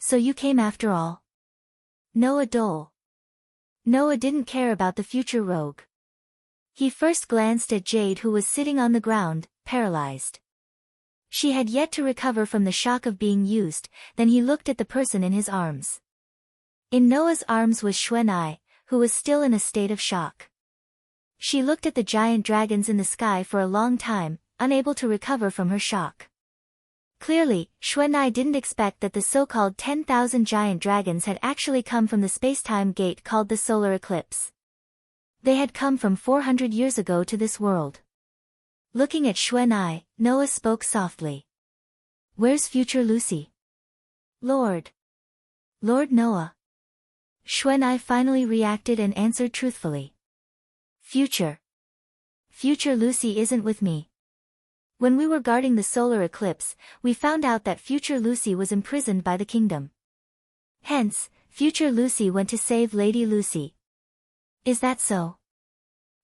So you came after all? Noah Dole. Noah didn't care about the future Rogue. He first glanced at Jade, who was sitting on the ground, paralyzed. She had yet to recover from the shock of being used, then he looked at the person in his arms. In Noah's arms was Xuanai, who was still in a state of shock. She looked at the giant dragons in the sky for a long time, unable to recover from her shock. Clearly, Xuanai didn't expect that the so-called 10,000 giant dragons had actually come from the space-time gate called the solar eclipse. They had come from 400 years ago to this world. Looking at Xuanai, Noah spoke softly. Where's future Lucy? Lord Noah. Xuanai finally reacted and answered truthfully. Future Lucy isn't with me. When we were guarding the solar eclipse, we found out that future Lucy was imprisoned by the kingdom. Hence, future Lucy went to save Lady Lucy. Is that so?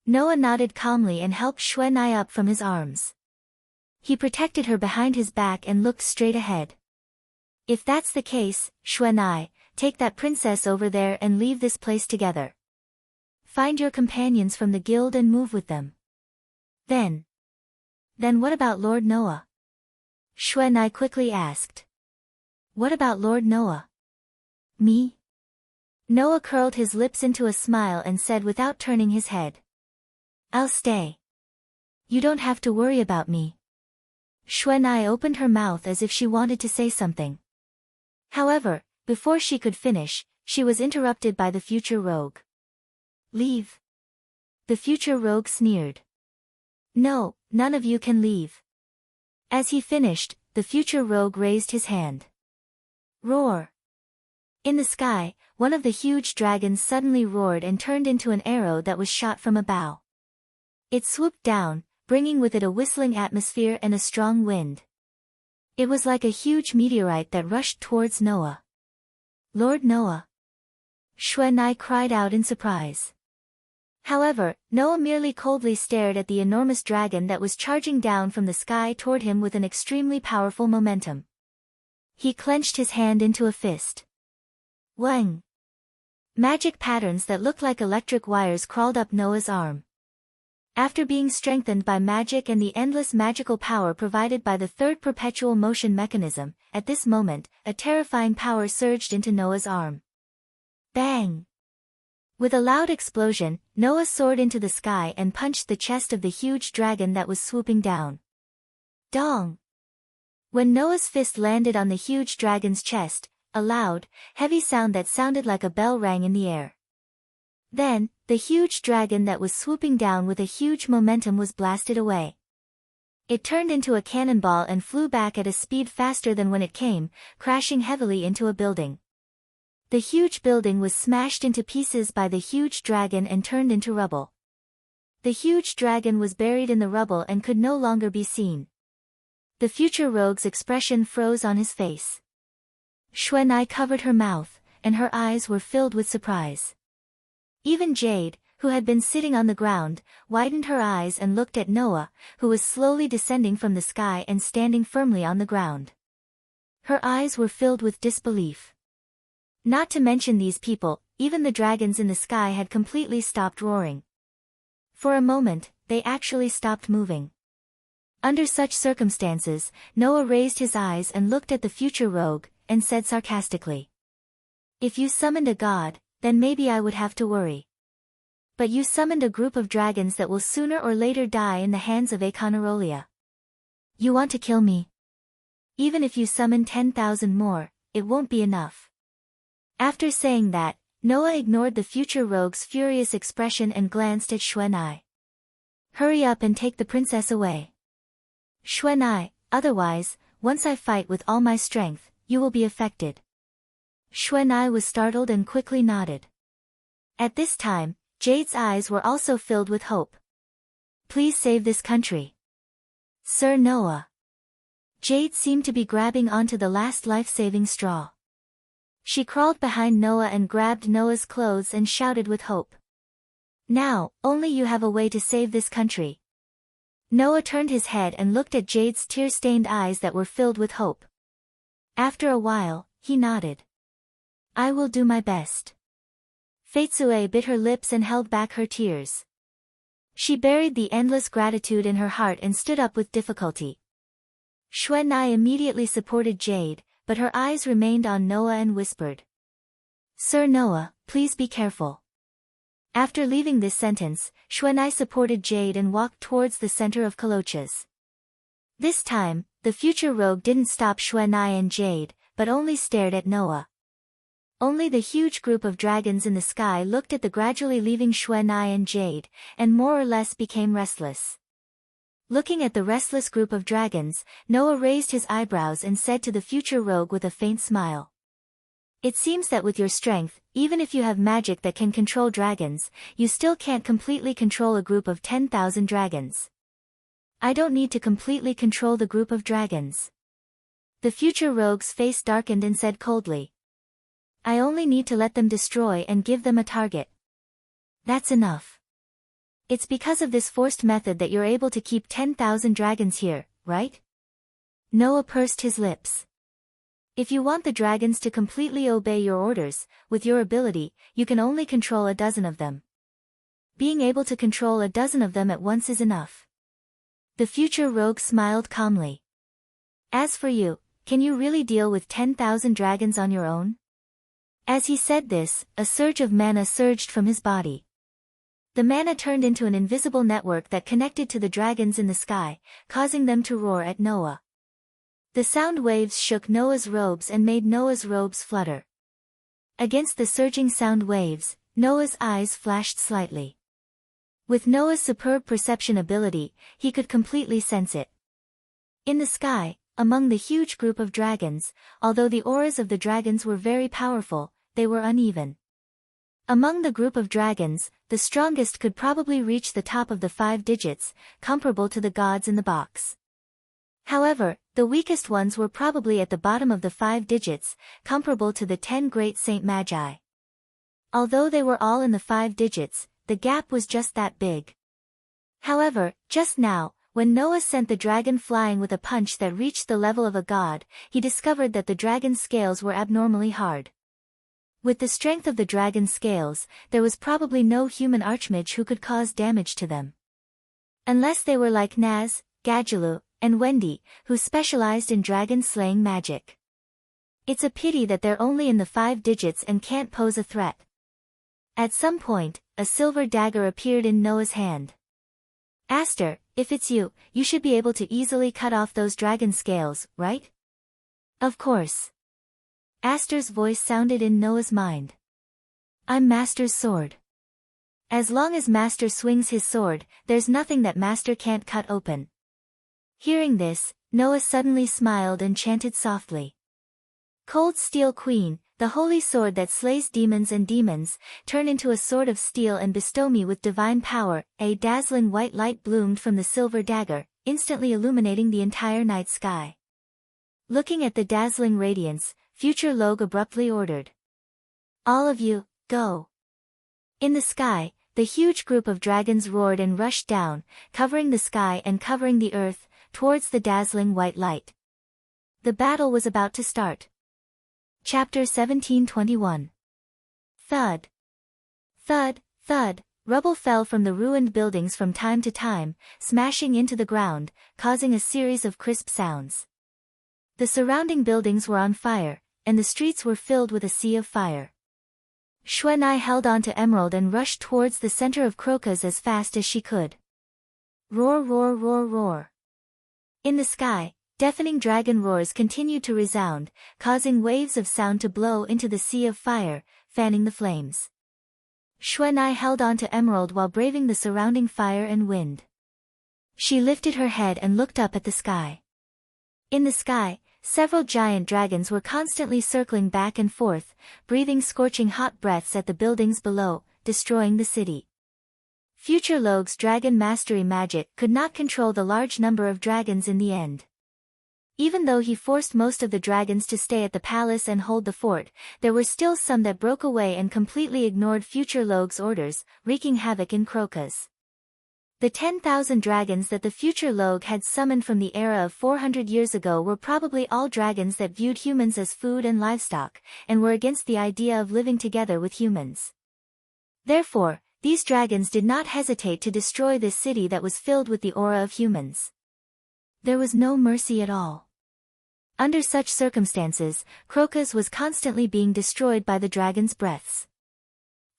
Noah nodded calmly and helped Xuanai up from his arms. He protected her behind his back and looked straight ahead. If that's the case, Xuanai, take that princess over there and leave this place together. Find your companions from the guild and move with them. Then what about Lord Noah? Xuanai quickly asked. What about Lord Noah? Me? Noah curled his lips into a smile and said without turning his head. I'll stay. You don't have to worry about me. Xuanai opened her mouth as if she wanted to say something. However, before she could finish, she was interrupted by the future Rogue. Leave. The future Rogue sneered. No, none of you can leave. As he finished, the future Rogue raised his hand. Roar. In the sky, one of the huge dragons suddenly roared and turned into an arrow that was shot from a bow. It swooped down, bringing with it a whistling atmosphere and a strong wind. It was like a huge meteorite that rushed towards Noah. Lord Noah. Xuanai cried out in surprise. However, Noah merely coldly stared at the enormous dragon that was charging down from the sky toward him with an extremely powerful momentum. He clenched his hand into a fist. Wang! Magic patterns that looked like electric wires crawled up Noah's arm. After being strengthened by magic and the endless magical power provided by the third perpetual motion mechanism, at this moment, a terrifying power surged into Noah's arm. Bang! With a loud explosion, Noah soared into the sky and punched the chest of the huge dragon that was swooping down. Dong! When Noah's fist landed on the huge dragon's chest, a loud, heavy sound that sounded like a bell rang in the air. Then, the huge dragon that was swooping down with a huge momentum was blasted away. It turned into a cannonball and flew back at a speed faster than when it came, crashing heavily into a building. The huge building was smashed into pieces by the huge dragon and turned into rubble. The huge dragon was buried in the rubble and could no longer be seen. The future rogue's expression froze on his face. Xuanai covered her mouth, and her eyes were filled with surprise. Even Jade, who had been sitting on the ground, widened her eyes and looked at Noah, who was slowly descending from the sky and standing firmly on the ground. Her eyes were filled with disbelief. Not to mention these people, even the dragons in the sky had completely stopped roaring. For a moment, they actually stopped moving. Under such circumstances, Noah raised his eyes and looked at the future rogue, and said sarcastically, "If you summoned a god, then maybe I would have to worry. But you summoned a group of dragons that will sooner or later die in the hands of Akonarolia. You want to kill me? Even if you summon 10,000 more, it won't be enough." After saying that, Noah ignored the future rogue's furious expression and glanced at Xuanai. "Hurry up and take the princess away. Xuanai, otherwise, once I fight with all my strength, you will be affected." Xuanai was startled and quickly nodded. At this time, Jade's eyes were also filled with hope. "Please save this country. Sir Noah." Jade seemed to be grabbing onto the last life-saving straw. She crawled behind Noah and grabbed Noah's clothes and shouted with hope. "Now, only you have a way to save this country." Noah turned his head and looked at Jade's tear-stained eyes that were filled with hope. After a while, he nodded. "I will do my best." Faitsue bit her lips and held back her tears. She buried the endless gratitude in her heart and stood up with difficulty. Xuanai immediately supported Jade, but her eyes remained on Noah and whispered, "Sir Noah, please be careful." After leaving this sentence, Xuanai supported Jade and walked towards the center of Kolochas. This time, the future rogue didn't stop Xuanai and Jade, but only stared at Noah. Only the huge group of dragons in the sky looked at the gradually leaving Xuanai and Jade, and more or less became restless. Looking at the restless group of dragons, Noah raised his eyebrows and said to the future rogue with a faint smile, "It seems that with your strength, even if you have magic that can control dragons, you still can't completely control a group of 10,000 dragons." "I don't need to completely control the group of dragons." The future rogue's face darkened and said coldly, "I only need to let them destroy and give them a target. That's enough. It's because of this forced method that you're able to keep 10,000 dragons here, right?" Noah pursed his lips. "If you want the dragons to completely obey your orders, with your ability, you can only control a dozen of them. Being able to control a dozen of them at once is enough." The future rogue smiled calmly. "As for you, can you really deal with 10,000 dragons on your own?" As he said this, a surge of mana surged from his body. The mana turned into an invisible network that connected to the dragons in the sky, causing them to roar at Noah. The sound waves shook Noah's robes and made Noah's robes flutter. Against the surging sound waves, Noah's eyes flashed slightly. With Noah's superb perception ability, he could completely sense it. In the sky, among the huge group of dragons, although the auras of the dragons were very powerful, they were uneven. Among the group of dragons, the strongest could probably reach the top of the 5 digits, comparable to the gods in the box. However, the weakest ones were probably at the bottom of the 5 digits, comparable to the 10 great Saint Magi. Although they were all in the 5 digits, the gap was just that big. However, just now, when Noah sent the dragon flying with a punch that reached the level of a god, he discovered that the dragon's scales were abnormally hard. With the strength of the dragon's scales, there was probably no human archmage who could cause damage to them. Unless they were like Naz, Gadjalu, and Wendy, who specialized in dragon-slaying magic. It's a pity that they're only in the 5 digits and can't pose a threat. At some point, a silver dagger appeared in Noah's hand. "Aster, if it's you, you should be able to easily cut off those dragon scales, right?" "Of course." Aster's voice sounded in Noah's mind. "I'm Master's sword. As long as Master swings his sword, there's nothing that Master can't cut open. Hearing this, Noah suddenly smiled and chanted softly. Cold Steel Queen, the holy sword that slays demons and demons, turn into a sword of steel and bestow me with divine power. A dazzling white light bloomed from the silver dagger, instantly illuminating the entire night sky. Looking at the dazzling radiance, Future Log abruptly ordered. All of you, go. In the sky, the huge group of dragons roared and rushed down, covering the sky and covering the earth, towards the dazzling white light. The battle was about to start. Chapter 1721. Thud. Thud, thud, rubble fell from the ruined buildings from time to time, smashing into the ground, causing a series of crisp sounds. The surrounding buildings were on fire, and the streets were filled with a sea of fire. Xuanai held on to Emerald and rushed towards the center of Crocus as fast as she could. Roar, roar, roar, roar. In the sky, deafening dragon roars continued to resound, causing waves of sound to blow into the sea of fire, fanning the flames. Xuanai held on to Emerald while braving the surrounding fire and wind. She lifted her head and looked up at the sky. In the sky, several giant dragons were constantly circling back and forth, breathing scorching hot breaths at the buildings below, destroying the city. Future Log's dragon mastery magic could not control the large number of dragons in the end. Even though he forced most of the dragons to stay at the palace and hold the fort, there were still some that broke away and completely ignored Future Log's orders, wreaking havoc in Crocus. The 10,000 dragons that the Future Log had summoned from the era of 400 years ago were probably all dragons that viewed humans as food and livestock, and were against the idea of living together with humans. Therefore, these dragons did not hesitate to destroy this city that was filled with the aura of humans. There was no mercy at all. Under such circumstances, Crocus was constantly being destroyed by the dragon's breaths.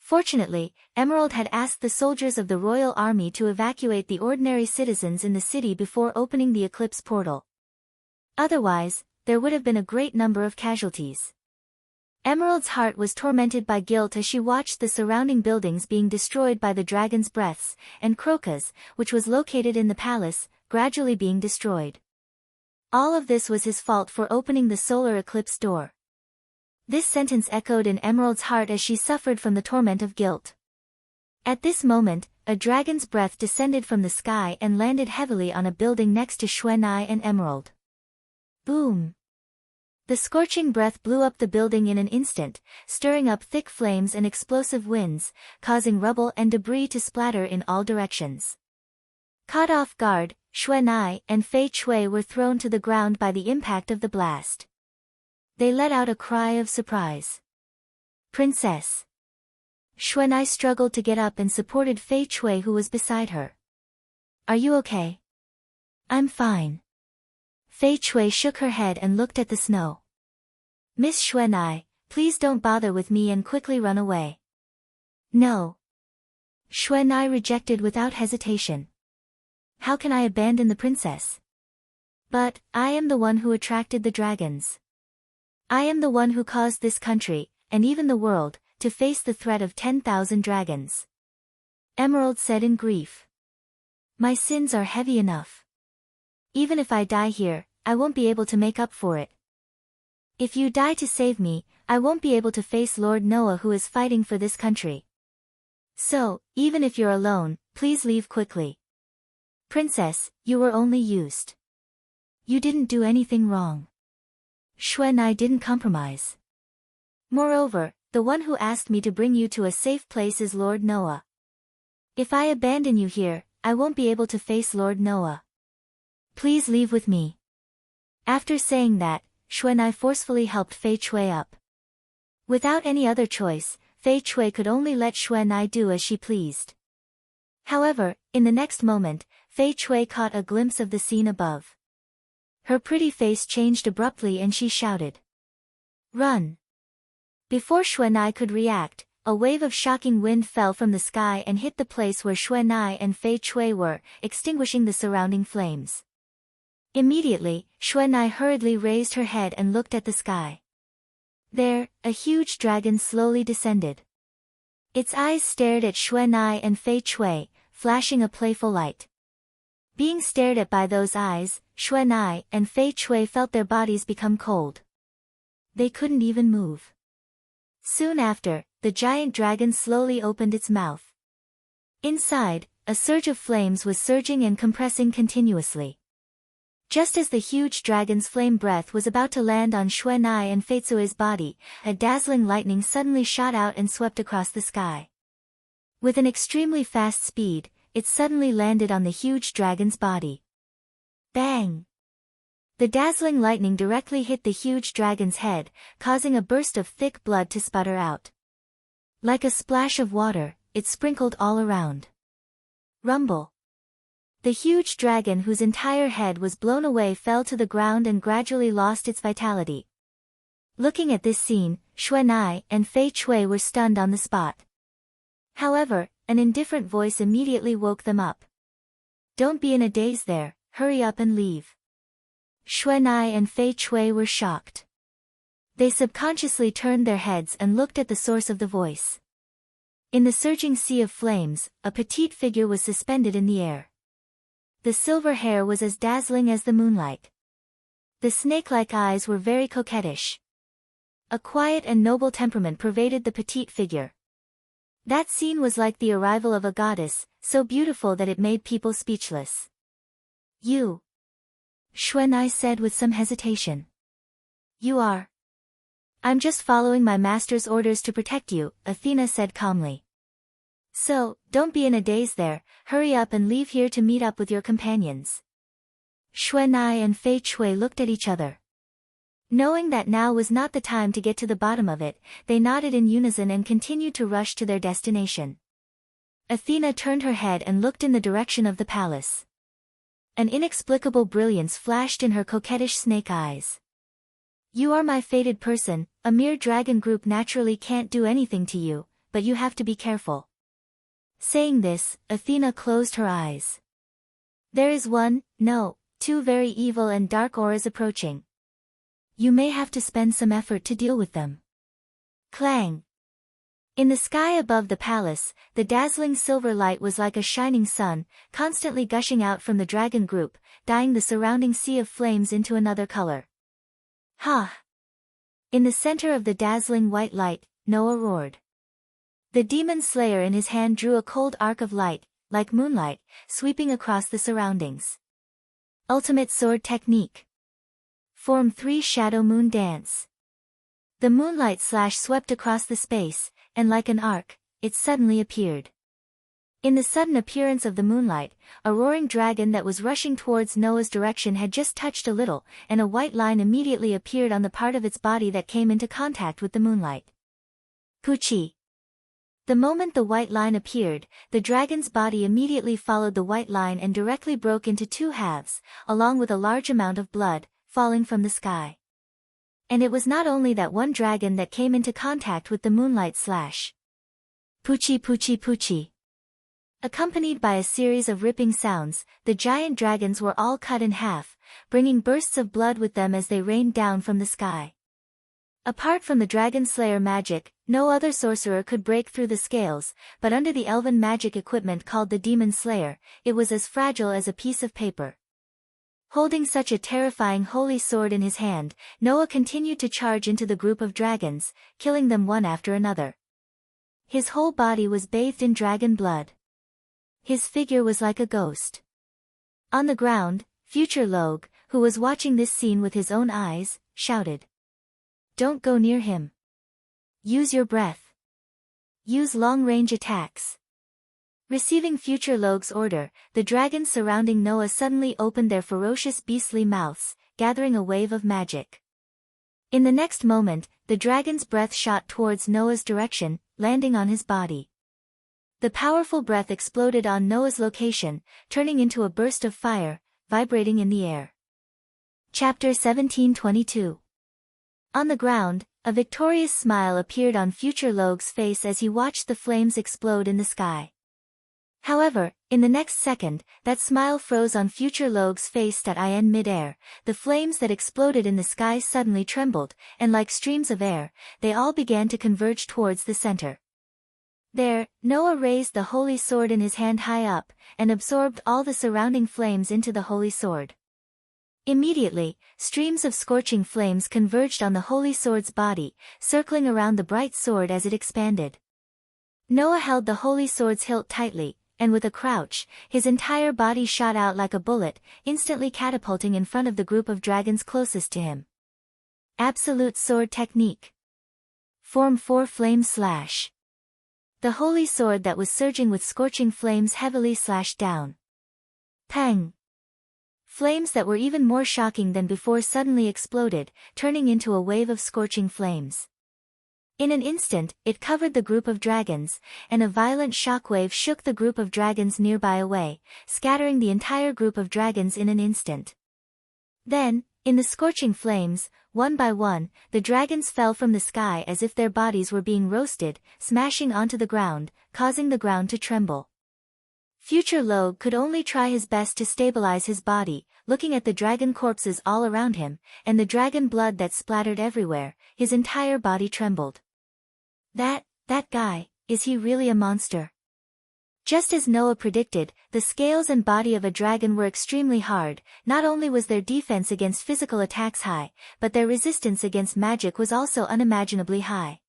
Fortunately, Emerald had asked the soldiers of the royal army to evacuate the ordinary citizens in the city before opening the eclipse portal. Otherwise, there would have been a great number of casualties. Emerald's heart was tormented by guilt as she watched the surrounding buildings being destroyed by the dragon's breaths, and Crocus, which was located in the palace, gradually being destroyed. All of this was his fault for opening the solar eclipse door. This sentence echoed in Emerald's heart as she suffered from the torment of guilt. At this moment, a dragon's breath descended from the sky and landed heavily on a building next to Xuanai and Emerald. Boom! The scorching breath blew up the building in an instant, stirring up thick flames and explosive winds, causing rubble and debris to splatter in all directions. Caught off guard, Xuanai and Fei Chui were thrown to the ground by the impact of the blast. They let out a cry of surprise. Princess! Xuanai struggled to get up and supported Fei Chui, who was beside her. Are you okay? I'm fine. Fei Chui shook her head and looked at the snow. Miss Xuanai, please don't bother with me and quickly run away. No. Xuanai rejected without hesitation. How can I abandon the princess? But, I am the one who attracted the dragons. I am the one who caused this country, and even the world, to face the threat of 10,000 dragons. Emerald said in grief. My sins are heavy enough. Even if I die here, I won't be able to make up for it. If you die to save me, I won't be able to face Lord Noah, who is fighting for this country. So, even if you're alone, please leave quickly. Princess, you were only used. You didn't do anything wrong. Xuanai didn't compromise. Moreover, the one who asked me to bring you to a safe place is Lord Noah. If I abandon you here, I won't be able to face Lord Noah. Please leave with me. After saying that, Xuanai forcefully helped Fei Chui up. Without any other choice, Fei Chui could only let Xuanai do as she pleased. However, in the next moment, Fei Chui caught a glimpse of the scene above. Her pretty face changed abruptly and she shouted. Run! Before Xuanai could react, a wave of shocking wind fell from the sky and hit the place where Xuanai and Fei Chui were, extinguishing the surrounding flames. Immediately, Xuanai hurriedly raised her head and looked at the sky. There, a huge dragon slowly descended. Its eyes stared at Xuanai and Fei Chui, flashing a playful light. Being stared at by those eyes, Xuanai and Fei Chui felt their bodies become cold. They couldn't even move. Soon after, the giant dragon slowly opened its mouth. Inside, a surge of flames was surging and compressing continuously. Just as the huge dragon's flame breath was about to land on Xuanai and Fei Cui's body, a dazzling lightning suddenly shot out and swept across the sky. With an extremely fast speed, it suddenly landed on the huge dragon's body. Bang! The dazzling lightning directly hit the huge dragon's head, causing a burst of thick blood to sputter out. Like a splash of water, it sprinkled all around. Rumble! The huge dragon, whose entire head was blown away, fell to the ground and gradually lost its vitality. Looking at this scene, Xuanai and Fei Chui were stunned on the spot. However, an indifferent voice immediately woke them up. "Don't be in a daze there, hurry up and leave." Xuanai and Fei Chui were shocked. They subconsciously turned their heads and looked at the source of the voice. In the surging sea of flames, a petite figure was suspended in the air. The silver hair was as dazzling as the moonlight. The snake-like eyes were very coquettish. A quiet and noble temperament pervaded the petite figure. That scene was like the arrival of a goddess, so beautiful that it made people speechless. "You," Xuanai said with some hesitation. "You are?" "I'm just following my master's orders to protect you," Athena said calmly. "So, don't be in a daze there, hurry up and leave here to meet up with your companions." Xuanai and Fei Chui looked at each other. Knowing that now was not the time to get to the bottom of it, they nodded in unison and continued to rush to their destination. Athena turned her head and looked in the direction of the palace. An inexplicable brilliance flashed in her coquettish snake eyes. "You are my fated person, a mere dragon group naturally can't do anything to you, but you have to be careful." Saying this, Athena closed her eyes. "There is one, no, two very evil and dark auras approaching. You may have to spend some effort to deal with them." Clang! In the sky above the palace, the dazzling silver light was like a shining sun, constantly gushing out from the dragon group, dyeing the surrounding sea of flames into another color. "Ha!" In the center of the dazzling white light, Noah roared. The demon slayer in his hand drew a cold arc of light, like moonlight, sweeping across the surroundings. Ultimate sword technique. Form 3 Shadow Moon Dance. The moonlight slash swept across the space, and like an arc, it suddenly appeared. In the sudden appearance of the moonlight, a roaring dragon that was rushing towards Noah's direction had just touched a little, and a white line immediately appeared on the part of its body that came into contact with the moonlight. Puchi! The moment the white line appeared, the dragon's body immediately followed the white line and directly broke into two halves, along with a large amount of blood, falling from the sky. And it was not only that one dragon that came into contact with the moonlight slash. Puchi puchi puchi. Accompanied by a series of ripping sounds, the giant dragons were all cut in half, bringing bursts of blood with them as they rained down from the sky. Apart from the Dragon Slayer magic, no other sorcerer could break through the scales, but under the elven magic equipment called the Demon Slayer, it was as fragile as a piece of paper. Holding such a terrifying holy sword in his hand, Noah continued to charge into the group of dragons, killing them one after another. His whole body was bathed in dragon blood. His figure was like a ghost. On the ground, Future Logue, who was watching this scene with his own eyes, shouted. "Don't go near him. Use your breath. Use long-range attacks." Receiving Future Logue's order, the dragons surrounding Noah suddenly opened their ferocious beastly mouths, gathering a wave of magic. In the next moment, the dragon's breath shot towards Noah's direction, landing on his body. The powerful breath exploded on Noah's location, turning into a burst of fire, vibrating in the air. Chapter 1722. On the ground, a victorious smile appeared on Future Logue's face as he watched the flames explode in the sky. However, in the next second, that smile froze on Future Logue's face. In mid-air, the flames that exploded in the sky suddenly trembled, and like streams of air, they all began to converge towards the center. There, Noah raised the holy sword in his hand high up, and absorbed all the surrounding flames into the holy sword. Immediately, streams of scorching flames converged on the holy sword's body, circling around the bright sword as it expanded. Noah held the holy sword's hilt tightly, and with a crouch, his entire body shot out like a bullet, instantly catapulting in front of the group of dragons closest to him. Absolute sword technique. Form 4 flame slash. The holy sword that was surging with scorching flames heavily slashed down. Pang! Flames that were even more shocking than before suddenly exploded, turning into a wave of scorching flames. In an instant, it covered the group of dragons, and a violent shockwave shook the group of dragons nearby away, scattering the entire group of dragons in an instant. Then, in the scorching flames, one by one, the dragons fell from the sky as if their bodies were being roasted, smashing onto the ground, causing the ground to tremble. Future Logue could only try his best to stabilize his body, looking at the dragon corpses all around him, and the dragon blood that splattered everywhere. His entire body trembled. That guy, is he really a monster? Just as Noah predicted, the scales and body of a dragon were extremely hard. Not only was their defense against physical attacks high, but their resistance against magic was also unimaginably high.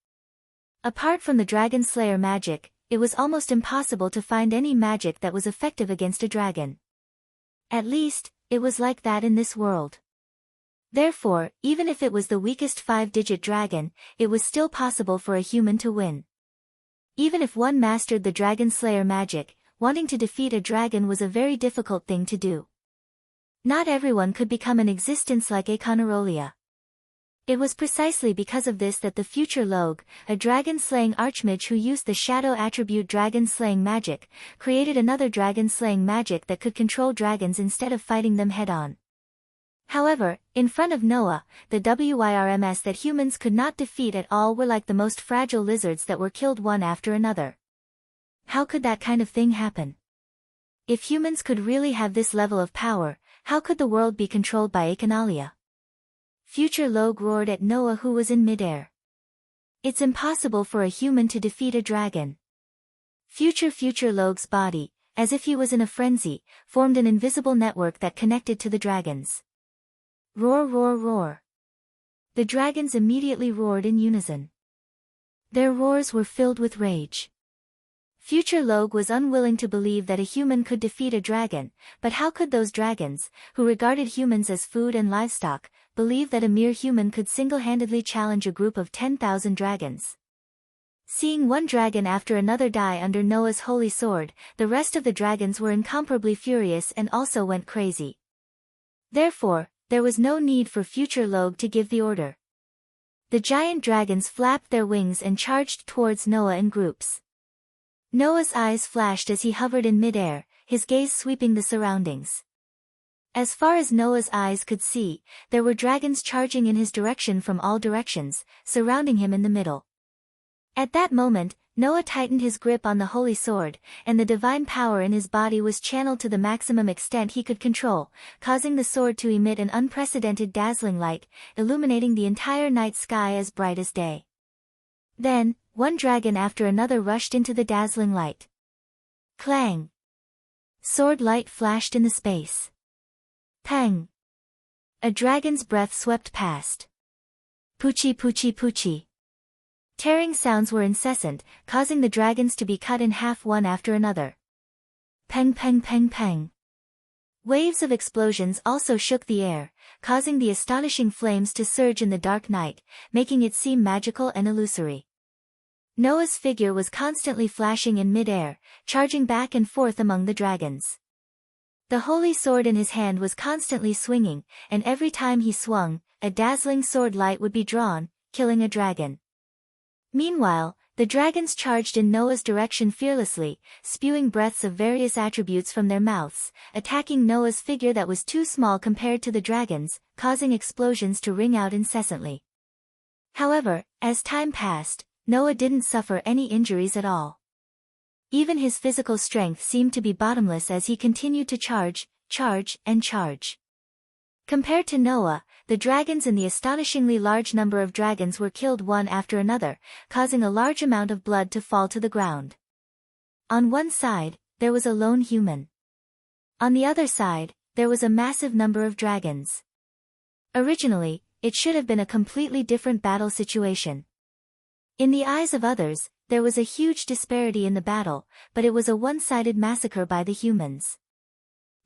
Apart from the dragon slayer magic, it was almost impossible to find any magic that was effective against a dragon. At least, it was like that in this world. Therefore, even if it was the weakest 5-digit dragon, it was still possible for a human to win. Even if one mastered the dragon slayer magic, wanting to defeat a dragon was a very difficult thing to do. Not everyone could become an existence like Aconarolia. It was precisely because of this that the future Logue, a dragon-slaying archmage who used the shadow attribute dragon-slaying magic, created another dragon-slaying magic that could control dragons instead of fighting them head-on. However, in front of Noah, the WIRMs that humans could not defeat at all were like the most fragile lizards that were killed one after another. How could that kind of thing happen? If humans could really have this level of power, how could the world be controlled by Aconalia? Future Logue roared at Noah, who was in midair. It's impossible for a human to defeat a dragon. Future Logue's body, as if he was in a frenzy, formed an invisible network that connected to the dragons. Roar, roar, roar. The dragons immediately roared in unison. Their roars were filled with rage. Future Logue was unwilling to believe that a human could defeat a dragon, but how could those dragons, who regarded humans as food and livestock, believe that a mere human could single-handedly challenge a group of 10,000 dragons? Seeing one dragon after another die under Noah's holy sword, the rest of the dragons were incomparably furious and also went crazy. Therefore, there was no need for Future Logue to give the order. The giant dragons flapped their wings and charged towards Noah in groups. Noah's eyes flashed as he hovered in midair, his gaze sweeping the surroundings. As far as Noah's eyes could see, there were dragons charging in his direction from all directions, surrounding him in the middle. At that moment, Noah tightened his grip on the holy sword, and the divine power in his body was channeled to the maximum extent he could control, causing the sword to emit an unprecedented dazzling light, illuminating the entire night sky as bright as day. Then, one dragon after another rushed into the dazzling light. Clang! Sword light flashed in the space. Pang! A dragon's breath swept past. Poochie poochie poochie. Tearing sounds were incessant, causing the dragons to be cut in half one after another. Peng peng peng peng. Waves of explosions also shook the air, causing the astonishing flames to surge in the dark night, making it seem magical and illusory. Noah's figure was constantly flashing in mid-air, charging back and forth among the dragons. The holy sword in his hand was constantly swinging, and every time he swung, a dazzling sword light would be drawn, killing a dragon. Meanwhile, the dragons charged in Noah's direction fearlessly, spewing breaths of various attributes from their mouths, attacking Noah's figure that was too small compared to the dragons, causing explosions to ring out incessantly. However, as time passed, Noah didn't suffer any injuries at all. Even his physical strength seemed to be bottomless as he continued to charge, and charge. Compared to Noah, the dragons and the astonishingly large number of dragons were killed one after another, causing a large amount of blood to fall to the ground. On one side, there was a lone human. On the other side, there was a massive number of dragons. Originally, it should have been a completely different battle situation. In the eyes of others, there was a huge disparity in the battle, but it was a one-sided massacre by the humans.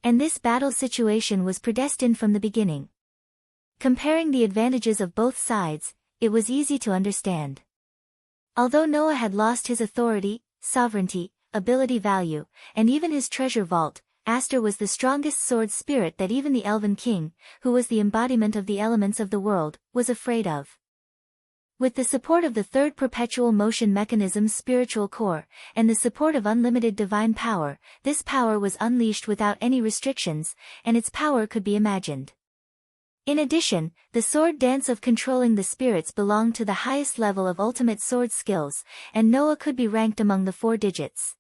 And this battle situation was predestined from the beginning. Comparing the advantages of both sides, it was easy to understand. Although Noah had lost his authority, sovereignty, ability value, and even his treasure vault, Aster was the strongest sword spirit that even the Elven King, who was the embodiment of the elements of the world, was afraid of. With the support of the third perpetual motion mechanism's spiritual core, and the support of unlimited divine power, this power was unleashed without any restrictions, and its power could be imagined. In addition, the sword dance of controlling the spirits belonged to the highest level of ultimate sword skills, and Noah could be ranked among the 4 digits.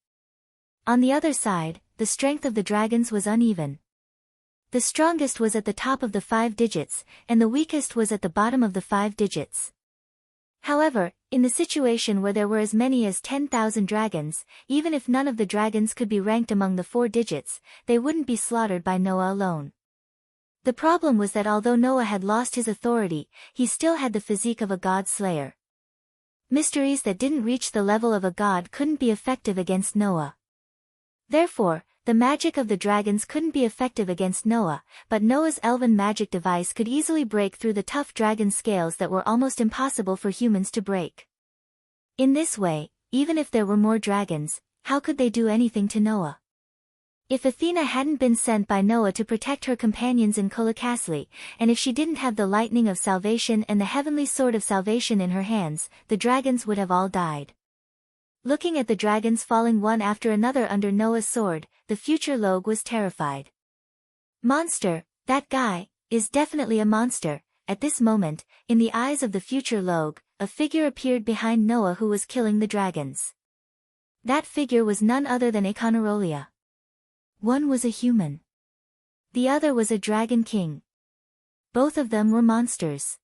On the other side, the strength of the dragons was uneven. The strongest was at the top of the 5 digits, and the weakest was at the bottom of the 5 digits. However, in the situation where there were as many as 10,000 dragons, even if none of the dragons could be ranked among the 4 digits, they wouldn't be slaughtered by Noah alone. The problem was that although Noah had lost his authority, he still had the physique of a god slayer. Mysteries that didn't reach the level of a god couldn't be effective against Noah. Therefore, the magic of the dragons couldn't be effective against Noah, but Noah's elven magic device could easily break through the tough dragon scales that were almost impossible for humans to break. In this way, even if there were more dragons, how could they do anything to Noah? If Athena hadn't been sent by Noah to protect her companions in Kolokasli, and if she didn't have the lightning of salvation and the heavenly sword of salvation in her hands, the dragons would have all died. Looking at the dragons falling one after another under Noah's sword, the future Logue was terrified. Monster, that guy, is definitely a monster. At this moment, in the eyes of the future Logue, a figure appeared behind Noah who was killing the dragons. That figure was none other than Econarolia. One was a human. The other was a dragon king. Both of them were monsters.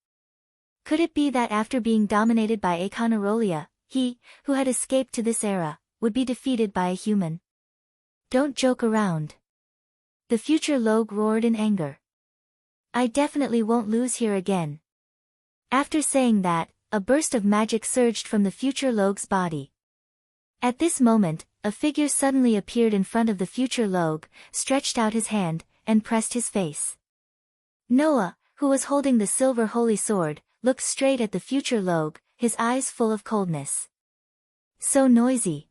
Could it be that after being dominated by Econarolia, he, who had escaped to this era, would be defeated by a human? Don't joke around. The future Logue roared in anger. I definitely won't lose here again. After saying that, a burst of magic surged from the future Logue's body. At this moment, a figure suddenly appeared in front of the future Logue, stretched out his hand, and pressed his face. Noah, who was holding the silver holy sword, looked straight at the future Logue, his eyes full of coldness. So noisy.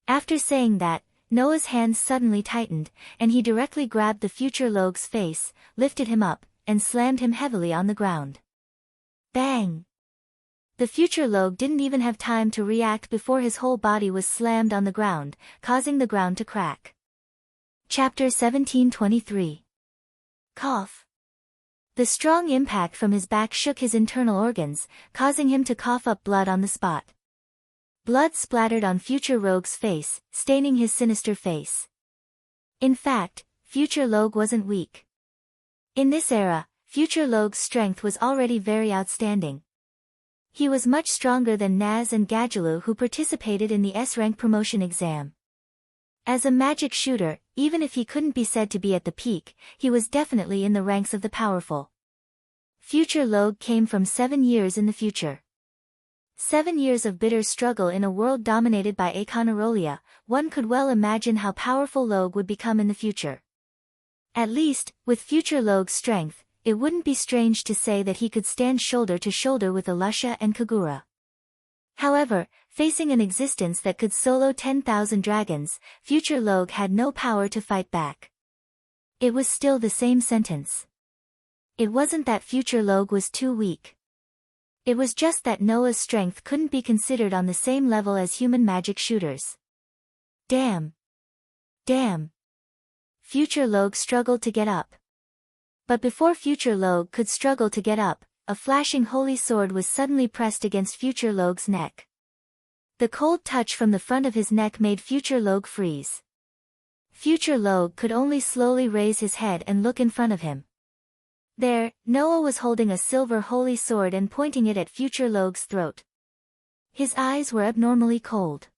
After saying that, Noah's hands suddenly tightened, and he directly grabbed the future Logue's face, lifted him up, and slammed him heavily on the ground. Bang! The future Logue didn't even have time to react before his whole body was slammed on the ground, causing the ground to crack. Chapter 1723. Cough. The strong impact from his back shook his internal organs, causing him to cough up blood on the spot. Blood splattered on future Rogue's face, staining his sinister face. In fact, future Logue wasn't weak. In this era, future Logue's strength was already very outstanding. He was much stronger than Naz and Gadjalu, who participated in the S-rank promotion exam. As a magic shooter, even if he couldn't be said to be at the peak, he was definitely in the ranks of the powerful. Future Logue came from 7 years in the future. 7 years of bitter struggle in a world dominated by Econarolia. One could well imagine how powerful Logue would become in the future. At least, with future Logue's strength, it wouldn't be strange to say that he could stand shoulder to shoulder with Alusha and Kagura. However, facing an existence that could solo 10,000 dragons, future Logue had no power to fight back. It was still the same sentence. It wasn't that future Logue was too weak. It was just that Noah's strength couldn't be considered on the same level as human magic shooters. Damn. Damn. Future Logue struggled to get up. But before future Logue could struggle to get up, a flashing holy sword was suddenly pressed against future Logue's neck. The cold touch from the front of his neck made future Logue freeze. Future Logue could only slowly raise his head and look in front of him. There, Noah was holding a silver holy sword and pointing it at future Log's throat. His eyes were abnormally cold.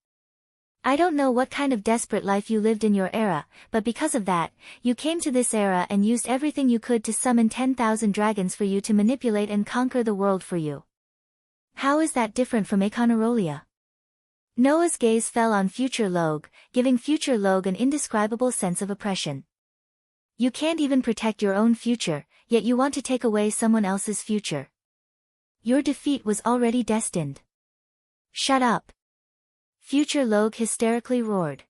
I don't know what kind of desperate life you lived in your era, but because of that, you came to this era and used everything you could to summon 10,000 dragons for you to manipulate and conquer the world for you. How is that different from Econarolia? Noah's gaze fell on future Log, giving future Log an indescribable sense of oppression. You can't even protect your own future, yet you want to take away someone else's future. Your defeat was already destined. Shut up. Future Log hysterically roared.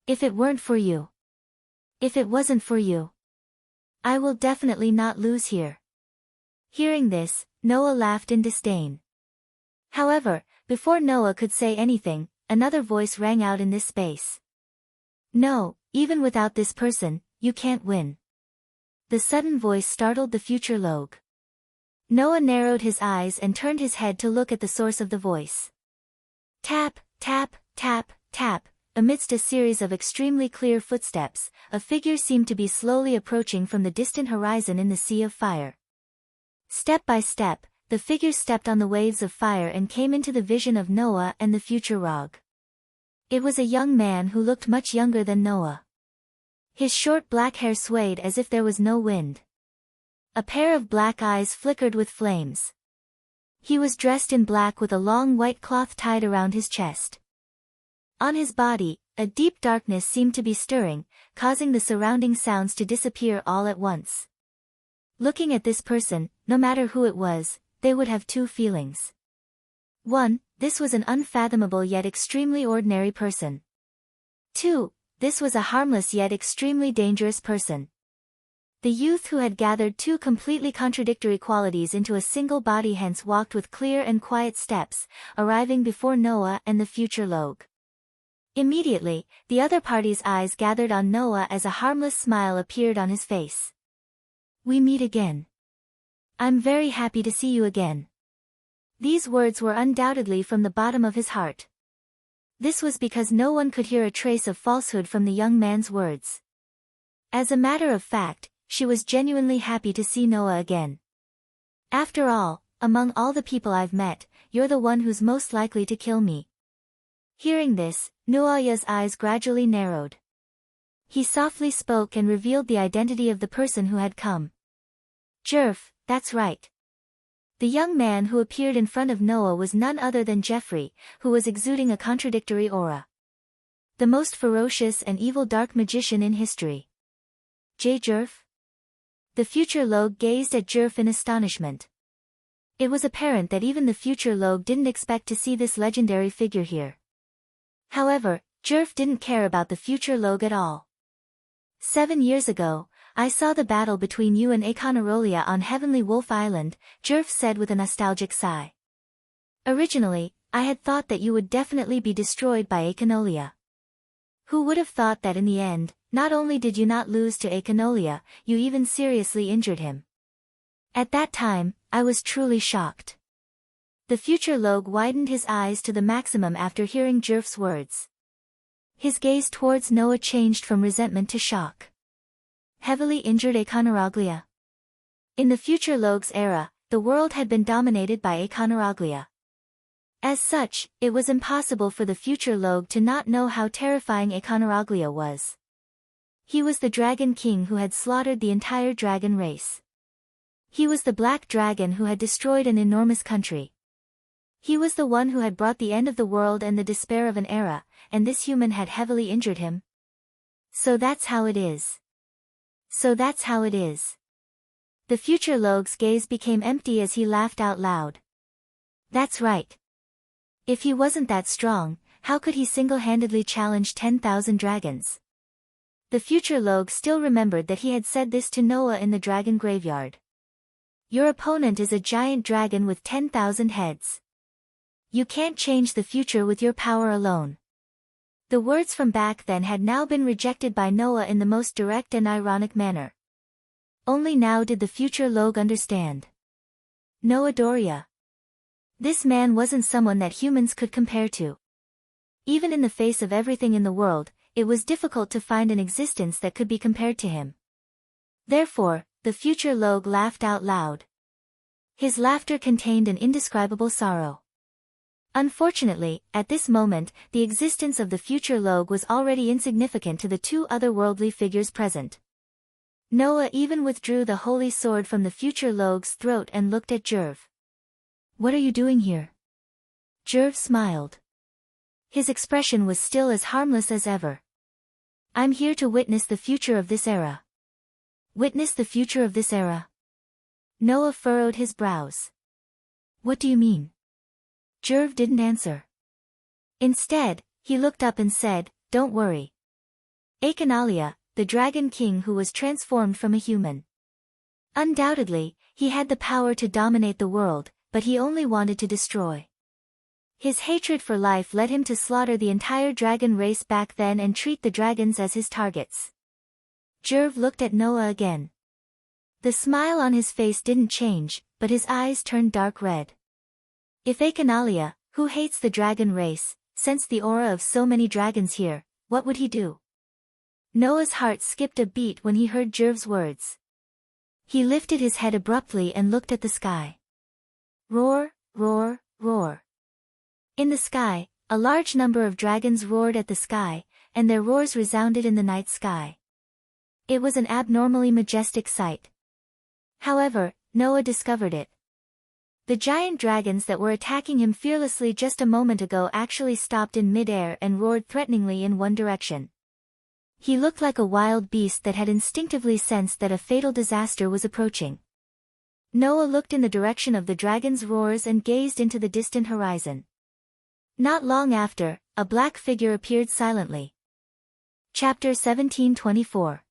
If it weren't for you. If it wasn't for you. I will definitely not lose here. Hearing this, Noah laughed in disdain. However, before Noah could say anything, another voice rang out in this space. No, even without this person, you can't win. The sudden voice startled the future Log. Noah narrowed his eyes and turned his head to look at the source of the voice. Tap, tap, tap, tap, amidst a series of extremely clear footsteps, a figure seemed to be slowly approaching from the distant horizon in the sea of fire. Step by step, the figure stepped on the waves of fire and came into the vision of Noah and the future Rog. It was a young man who looked much younger than Noah. His short black hair swayed as if there was no wind. A pair of black eyes flickered with flames. He was dressed in black with a long white cloth tied around his chest. On his body, a deep darkness seemed to be stirring, causing the surrounding sounds to disappear all at once. Looking at this person, no matter who it was, they would have two feelings. 1. This was an unfathomable yet extremely ordinary person. 2. This was a harmless yet extremely dangerous person. The youth who had gathered two completely contradictory qualities into a single body hence walked with clear and quiet steps, arriving before Noah and the future Log. Immediately, the other party's eyes gathered on Noah as a harmless smile appeared on his face. We meet again. I'm very happy to see you again. These words were undoubtedly from the bottom of his heart. This was because no one could hear a trace of falsehood from the young man's words. As a matter of fact, she was genuinely happy to see Noah again. After all, among all the people I've met, you're the one who's most likely to kill me. Hearing this, Noah's eyes gradually narrowed. He softly spoke and revealed the identity of the person who had come. Jerf, that's right. The young man who appeared in front of Noah was none other than Jeffrey, who was exuding a contradictory aura. The most ferocious and evil dark magician in history. Jerf? The future Log gazed at Jerf in astonishment. It was apparent that even the future Log didn't expect to see this legendary figure here. However, Jerf didn't care about the future Log at all. 7 years ago, I saw the battle between you and Econarolia on Heavenly Wolf Island, Jerf said with a nostalgic sigh. Originally, I had thought that you would definitely be destroyed by Econolia. Who would have thought that in the end, not only did you not lose to Econolia, you even seriously injured him. At that time, I was truly shocked. The future Log widened his eyes to the maximum after hearing Jerf's words. His gaze towards Noah changed from resentment to shock. Heavily injured Econarolia. In the future Log's era, the world had been dominated by Econarolia. As such, it was impossible for the future Log to not know how terrifying Econarolia was. He was the dragon king who had slaughtered the entire dragon race. He was the black dragon who had destroyed an enormous country. He was the one who had brought the end of the world and the despair of an era, and this human had heavily injured him. So that's how it is. So that's how it is. The future Log's gaze became empty as he laughed out loud. That's right. If he wasn't that strong, how could he single-handedly challenge 10,000 dragons? The future Log still remembered that he had said this to Noah in the dragon graveyard. Your opponent is a giant dragon with 10,000 heads. You can't change the future with your power alone. The words from back then had now been rejected by Noah in the most direct and ironic manner. Only now did the future Log understand. Noah Doria. This man wasn't someone that humans could compare to. Even in the face of everything in the world, it was difficult to find an existence that could be compared to him. Therefore, the future Logue laughed out loud. His laughter contained an indescribable sorrow. Unfortunately, at this moment, the existence of the future Logue was already insignificant to the two otherworldly figures present. Noah even withdrew the holy sword from the future Logue's throat and looked at Jerv. "What are you doing here?" Jerv smiled. His expression was still as harmless as ever. "I'm here to witness the future of this era." "Witness the future of this era?" Noah furrowed his brows. "What do you mean?" Jerv didn't answer. Instead, he looked up and said, "Don't worry. Akanalia, the Dragon King who was transformed from a human. Undoubtedly, he had the power to dominate the world, but he only wanted to destroy. His hatred for life led him to slaughter the entire dragon race back then and treat the dragons as his targets." Jerv looked at Noah again. The smile on his face didn't change, but his eyes turned dark red. If Akanalia, who hates the dragon race, sensed the aura of so many dragons here, what would he do? Noah's heart skipped a beat when he heard Jerv's words. He lifted his head abruptly and looked at the sky. Roar, roar, roar. In the sky, a large number of dragons roared at the sky, and their roars resounded in the night sky. It was an abnormally majestic sight. However, Noah discovered it. The giant dragons that were attacking him fearlessly just a moment ago actually stopped in mid-air and roared threateningly in one direction. He looked like a wild beast that had instinctively sensed that a fatal disaster was approaching. Noah looked in the direction of the dragon's roars and gazed into the distant horizon. Not long after, a black figure appeared silently. Chapter 17:24.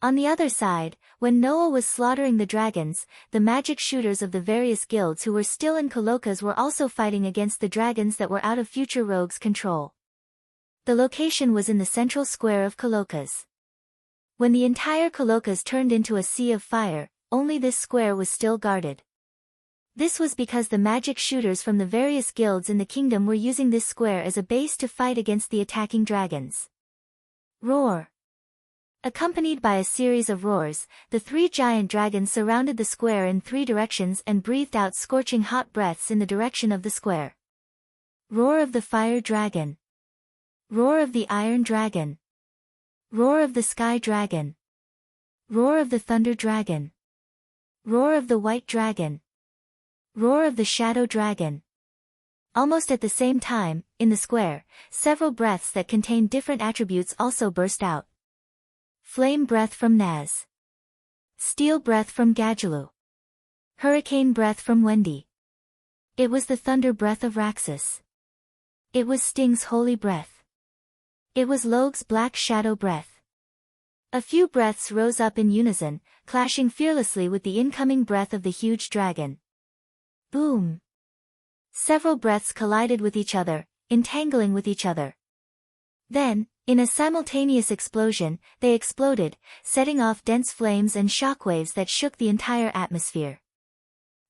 On the other side, when Noah was slaughtering the dragons, the magic shooters of the various guilds who were still in Colokas were also fighting against the dragons that were out of future Rogue's control. The location was in the central square of Colokas. When the entire Colokas turned into a sea of fire, only this square was still guarded. This was because the magic shooters from the various guilds in the kingdom were using this square as a base to fight against the attacking dragons. Roar! Accompanied by a series of roars, the three giant dragons surrounded the square in three directions and breathed out scorching hot breaths in the direction of the square. Roar of the fire dragon. Roar of the iron dragon. Roar of the sky dragon. Roar of the thunder dragon. Roar of the white dragon. Roar of the shadow dragon. Almost at the same time, in the square, several breaths that contained different attributes also burst out. Flame breath from Naz. Steel breath from Gadjalu. Hurricane breath from Wendy. It was the thunder breath of Raxus. It was Sting's holy breath. It was Logue's black shadow breath. A few breaths rose up in unison, clashing fearlessly with the incoming breath of the huge dragon. Boom! Several breaths collided with each other, entangling with each other. Then, in a simultaneous explosion, they exploded, setting off dense flames and shockwaves that shook the entire atmosphere.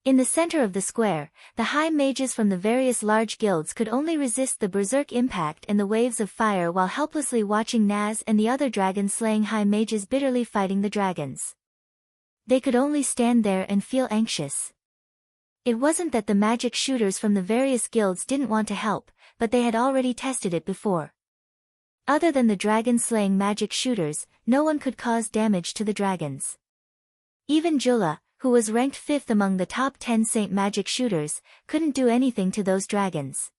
In the center of the square, the high mages from the various large guilds could only resist the berserk impact and the waves of fire while helplessly watching Naz and the other dragon-slaying high mages bitterly fighting the dragons. They could only stand there and feel anxious. It wasn't that the magic shooters from the various guilds didn't want to help, but they had already tested it before. Other than the dragon-slaying magic shooters, no one could cause damage to the dragons. Even Jula, who was ranked 5th among the top 10 Saint magic shooters, couldn't do anything to those dragons.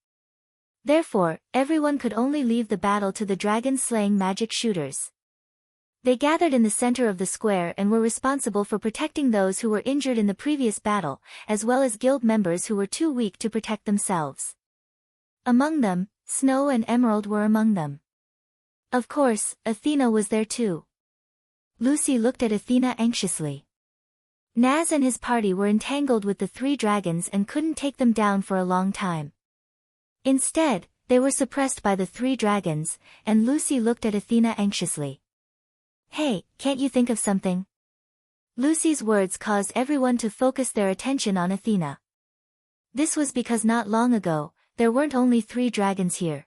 Therefore, everyone could only leave the battle to the dragon-slaying magic shooters. They gathered in the center of the square and were responsible for protecting those who were injured in the previous battle, as well as guild members who were too weak to protect themselves. Among them, Snow and Emerald were among them. Of course, Athena was there too. Lucy looked at Athena anxiously. Naz and his party were entangled with the three dragons and couldn't take them down for a long time. Instead, they were suppressed by the three dragons, and Lucy looked at Athena anxiously. "Hey, can't you think of something?" Lucy's words caused everyone to focus their attention on Athena. This was because not long ago, there weren't only 3 dragons here.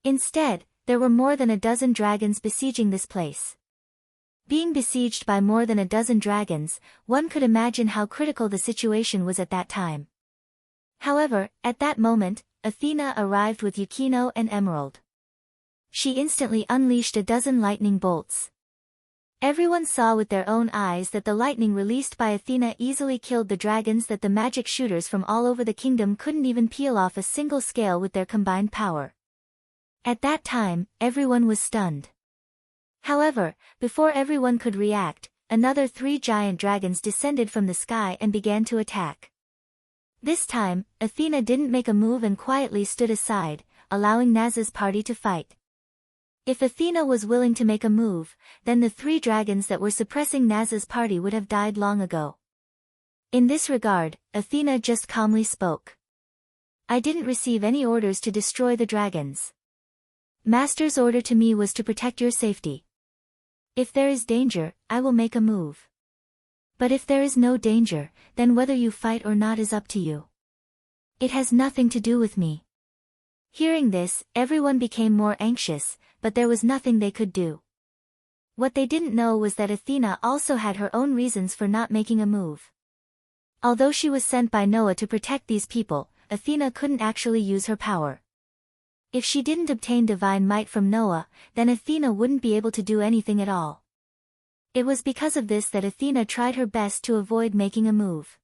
Instead, there were more than a dozen dragons besieging this place. Being besieged by more than a dozen dragons, one could imagine how critical the situation was at that time. However, at that moment, Athena arrived with Yukino and Emerald. She instantly unleashed a dozen lightning bolts. Everyone saw with their own eyes that the lightning released by Athena easily killed the dragons, that the magic shooters from all over the kingdom couldn't even peel off a single scale with their combined power. At that time, everyone was stunned. However, before everyone could react, another 3 giant dragons descended from the sky and began to attack. This time, Athena didn't make a move and quietly stood aside, allowing Naz's party to fight. If Athena was willing to make a move, then the 3 dragons that were suppressing Naz's party would have died long ago. In this regard, Athena just calmly spoke. I didn't receive any orders to destroy the dragons. Master's order to me was to protect your safety. If there is danger, I will make a move. But if there is no danger, then whether you fight or not is up to you. It has nothing to do with me. Hearing this, everyone became more anxious, but there was nothing they could do. What they didn't know was that Athena also had her own reasons for not making a move. Although she was sent by Noah to protect these people, Athena couldn't actually use her power. If she didn't obtain divine might from Noah, then Athena wouldn't be able to do anything at all. It was because of this that Athena tried her best to avoid making a move.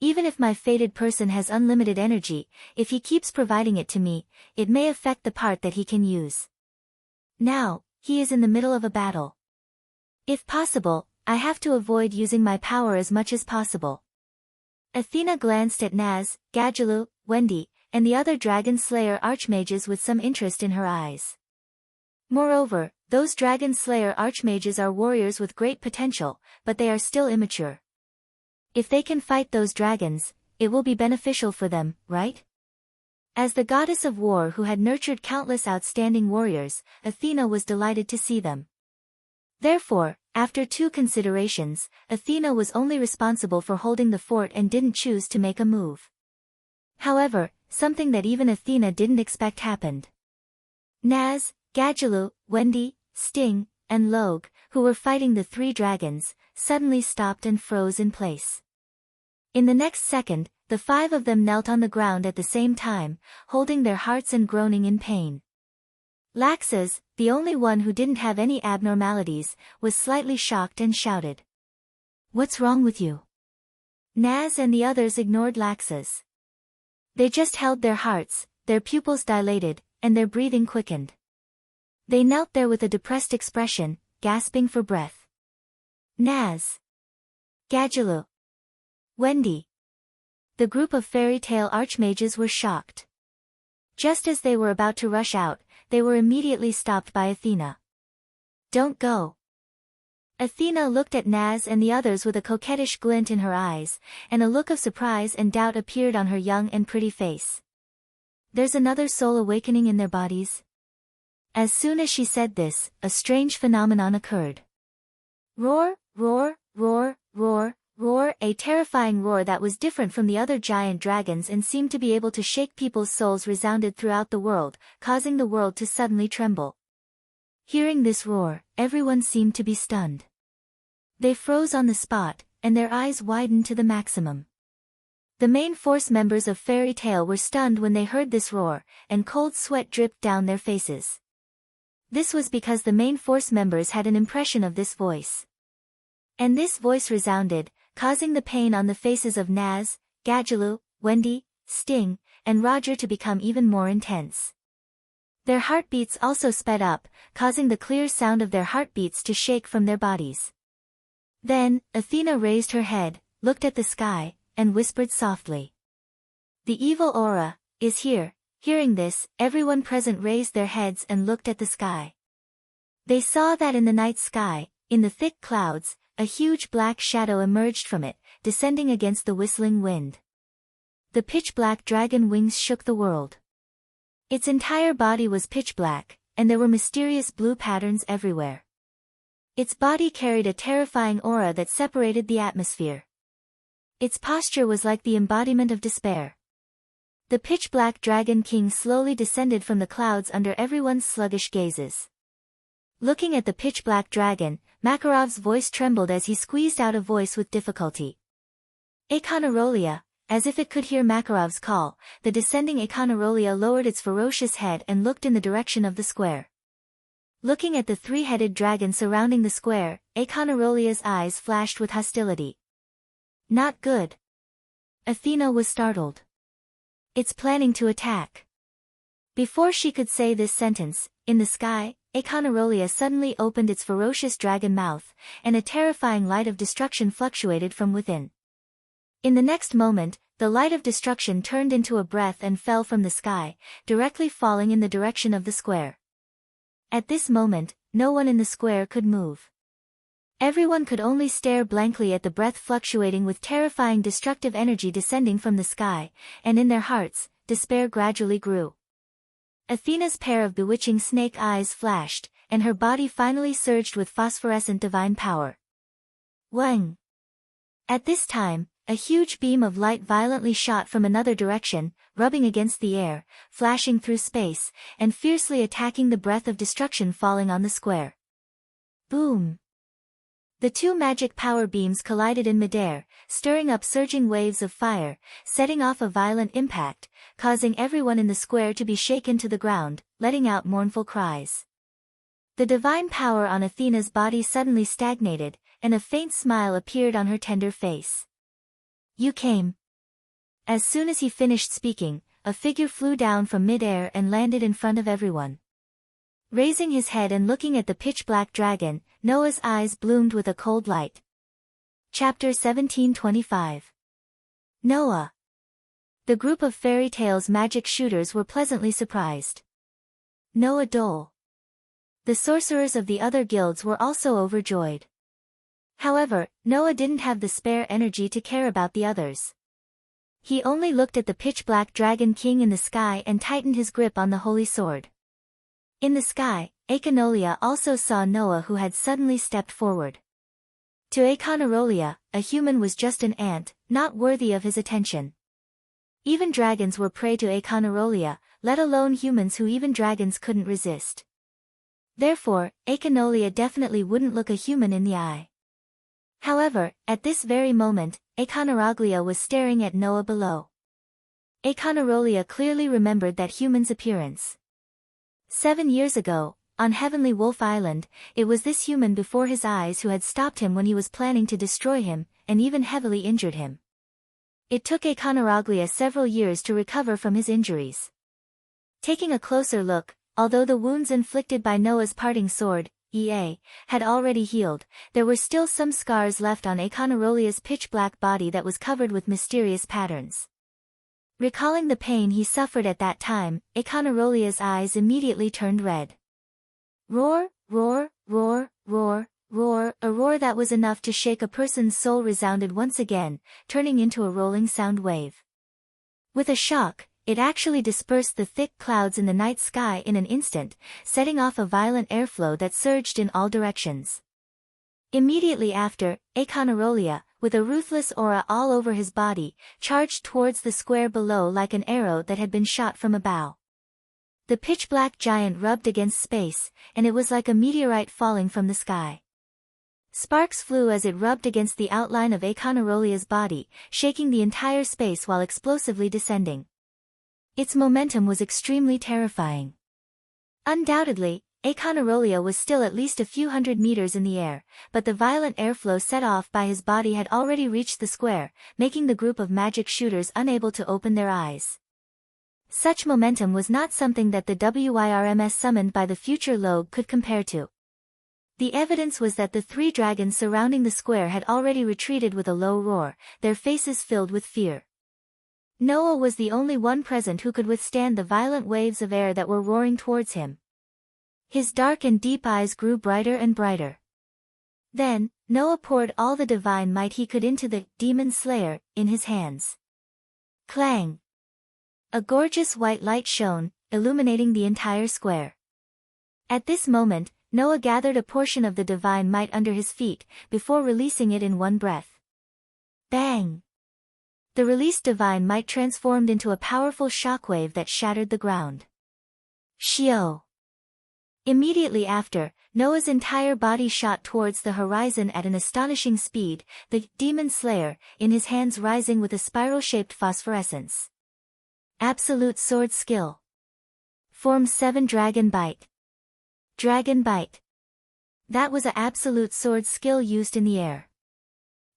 Even if my fated person has unlimited energy, if he keeps providing it to me, it may affect the part that he can use. Now, he is in the middle of a battle. If possible, I have to avoid using my power as much as possible. Athena glanced at Naz, Gadjalu, Wendy, and the other Dragon Slayer Archmages with some interest in her eyes. Moreover, those Dragon Slayer Archmages are warriors with great potential, but they are still immature. If they can fight those dragons, it will be beneficial for them, right? As the goddess of war who had nurtured countless outstanding warriors, Athena was delighted to see them. Therefore, after 2 considerations, Athena was only responsible for holding the fort and didn't choose to make a move. However, something that even Athena didn't expect happened. Naz, Gadjalu, Wendy, Sting, and Log, who were fighting the 3 dragons, suddenly stopped and froze in place. In the next second, the 5 of them knelt on the ground at the same time, holding their hearts and groaning in pain. Laxus, the only one who didn't have any abnormalities, was slightly shocked and shouted. What's wrong with you? Naz and the others ignored Laxus. They just held their hearts, their pupils dilated, and their breathing quickened. They knelt there with a depressed expression, gasping for breath. Naz. Gadjalu. Wendy. The group of fairy tale archmages were shocked. Just as they were about to rush out, they were immediately stopped by Athena. Don't go. Athena looked at Naz and the others with a coquettish glint in her eyes, and a look of surprise and doubt appeared on her young and pretty face. There's another soul awakening in their bodies? As soon as she said this, a strange phenomenon occurred. Roar, roar, roar, roar, roar, a terrifying roar that was different from the other giant dragons and seemed to be able to shake people's souls resounded throughout the world, causing the world to suddenly tremble. Hearing this roar, everyone seemed to be stunned. They froze on the spot, and their eyes widened to the maximum. The main force members of Fairy Tail were stunned when they heard this roar, and cold sweat dripped down their faces. This was because the main force members had an impression of this voice. And this voice resounded, causing the pain on the faces of Naz, Gadjalu, Wendy, Sting, and Roger to become even more intense. Their heartbeats also sped up, causing the clear sound of their heartbeats to shake from their bodies. Then, Athena raised her head, looked at the sky, and whispered softly. The evil aura is here. Hearing this, everyone present raised their heads and looked at the sky. They saw that in the night sky, in the thick clouds, a huge black shadow emerged from it, descending against the whistling wind. The pitch-black dragon wings shook the world. Its entire body was pitch black, and there were mysterious blue patterns everywhere. Its body carried a terrifying aura that separated the atmosphere. Its posture was like the embodiment of despair. The pitch-black dragon king slowly descended from the clouds under everyone's sluggish gazes. Looking at the pitch-black dragon, Makarov's voice trembled as he squeezed out a voice with difficulty. Echanarolia, as if it could hear Makarov's call, the descending Echanarolia lowered its ferocious head and looked in the direction of the square. Looking at the three-headed dragon surrounding the square, Echanarolia's eyes flashed with hostility. Not good. Athena was startled. It's planning to attack. Before she could say this sentence, in the sky, Echanarolia suddenly opened its ferocious dragon mouth, and a terrifying light of destruction fluctuated from within. In the next moment, the light of destruction turned into a breath and fell from the sky, directly falling in the direction of the square. At this moment, no one in the square could move. Everyone could only stare blankly at the breath fluctuating with terrifying destructive energy descending from the sky, and in their hearts, despair gradually grew. Athena's pair of bewitching snake eyes flashed, and her body finally surged with phosphorescent divine power. Wang! At this time, a huge beam of light violently shot from another direction, rubbing against the air, flashing through space, and fiercely attacking the breath of destruction falling on the square. Boom! The two magic power beams collided in midair, stirring up surging waves of fire, setting off a violent impact, causing everyone in the square to be shaken to the ground, letting out mournful cries. The divine power on Athena's body suddenly stagnated, and a faint smile appeared on her tender face. You came. As soon as he finished speaking, a figure flew down from midair and landed in front of everyone. Raising his head and looking at the pitch-black dragon, Noah's eyes bloomed with a cold light. Chapter 1725. Noah. The group of fairy tales magic shooters were pleasantly surprised. Noah Dole. The sorcerers of the other guilds were also overjoyed. However, Noah didn't have the spare energy to care about the others. He only looked at the pitch-black dragon king in the sky and tightened his grip on the holy sword. In the sky, Echanarolia also saw Noah, who had suddenly stepped forward. To Echanarolia, a human was just an ant, not worthy of his attention. Even dragons were prey to Echanarolia, let alone humans who even dragons couldn't resist. Therefore, Echanarolia definitely wouldn't look a human in the eye. However, at this very moment, Echanarolia was staring at Noah below. Echanarolia clearly remembered that human's appearance. 7 years ago, on Heavenly Wolf Island, it was this human before his eyes who had stopped him when he was planning to destroy him, and even heavily injured him. It took Echanarolia several years to recover from his injuries. Taking a closer look, although the wounds inflicted by Noah's parting sword, EA, had already healed, there were still some scars left on Echanarolia's pitch-black body that was covered with mysterious patterns. Recalling the pain he suffered at that time, Echanarolia's eyes immediately turned red. Roar, roar, roar, roar, roar, a roar that was enough to shake a person's soul resounded once again, turning into a rolling sound wave. With a shock, it actually dispersed the thick clouds in the night sky in an instant, setting off a violent airflow that surged in all directions. Immediately after, Echanarolia, with a ruthless aura all over his body, charged towards the square below like an arrow that had been shot from a bow. The pitch-black giant rubbed against space, and it was like a meteorite falling from the sky. Sparks flew as it rubbed against the outline of Echanarolia's body, shaking the entire space while explosively descending. Its momentum was extremely terrifying. Undoubtedly, Echanarolia was still at least a few hundred meters in the air, but the violent airflow set off by his body had already reached the square, making the group of magic shooters unable to open their eyes. Such momentum was not something that the WIRMS summoned by the future Logue could compare to. The evidence was that the 3 dragons surrounding the square had already retreated with a low roar, their faces filled with fear. Noah was the only one present who could withstand the violent waves of air that were roaring towards him. His dark and deep eyes grew brighter and brighter. Then, Noah poured all the divine might he could into the demon slayer in his hands. Clang! A gorgeous white light shone, illuminating the entire square. At this moment, Noah gathered a portion of the divine might under his feet, before releasing it in one breath. Bang! The released divine might transformed into a powerful shockwave that shattered the ground. Shio! Immediately after, Noah's entire body shot towards the horizon at an astonishing speed, the demon slayer, in his hands rising with a spiral-shaped phosphorescence. Absolute sword skill. Form 7 Dragon Bite. Dragon Bite. That was an absolute sword skill used in the air.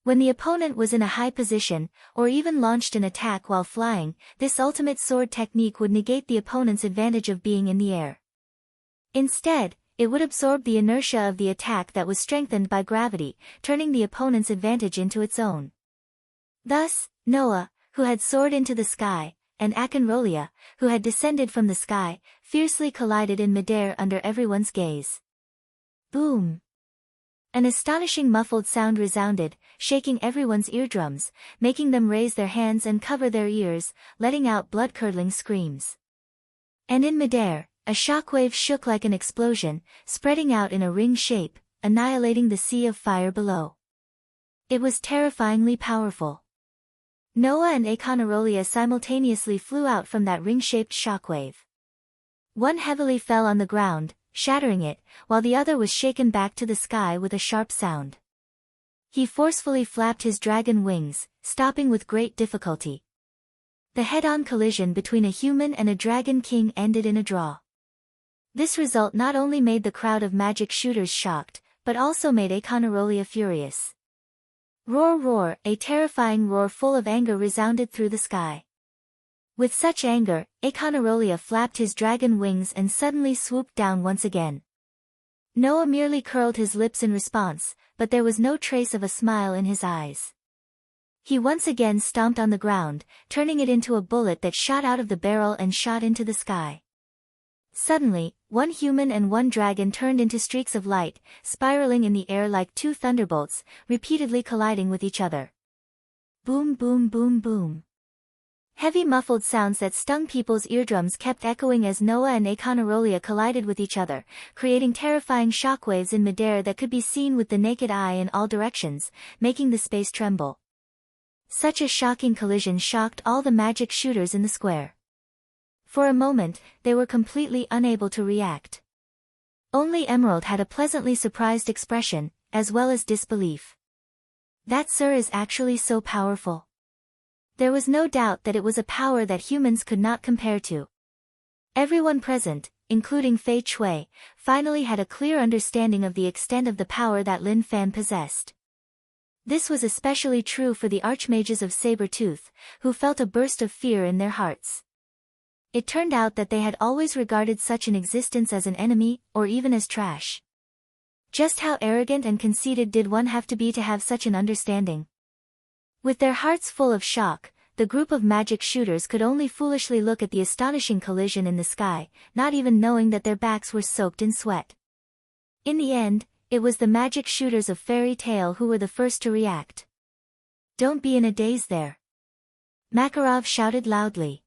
When the opponent was in a high position, or even launched an attack while flying, this ultimate sword technique would negate the opponent's advantage of being in the air. Instead, it would absorb the inertia of the attack that was strengthened by gravity, turning the opponent's advantage into its own. Thus, Noah, who had soared into the sky, and Akenrolia, who had descended from the sky, fiercely collided in midair under everyone's gaze. Boom! An astonishing muffled sound resounded, shaking everyone's eardrums, making them raise their hands and cover their ears, letting out blood-curdling screams. And in midair, a shockwave shook like an explosion, spreading out in a ring shape, annihilating the sea of fire below. It was terrifyingly powerful. Noah and Akenrolia simultaneously flew out from that ring-shaped shockwave. One heavily fell on the ground, shattering it, while the other was shaken back to the sky with a sharp sound. He forcefully flapped his dragon wings, stopping with great difficulty. The head-on collision between a human and a dragon king ended in a draw. This result not only made the crowd of magic shooters shocked, but also made Akenrolia furious. Roar roar, a terrifying roar full of anger resounded through the sky. With such anger, Akenrolia flapped his dragon wings and suddenly swooped down once again. Noah merely curled his lips in response, but there was no trace of a smile in his eyes. He once again stomped on the ground, turning it into a bullet that shot out of the barrel and shot into the sky. Suddenly, one human and one dragon turned into streaks of light, spiraling in the air like two thunderbolts, repeatedly colliding with each other. Boom boom boom boom. Heavy muffled sounds that stung people's eardrums kept echoing as Noah and Akenrolia collided with each other, creating terrifying shockwaves in midair that could be seen with the naked eye in all directions, making the space tremble. Such a shocking collision shocked all the magic shooters in the square. For a moment, they were completely unable to react. Only Emerald had a pleasantly surprised expression, as well as disbelief. That sir is actually so powerful. There was no doubt that it was a power that humans could not compare to. Everyone present, including Fei Chui, finally had a clear understanding of the extent of the power that Lin Fan possessed. This was especially true for the archmages of Saber-Tooth, who felt a burst of fear in their hearts. It turned out that they had always regarded such an existence as an enemy, or even as trash. Just how arrogant and conceited did one have to be to have such an understanding? With their hearts full of shock, the group of magic shooters could only foolishly look at the astonishing collision in the sky, not even knowing that their backs were soaked in sweat. In the end, it was the magic shooters of Fairy Tale who were the first to react. "Don't be in a daze there!" Makarov shouted loudly.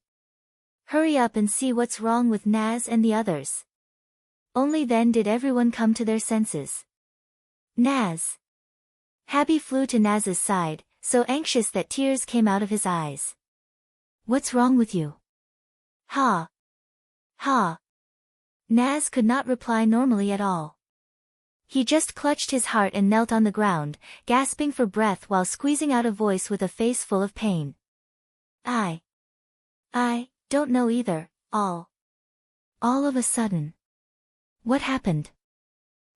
"Hurry up and see what's wrong with Naz and the others." Only then did everyone come to their senses. Naz! Habi flew to Naz's side, so anxious that tears came out of his eyes. "What's wrong with you?" "Ha! Ha!" Naz could not reply normally at all. He just clutched his heart and knelt on the ground, gasping for breath while squeezing out a voice with a face full of pain. I don't know either, all of a sudden. What happened?"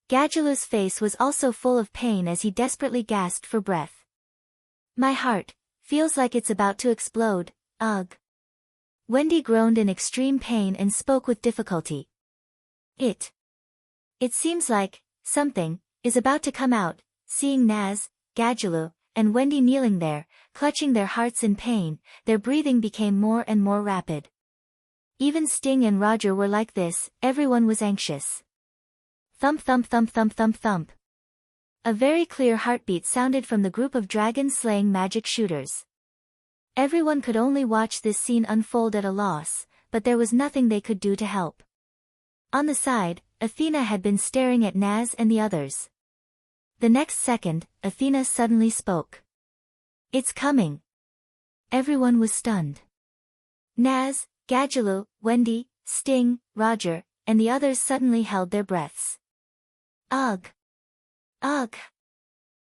Gadgelu's face was also full of pain as he desperately gasped for breath. "My heart feels like it's about to explode, ugh." Wendy groaned in extreme pain and spoke with difficulty. It seems like something is about to come out." Seeing Naz, Gadgelu, and Wendy kneeling there, clutching their hearts in pain, their breathing became more and more rapid. Even Sting and Roger were like this, everyone was anxious. Thump thump thump thump thump thump. A very clear heartbeat sounded from the group of dragon-slaying magic shooters. Everyone could only watch this scene unfold at a loss, but there was nothing they could do to help. On the side, Athena had been staring at Naz and the others. The next second, Athena suddenly spoke. "It's coming." Everyone was stunned. Naz, Gadgelu, Wendy, Sting, Roger, and the others suddenly held their breaths. Ugh! Ugh!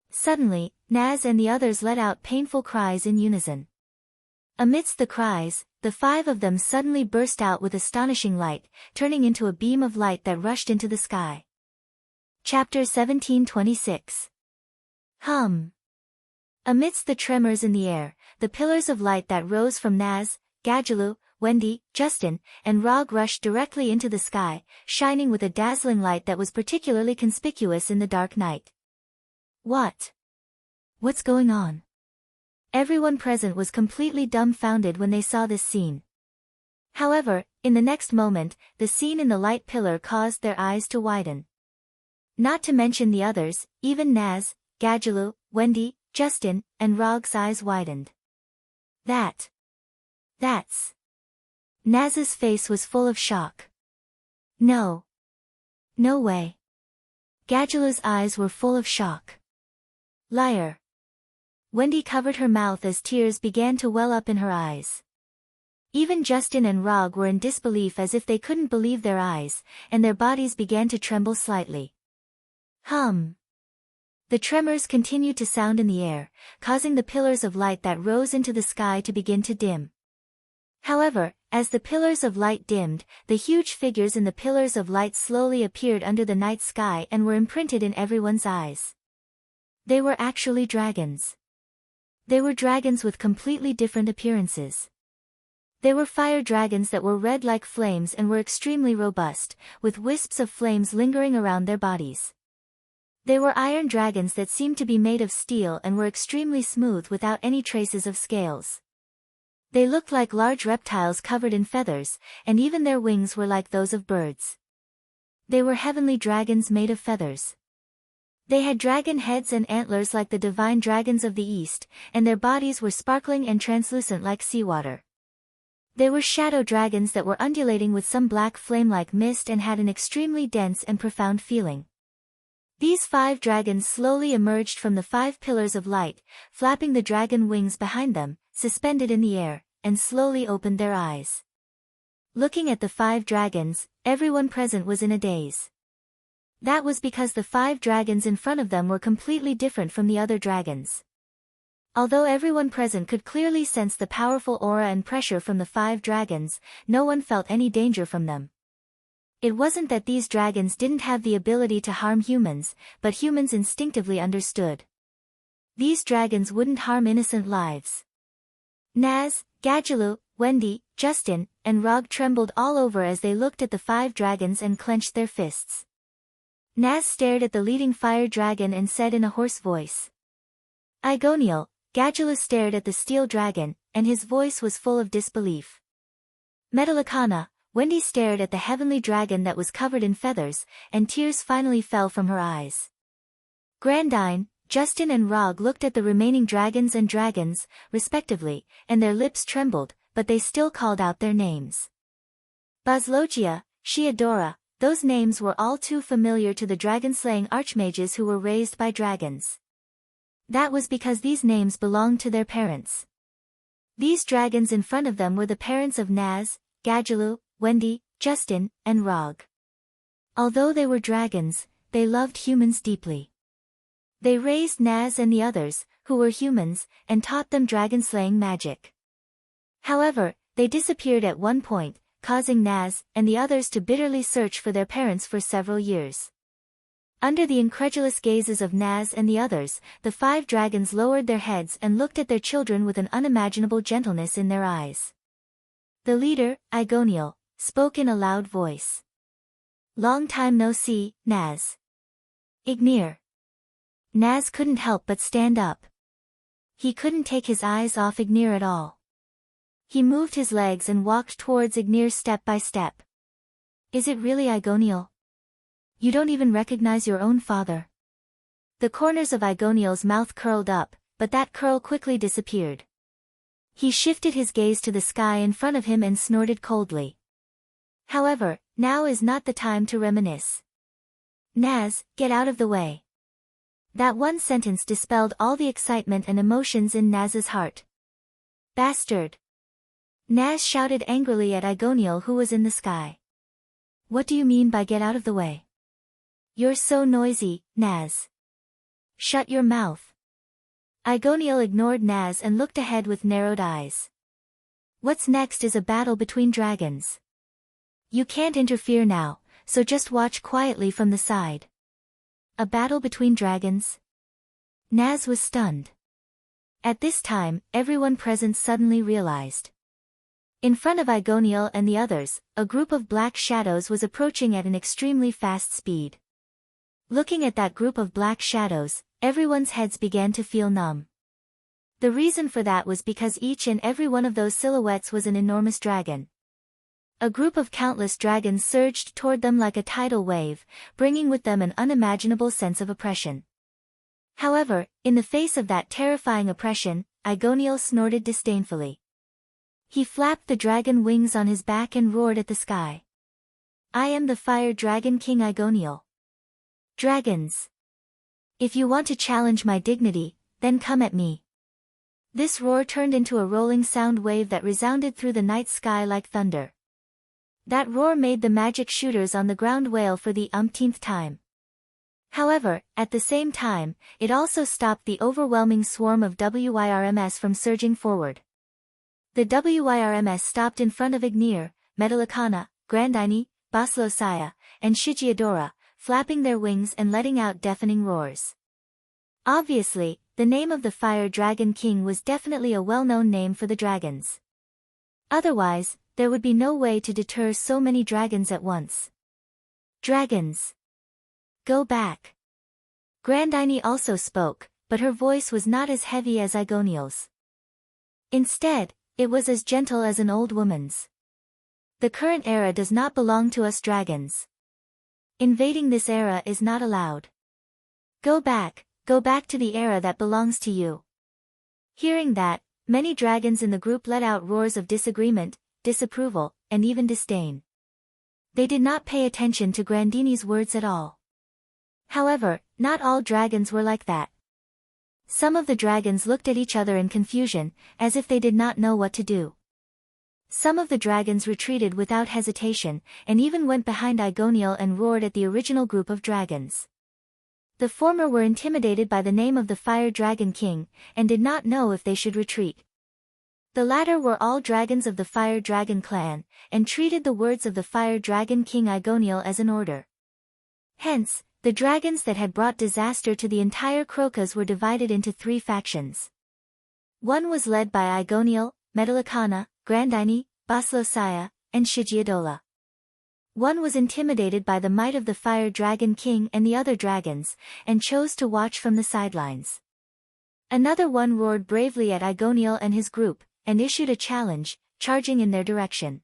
Suddenly, Naz and the others let out painful cries in unison. Amidst the cries, the five of them suddenly burst out with astonishing light, turning into a beam of light that rushed into the sky. Chapter 1726. Hum. Amidst the tremors in the air, the pillars of light that rose from Naz, Gadjaloo, Wendy, Justin, and Rog rushed directly into the sky, shining with a dazzling light that was particularly conspicuous in the dark night. What's going on? Everyone present was completely dumbfounded when they saw this scene. However, in the next moment, the scene in the light pillar caused their eyes to widen. Not to mention the others, even Naz, Gadjaloo, Wendy, Justin, and Rog's eyes widened. That's... Naz's face was full of shock. No way. Gadjaloo's eyes were full of shock. Liar. Wendy covered her mouth as tears began to well up in her eyes. Even Justin and Rog were in disbelief as if they couldn't believe their eyes, and their bodies began to tremble slightly. Hum. The tremors continued to sound in the air, causing the pillars of light that rose into the sky to begin to dim. However, as the pillars of light dimmed, the huge figures in the pillars of light slowly appeared under the night sky and were imprinted in everyone's eyes. They were actually dragons. They were dragons with completely different appearances. They were fire dragons that were red like flames and were extremely robust, with wisps of flames lingering around their bodies. They were iron dragons that seemed to be made of steel and were extremely smooth without any traces of scales. They looked like large reptiles covered in feathers, and even their wings were like those of birds. They were heavenly dragons made of feathers. They had dragon heads and antlers like the divine dragons of the East, and their bodies were sparkling and translucent like seawater. They were shadow dragons that were undulating with some black flame-like mist and had an extremely dense and profound feeling. These 5 dragons slowly emerged from the 5 pillars of light, flapping the dragon wings behind them, suspended in the air, and slowly opened their eyes. Looking at the 5 dragons, everyone present was in a daze. That was because the 5 dragons in front of them were completely different from the other dragons. Although everyone present could clearly sense the powerful aura and pressure from the 5 dragons, no one felt any danger from them. It wasn't that these dragons didn't have the ability to harm humans, but humans instinctively understood. These dragons wouldn't harm innocent lives. Naz, Gadjaloo, Wendy, Justin, and Rog trembled all over as they looked at the 5 dragons and clenched their fists. Naz stared at the leading fire dragon and said in a hoarse voice, "Igoniel." Gadjaloo stared at the steel dragon, and his voice was full of disbelief. Metallicana. Wendy stared at the heavenly dragon that was covered in feathers, and tears finally fell from her eyes. Grandine, Justin and Rog looked at the remaining dragons and dragons, respectively, and their lips trembled, but they still called out their names. Boslogia, Sheodora, those names were all too familiar to the dragon-slaying archmages who were raised by dragons. That was because these names belonged to their parents. These dragons in front of them were the parents of Naz, Gadjaloo, Wendy, Justin, and Rog. Although they were dragons, they loved humans deeply. They raised Naz and the others, who were humans, and taught them dragon-slaying magic. However, they disappeared at one point, causing Naz and the others to bitterly search for their parents for several years. Under the incredulous gazes of Naz and the others, the 5 dragons lowered their heads and looked at their children with an unimaginable gentleness in their eyes. The leader, Igoniel, spoke in a loud voice. "Long time no see, Naz." Ignir. Naz couldn't help but stand up. He couldn't take his eyes off Ignir at all. He moved his legs and walked towards Ignir step by step. "Is it really Igoniel? You don't even recognize your own father?" The corners of Igoniel's mouth curled up, but that curl quickly disappeared. He shifted his gaze to the sky in front of him and snorted coldly. "However, now is not the time to reminisce. Naz, get out of the way." That one sentence dispelled all the excitement and emotions in Naz's heart. "Bastard!" Naz shouted angrily at Igoniel who was in the sky. "What do you mean by get out of the way? You're so noisy, Naz. Shut your mouth. Igoniel ignored Naz and looked ahead with narrowed eyes. What's next is a battle between dragons. You can't interfere now, so just watch quietly from the side. A battle between dragons? Naz was stunned. At this time, everyone present suddenly realized. In front of Igoniel and the others, a group of black shadows was approaching at an extremely fast speed. Looking at that group of black shadows, everyone's heads began to feel numb. The reason for that was because each and every one of those silhouettes was an enormous dragon. A group of countless dragons surged toward them like a tidal wave, bringing with them an unimaginable sense of oppression. However, in the face of that terrifying oppression, Igoniel snorted disdainfully. He flapped the dragon wings on his back and roared at the sky. I am the Fire Dragon King Igoniel. Dragons! If you want to challenge my dignity, then come at me. This roar turned into a rolling sound wave that resounded through the night sky like thunder. That roar made the magic shooters on the ground wail for the umpteenth time. However, at the same time, it also stopped the overwhelming swarm of WYRMS from surging forward. The WYRMS stopped in front of Ignir, Metallicana, Grandini, Baslosaya, and Shigiadora, flapping their wings and letting out deafening roars. Obviously, the name of the Fire Dragon King was definitely a well-known name for the dragons. Otherwise, there would be no way to deter so many dragons at once. Dragons! Go back! Grandini also spoke, but her voice was not as heavy as Igoniel's. Instead, it was as gentle as an old woman's. The current era does not belong to us dragons. Invading this era is not allowed. Go back to the era that belongs to you. Hearing that, many dragons in the group let out roars of disagreement, disapproval, and even disdain. They did not pay attention to Grandini's words at all. However, not all dragons were like that. Some of the dragons looked at each other in confusion, as if they did not know what to do. Some of the dragons retreated without hesitation, and even went behind Igoniel and roared at the original group of dragons. The former were intimidated by the name of the Fire Dragon King, and did not know if they should retreat. The latter were all dragons of the Fire Dragon clan, and treated the words of the Fire Dragon King Igoniel as an order. Hence, the dragons that had brought disaster to the entire Crocus were divided into three factions. One was led by Igoniel, Metallicana, Grandini, Baslosaya, and Shigiadola. One was intimidated by the might of the Fire Dragon King and the other dragons, and chose to watch from the sidelines. Another one roared bravely at Igoniel and his group, and issued a challenge, charging in their direction.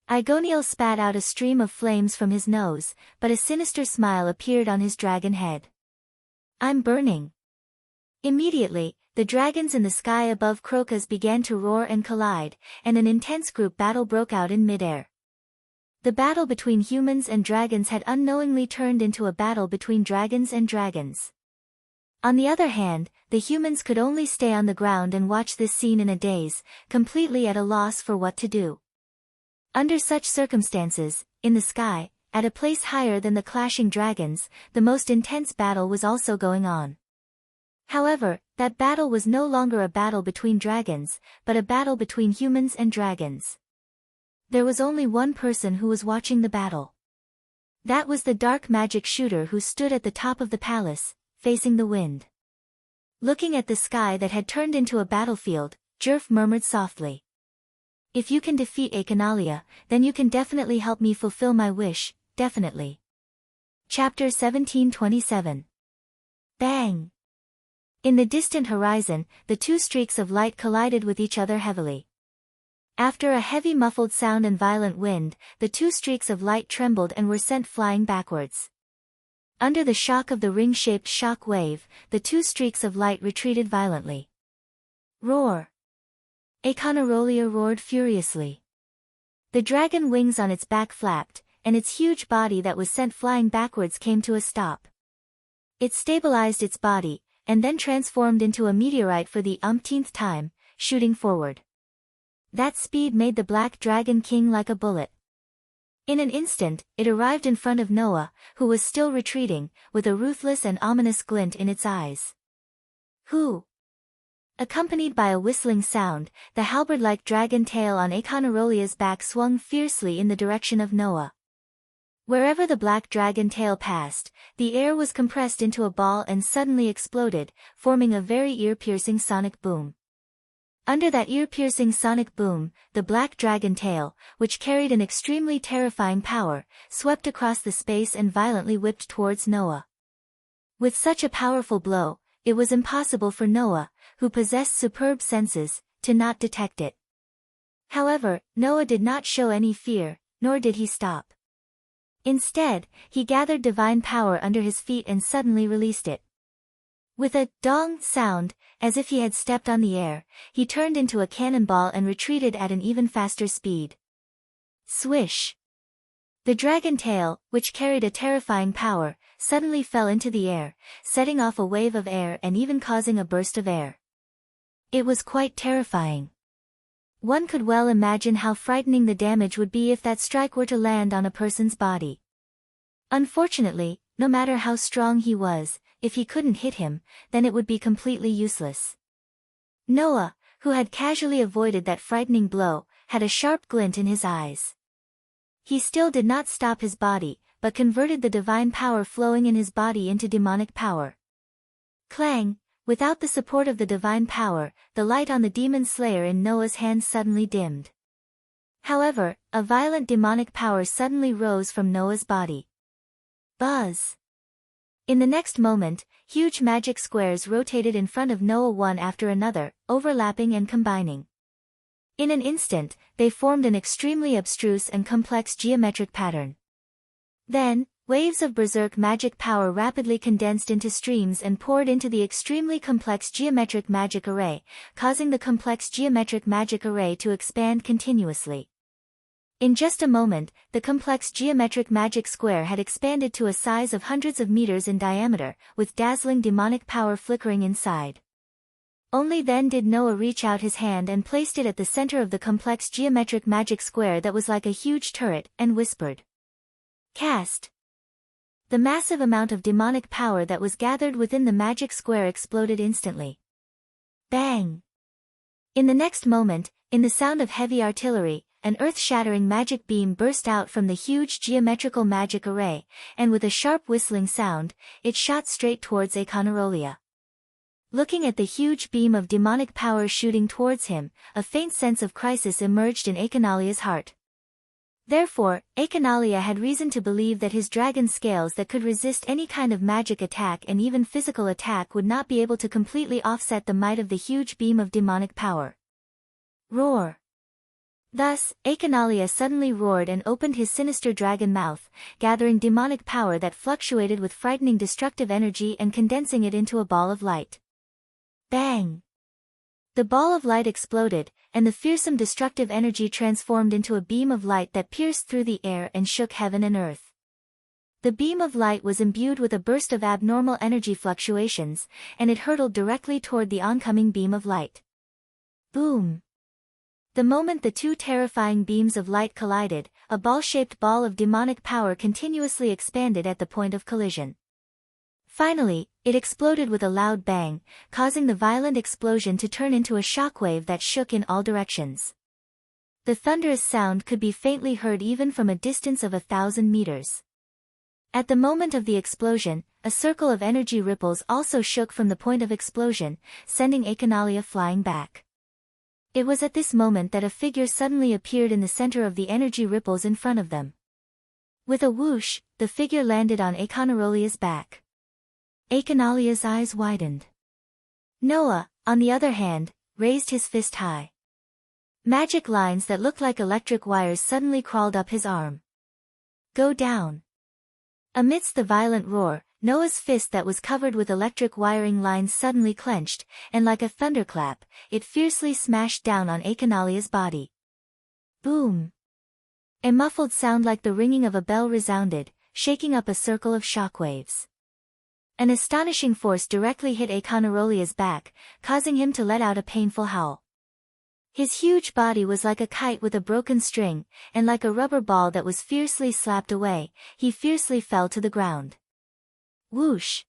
Igoniel spat out a stream of flames from his nose, but a sinister smile appeared on his dragon head. I'm burning. Immediately, the dragons in the sky above Crocus began to roar and collide, and an intense group battle broke out in midair. The battle between humans and dragons had unknowingly turned into a battle between dragons and dragons. On the other hand, the humans could only stay on the ground and watch this scene in a daze, completely at a loss for what to do. Under such circumstances, in the sky, at a place higher than the clashing dragons, the most intense battle was also going on. However, that battle was no longer a battle between dragons, but a battle between humans and dragons. There was only one person who was watching the battle. That was the dark magic shooter who stood at the top of the palace, facing the wind. Looking at the sky that had turned into a battlefield, Jerf murmured softly. If you can defeat Akanalia, then you can definitely help me fulfill my wish, definitely. Chapter 1727. Bang! In the distant horizon, the two streaks of light collided with each other heavily. After a heavy muffled sound and violent wind, the two streaks of light trembled and were sent flying backwards. Under the shock of the ring-shaped shock wave, the two streaks of light retreated violently. Roar! Akanarolia roared furiously. The dragon wings on its back flapped, and its huge body that was sent flying backwards came to a stop. It stabilized its body, and then transformed into a meteorite for the umpteenth time, shooting forward. That speed made the Black Dragon King like a bullet. In an instant, it arrived in front of Noah, who was still retreating, with a ruthless and ominous glint in its eyes. Who? Accompanied by a whistling sound, the halberd-like dragon tail on Aconarolia's back swung fiercely in the direction of Noah. Wherever the black dragon tail passed, the air was compressed into a ball and suddenly exploded, forming a very ear-piercing sonic boom. Under that ear-piercing sonic boom, the black dragon tail, which carried an extremely terrifying power, swept across the space and violently whipped towards Noah. With such a powerful blow, it was impossible for Noah, who possessed superb senses, to not detect it. However, Noah did not show any fear, nor did he stop. Instead, he gathered divine power under his feet and suddenly released it. With a dong sound, as if he had stepped on the air, he turned into a cannonball and retreated at an even faster speed. Swish! The dragon tail, which carried a terrifying power, suddenly fell into the air, setting off a wave of air and even causing a burst of air. It was quite terrifying. One could well imagine how frightening the damage would be if that strike were to land on a person's body. Unfortunately, no matter how strong he was, if he couldn't hit him, then it would be completely useless. Noah, who had casually avoided that frightening blow, had a sharp glint in his eyes. He still did not stop his body, but converted the divine power flowing in his body into demonic power. Clang! Without the support of the divine power, the light on the demon slayer in Noah's hand suddenly dimmed. However, a violent demonic power suddenly rose from Noah's body. Buzz! In the next moment, huge magic squares rotated in front of Noah one after another, overlapping and combining. In an instant, they formed an extremely abstruse and complex geometric pattern. Then, waves of berserk magic power rapidly condensed into streams and poured into the extremely complex geometric magic array, causing the complex geometric magic array to expand continuously. In just a moment, the complex geometric magic square had expanded to a size of hundreds of meters in diameter, with dazzling demonic power flickering inside. Only then did Noah reach out his hand and placed it at the center of the complex geometric magic square that was like a huge turret, and whispered, "Cast!" The massive amount of demonic power that was gathered within the magic square exploded instantly. Bang! In the next moment, in the sound of heavy artillery, an earth-shattering magic beam burst out from the huge geometrical magic array, and with a sharp whistling sound, it shot straight towards Aconarolia. Looking at the huge beam of demonic power shooting towards him, a faint sense of crisis emerged in Aconalia's heart. Therefore, Aconalia had reason to believe that his dragon scales that could resist any kind of magic attack and even physical attack would not be able to completely offset the might of the huge beam of demonic power. Roar! Thus, Aconalia suddenly roared and opened his sinister dragon mouth, gathering demonic power that fluctuated with frightening destructive energy and condensing it into a ball of light. Bang! The ball of light exploded, and the fearsome destructive energy transformed into a beam of light that pierced through the air and shook heaven and earth. The beam of light was imbued with a burst of abnormal energy fluctuations, and it hurtled directly toward the oncoming beam of light. Boom! The moment the two terrifying beams of light collided, a ball-shaped ball of demonic power continuously expanded at the point of collision. Finally, it exploded with a loud bang, causing the violent explosion to turn into a shockwave that shook in all directions. The thunderous sound could be faintly heard even from a distance of 1,000 meters. At the moment of the explosion, a circle of energy ripples also shook from the point of explosion, sending Aconalia flying back. It was at this moment that a figure suddenly appeared in the center of the energy ripples in front of them. With a whoosh, the figure landed on Aconarolia's back. Aconalia's eyes widened. Noah, on the other hand, raised his fist high. Magic lines that looked like electric wires suddenly crawled up his arm. Go down! Amidst the violent roar, Noah's fist that was covered with electric wiring lines suddenly clenched, and like a thunderclap, it fiercely smashed down on Aconalia's body. Boom! A muffled sound like the ringing of a bell resounded, shaking up a circle of shockwaves. An astonishing force directly hit Aconarolia's back, causing him to let out a painful howl. His huge body was like a kite with a broken string, and like a rubber ball that was fiercely slapped away, he fiercely fell to the ground. Whoosh!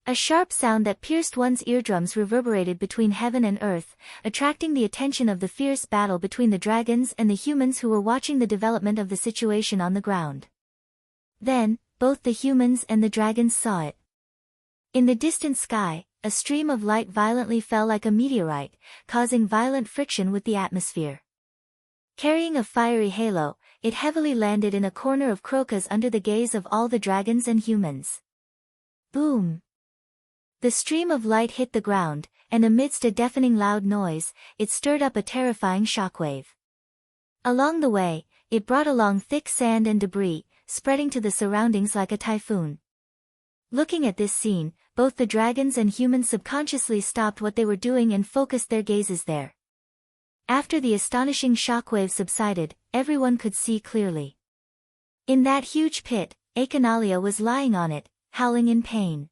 A sharp sound that pierced one's eardrums reverberated between heaven and earth, attracting the attention of the fierce battle between the dragons and the humans who were watching the development of the situation on the ground. Then, both the humans and the dragons saw it. In the distant sky, a stream of light violently fell like a meteorite, causing violent friction with the atmosphere. Carrying a fiery halo, it heavily landed in a corner of Crocus under the gaze of all the dragons and humans. Boom! The stream of light hit the ground, and amidst a deafening loud noise, it stirred up a terrifying shockwave. Along the way, it brought along thick sand and debris, spreading to the surroundings like a typhoon. Looking at this scene, both the dragons and humans subconsciously stopped what they were doing and focused their gazes there. After the astonishing shockwave subsided, everyone could see clearly. In that huge pit, Achanalia was lying on it, howling in pain.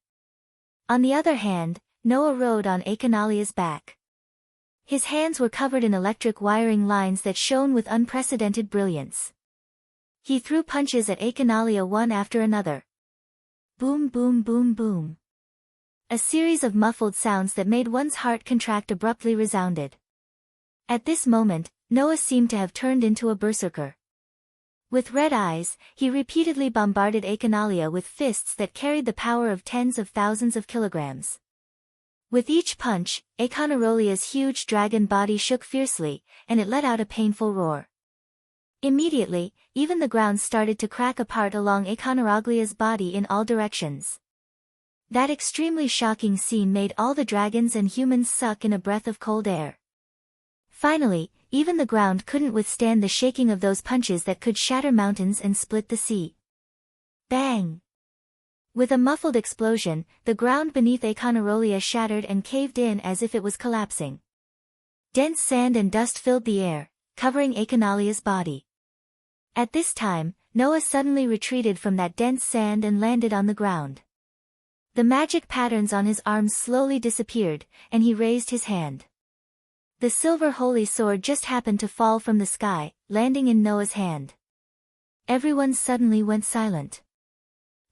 On the other hand, Noah rode on Achanalia's back. His hands were covered in electric wiring lines that shone with unprecedented brilliance. He threw punches at Achanalia one after another. Boom, boom, boom, boom. A series of muffled sounds that made one's heart contract abruptly resounded. At this moment, Noah seemed to have turned into a berserker. With red eyes, he repeatedly bombarded Achanalia with fists that carried the power of tens of thousands of kilograms. With each punch, Achanarolia's huge dragon body shook fiercely, and it let out a painful roar. Immediately, even the ground started to crack apart along Achanarolia's body in all directions. That extremely shocking scene made all the dragons and humans suck in a breath of cold air. Finally, even the ground couldn't withstand the shaking of those punches that could shatter mountains and split the sea. Bang! With a muffled explosion, the ground beneath Achanarolia shattered and caved in as if it was collapsing. Dense sand and dust filled the air, covering Achanalia's body. At this time, Noah suddenly retreated from that dense sand and landed on the ground. The magic patterns on his arms slowly disappeared, and he raised his hand. The silver holy sword just happened to fall from the sky, landing in Noah's hand. Everyone suddenly went silent.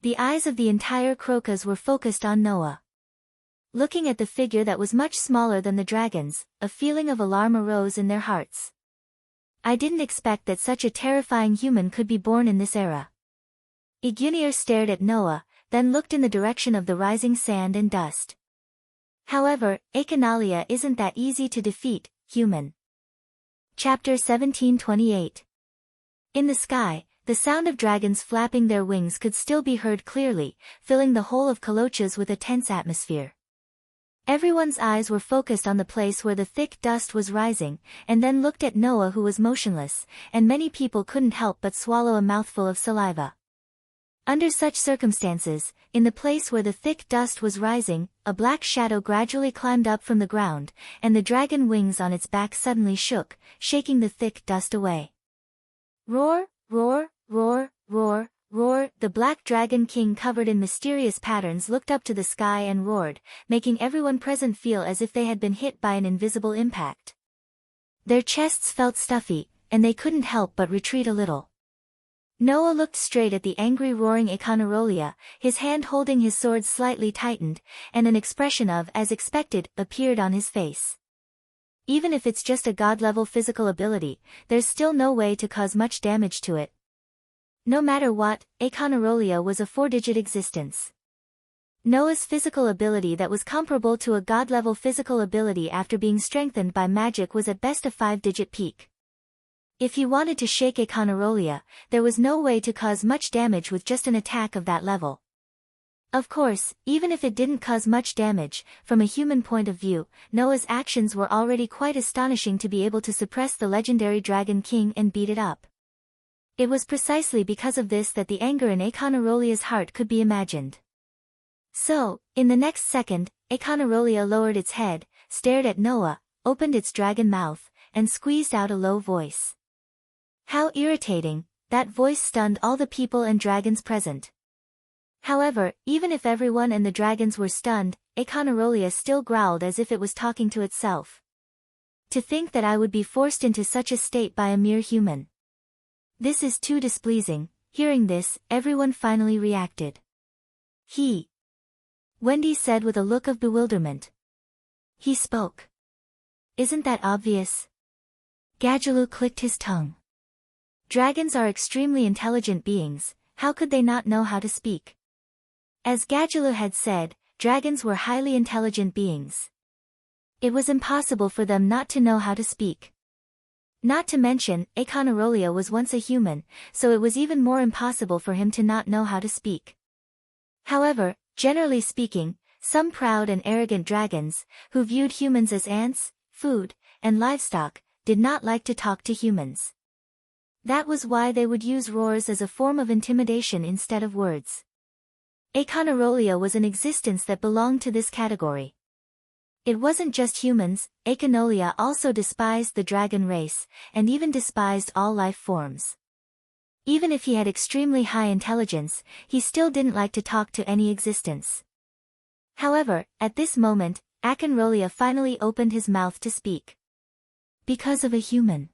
The eyes of the entire Crocus were focused on Noah. Looking at the figure that was much smaller than the dragons, a feeling of alarm arose in their hearts. I didn't expect that such a terrifying human could be born in this era. Igunir stared at Noah, then looked in the direction of the rising sand and dust. However, Achanalia isn't that easy to defeat, human. Chapter 1728. In the sky, the sound of dragons flapping their wings could still be heard clearly, filling the whole of Kolochas with a tense atmosphere. Everyone's eyes were focused on the place where the thick dust was rising, and then looked at Noah who was motionless, and many people couldn't help but swallow a mouthful of saliva. Under such circumstances, in the place where the thick dust was rising, a black shadow gradually climbed up from the ground, and the dragon wings on its back suddenly shook, shaking the thick dust away. Roar, roar, roar, roar, roar! The black dragon king covered in mysterious patterns looked up to the sky and roared, making everyone present feel as if they had been hit by an invisible impact. Their chests felt stuffy, and they couldn't help but retreat a little. Noah looked straight at the angry roaring Achanarolia, his hand holding his sword slightly tightened, and an expression of "as expected" appeared on his face. Even if it's just a god-level physical ability, there's still no way to cause much damage to it. No matter what, Achanarolia was a 4-digit existence. Noah's physical ability that was comparable to a god-level physical ability after being strengthened by magic was at best a 5-digit peak. If he wanted to shake Achanarolia, there was no way to cause much damage with just an attack of that level. Of course, even if it didn't cause much damage, from a human point of view, Noah's actions were already quite astonishing to be able to suppress the legendary Dragon King and beat it up. It was precisely because of this that the anger in Achanarolia's heart could be imagined. So, in the next second, Achanarolia lowered its head, stared at Noah, opened its dragon mouth, and squeezed out a low voice. How irritating! That voice stunned all the people and dragons present. However, even if everyone and the dragons were stunned, Achanarolia still growled as if it was talking to itself. To think that I would be forced into such a state by a mere human. This is too displeasing." Hearing this, everyone finally reacted. Wendy said with a look of bewilderment. "He spoke. Isn't that obvious?" Gajaloo clicked his tongue. Dragons are extremely intelligent beings, how could they not know how to speak? As Gajaloo had said, dragons were highly intelligent beings. It was impossible for them not to know how to speak. Not to mention, Akonarolia was once a human, so it was even more impossible for him to not know how to speak. However, generally speaking, some proud and arrogant dragons, who viewed humans as ants, food, and livestock, did not like to talk to humans. That was why they would use roars as a form of intimidation instead of words. Akonarolia was an existence that belonged to this category. It wasn't just humans, Akonarolia also despised the dragon race, and even despised all life forms. Even if he had extremely high intelligence, he still didn't like to talk to any existence. However, at this moment, Akonarolia finally opened his mouth to speak. Because of a human.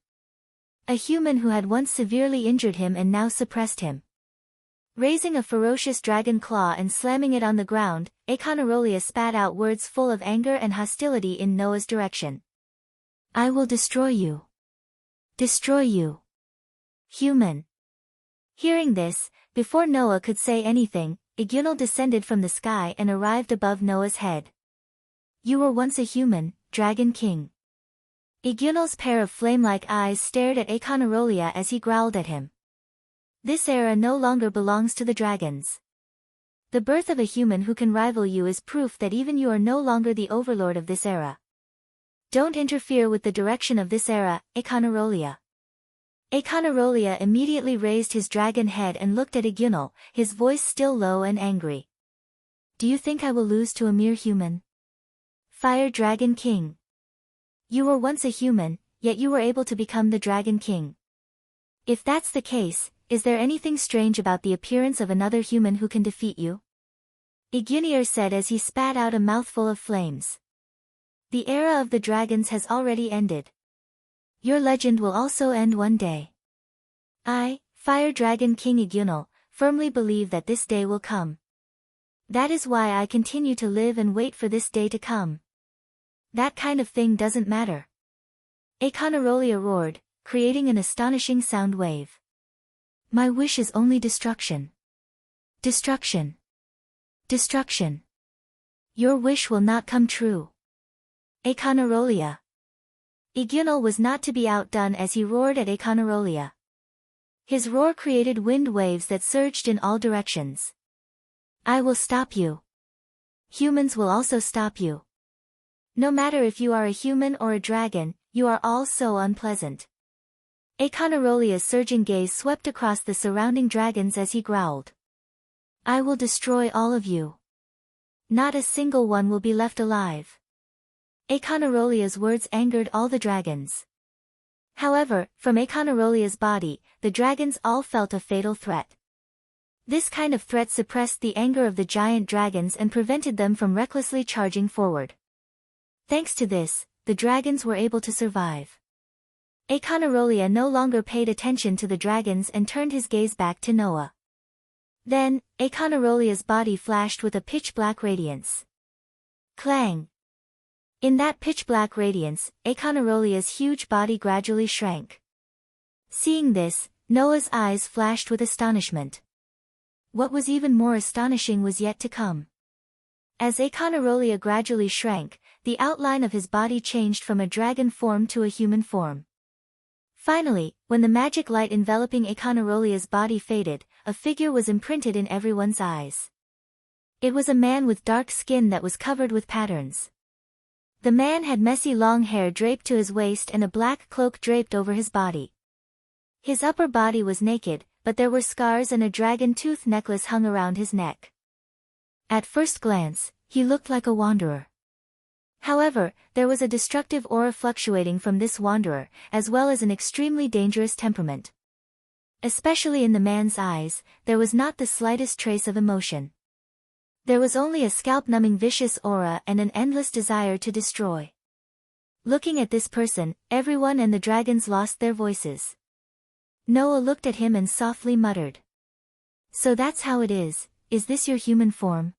A human who had once severely injured him and now suppressed him. Raising a ferocious dragon claw and slamming it on the ground, Akonarolia spat out words full of anger and hostility in Noah's direction. "I will destroy you. Destroy you. Human." Hearing this, before Noah could say anything, Igunal descended from the sky and arrived above Noah's head. "You were once a human, Dragon King." Igunal's pair of flame-like eyes stared at Akonarolia as he growled at him. "This era no longer belongs to the dragons. The birth of a human who can rival you is proof that even you are no longer the overlord of this era. Don't interfere with the direction of this era, Akonarolia." Akonarolia immediately raised his dragon head and looked at Igunal, his voice still low and angry. "Do you think I will lose to a mere human? Fire Dragon King. You were once a human, yet you were able to become the Dragon King. If that's the case, is there anything strange about the appearance of another human who can defeat you?" Igunir said as he spat out a mouthful of flames. "The era of the dragons has already ended. Your legend will also end one day. I, Fire Dragon King Igunal, firmly believe that this day will come. That is why I continue to live and wait for this day to come. That kind of thing doesn't matter." Akonarolia roared, creating an astonishing sound wave. "My wish is only destruction. Destruction. Destruction. Your wish will not come true. Akonarolia." Igunal was not to be outdone as he roared at Akonarolia. His roar created wind waves that surged in all directions. "I will stop you. Humans will also stop you. No matter if you are a human or a dragon, you are all so unpleasant." Akonarolia's surging gaze swept across the surrounding dragons as he growled. "I will destroy all of you. Not a single one will be left alive." Akonarolia's words angered all the dragons. However, from Akonarolia's body, the dragons all felt a fatal threat. This kind of threat suppressed the anger of the giant dragons and prevented them from recklessly charging forward. Thanks to this, the dragons were able to survive. Akonarolia no longer paid attention to the dragons and turned his gaze back to Noah. Then, Akonarolia's body flashed with a pitch-black radiance. Clang! In that pitch-black radiance, Akonarolia's huge body gradually shrank. Seeing this, Noah's eyes flashed with astonishment. What was even more astonishing was yet to come. As Akonarolia gradually shrank, the outline of his body changed from a dragon form to a human form. Finally, when the magic light enveloping Akonarolia's body faded, a figure was imprinted in everyone's eyes. It was a man with dark skin that was covered with patterns. The man had messy long hair draped to his waist and a black cloak draped over his body. His upper body was naked, but there were scars and a dragon tooth necklace hung around his neck. At first glance, he looked like a wanderer. However, there was a destructive aura fluctuating from this wanderer, as well as an extremely dangerous temperament. Especially in the man's eyes, there was not the slightest trace of emotion. There was only a scalp-numbing vicious aura and an endless desire to destroy. Looking at this person, everyone and the dragons lost their voices. Noah looked at him and softly muttered. So that's how it is this your human form?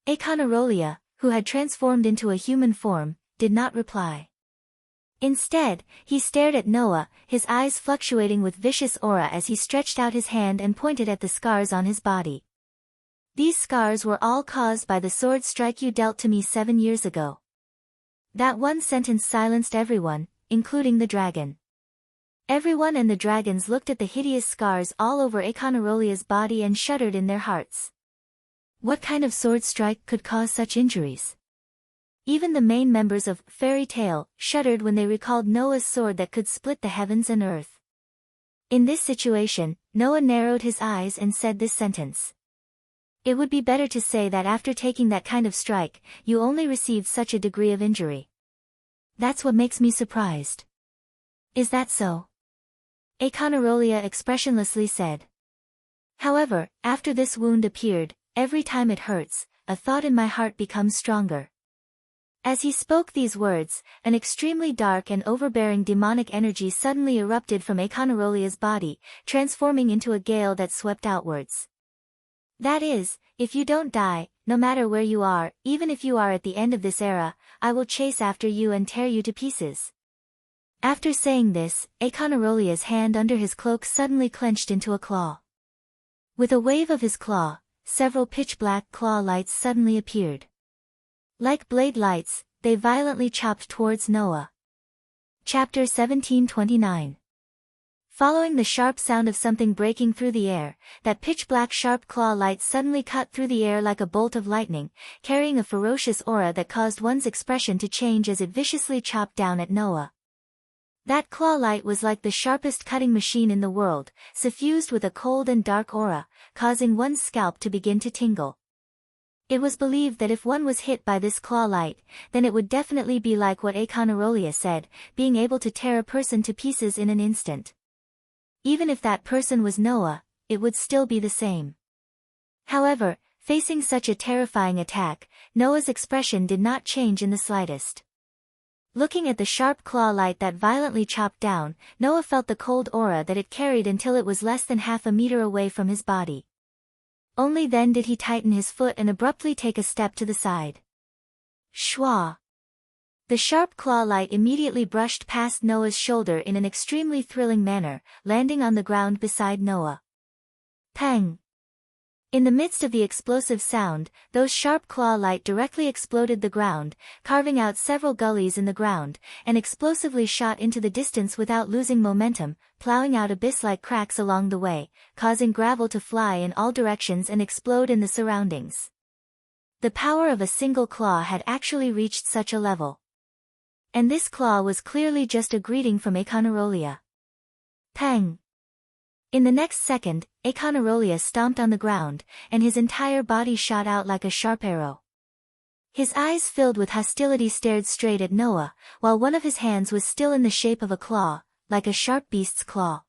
Akonarolia, who had transformed into a human form, did not reply. Instead, he stared at Noah, his eyes fluctuating with vicious aura as he stretched out his hand and pointed at the scars on his body. These scars were all caused by the sword strike you dealt to me 7 years ago. That one sentence silenced everyone, including the dragon. Everyone and the dragons looked at the hideous scars all over Akonarolia's body and shuddered in their hearts. What kind of sword strike could cause such injuries? Even the main members of Fairy Tale shuddered when they recalled Noah's sword that could split the heavens and earth. In this situation, Noah narrowed his eyes and said this sentence. It would be better to say that after taking that kind of strike, you only received such a degree of injury. That's what makes me surprised. Is that so? Akonarolia expressionlessly said. However, after this wound appeared, every time it hurts, a thought in my heart becomes stronger. As he spoke these words, an extremely dark and overbearing demonic energy suddenly erupted from Akonarolia's body, transforming into a gale that swept outwards. That is, if you don't die, no matter where you are, even if you are at the end of this era, I will chase after you and tear you to pieces. After saying this, Akonarolia's hand under his cloak suddenly clenched into a claw. With a wave of his claw, several pitch-black claw lights suddenly appeared. Like blade lights, they violently chopped towards Noah. Chapter 1729. Following the sharp sound of something breaking through the air, that pitch-black sharp claw light suddenly cut through the air like a bolt of lightning, carrying a ferocious aura that caused one's expression to change as it viciously chopped down at Noah. That claw light was like the sharpest cutting machine in the world, suffused with a cold and dark aura, causing one's scalp to begin to tingle. It was believed that if one was hit by this claw light, then it would definitely be like what Akonarolia said, being able to tear a person to pieces in an instant. Even if that person was Noah, it would still be the same. However, facing such a terrifying attack, Noah's expression did not change in the slightest. Looking at the sharp claw light that violently chopped down, Noah felt the cold aura that it carried until it was less than half a meter away from his body. Only then did he tighten his foot and abruptly take a step to the side. Shwa! The sharp claw light immediately brushed past Noah's shoulder in an extremely thrilling manner, landing on the ground beside Noah. Pang! In the midst of the explosive sound, those sharp claw light directly exploded the ground, carving out several gullies in the ground, and explosively shot into the distance without losing momentum, plowing out abyss-like cracks along the way, causing gravel to fly in all directions and explode in the surroundings. The power of a single claw had actually reached such a level. And this claw was clearly just a greeting from Akonarolia. Pang! In the next second, Akonarolia stomped on the ground, and his entire body shot out like a sharp arrow. His eyes filled with hostility stared straight at Noah, while one of his hands was still in the shape of a claw, like a sharp beast's claw.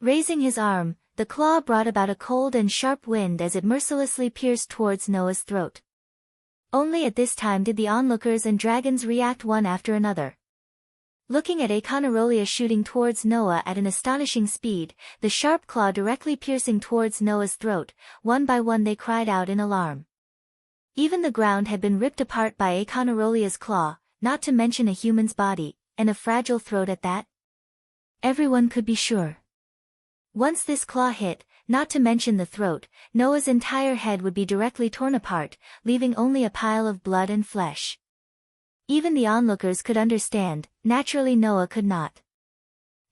Raising his arm, the claw brought about a cold and sharp wind as it mercilessly pierced towards Noah's throat. Only at this time did the onlookers and dragons react one after another. Looking at Akonarolia shooting towards Noah at an astonishing speed, the sharp claw directly piercing towards Noah's throat, one by one they cried out in alarm. Even the ground had been ripped apart by Akonarolia's claw, not to mention a human's body, and a fragile throat at that. Everyone could be sure. Once this claw hit, not to mention the throat, Noah's entire head would be directly torn apart, leaving only a pile of blood and flesh. Even the onlookers could understand, naturally Noah could not.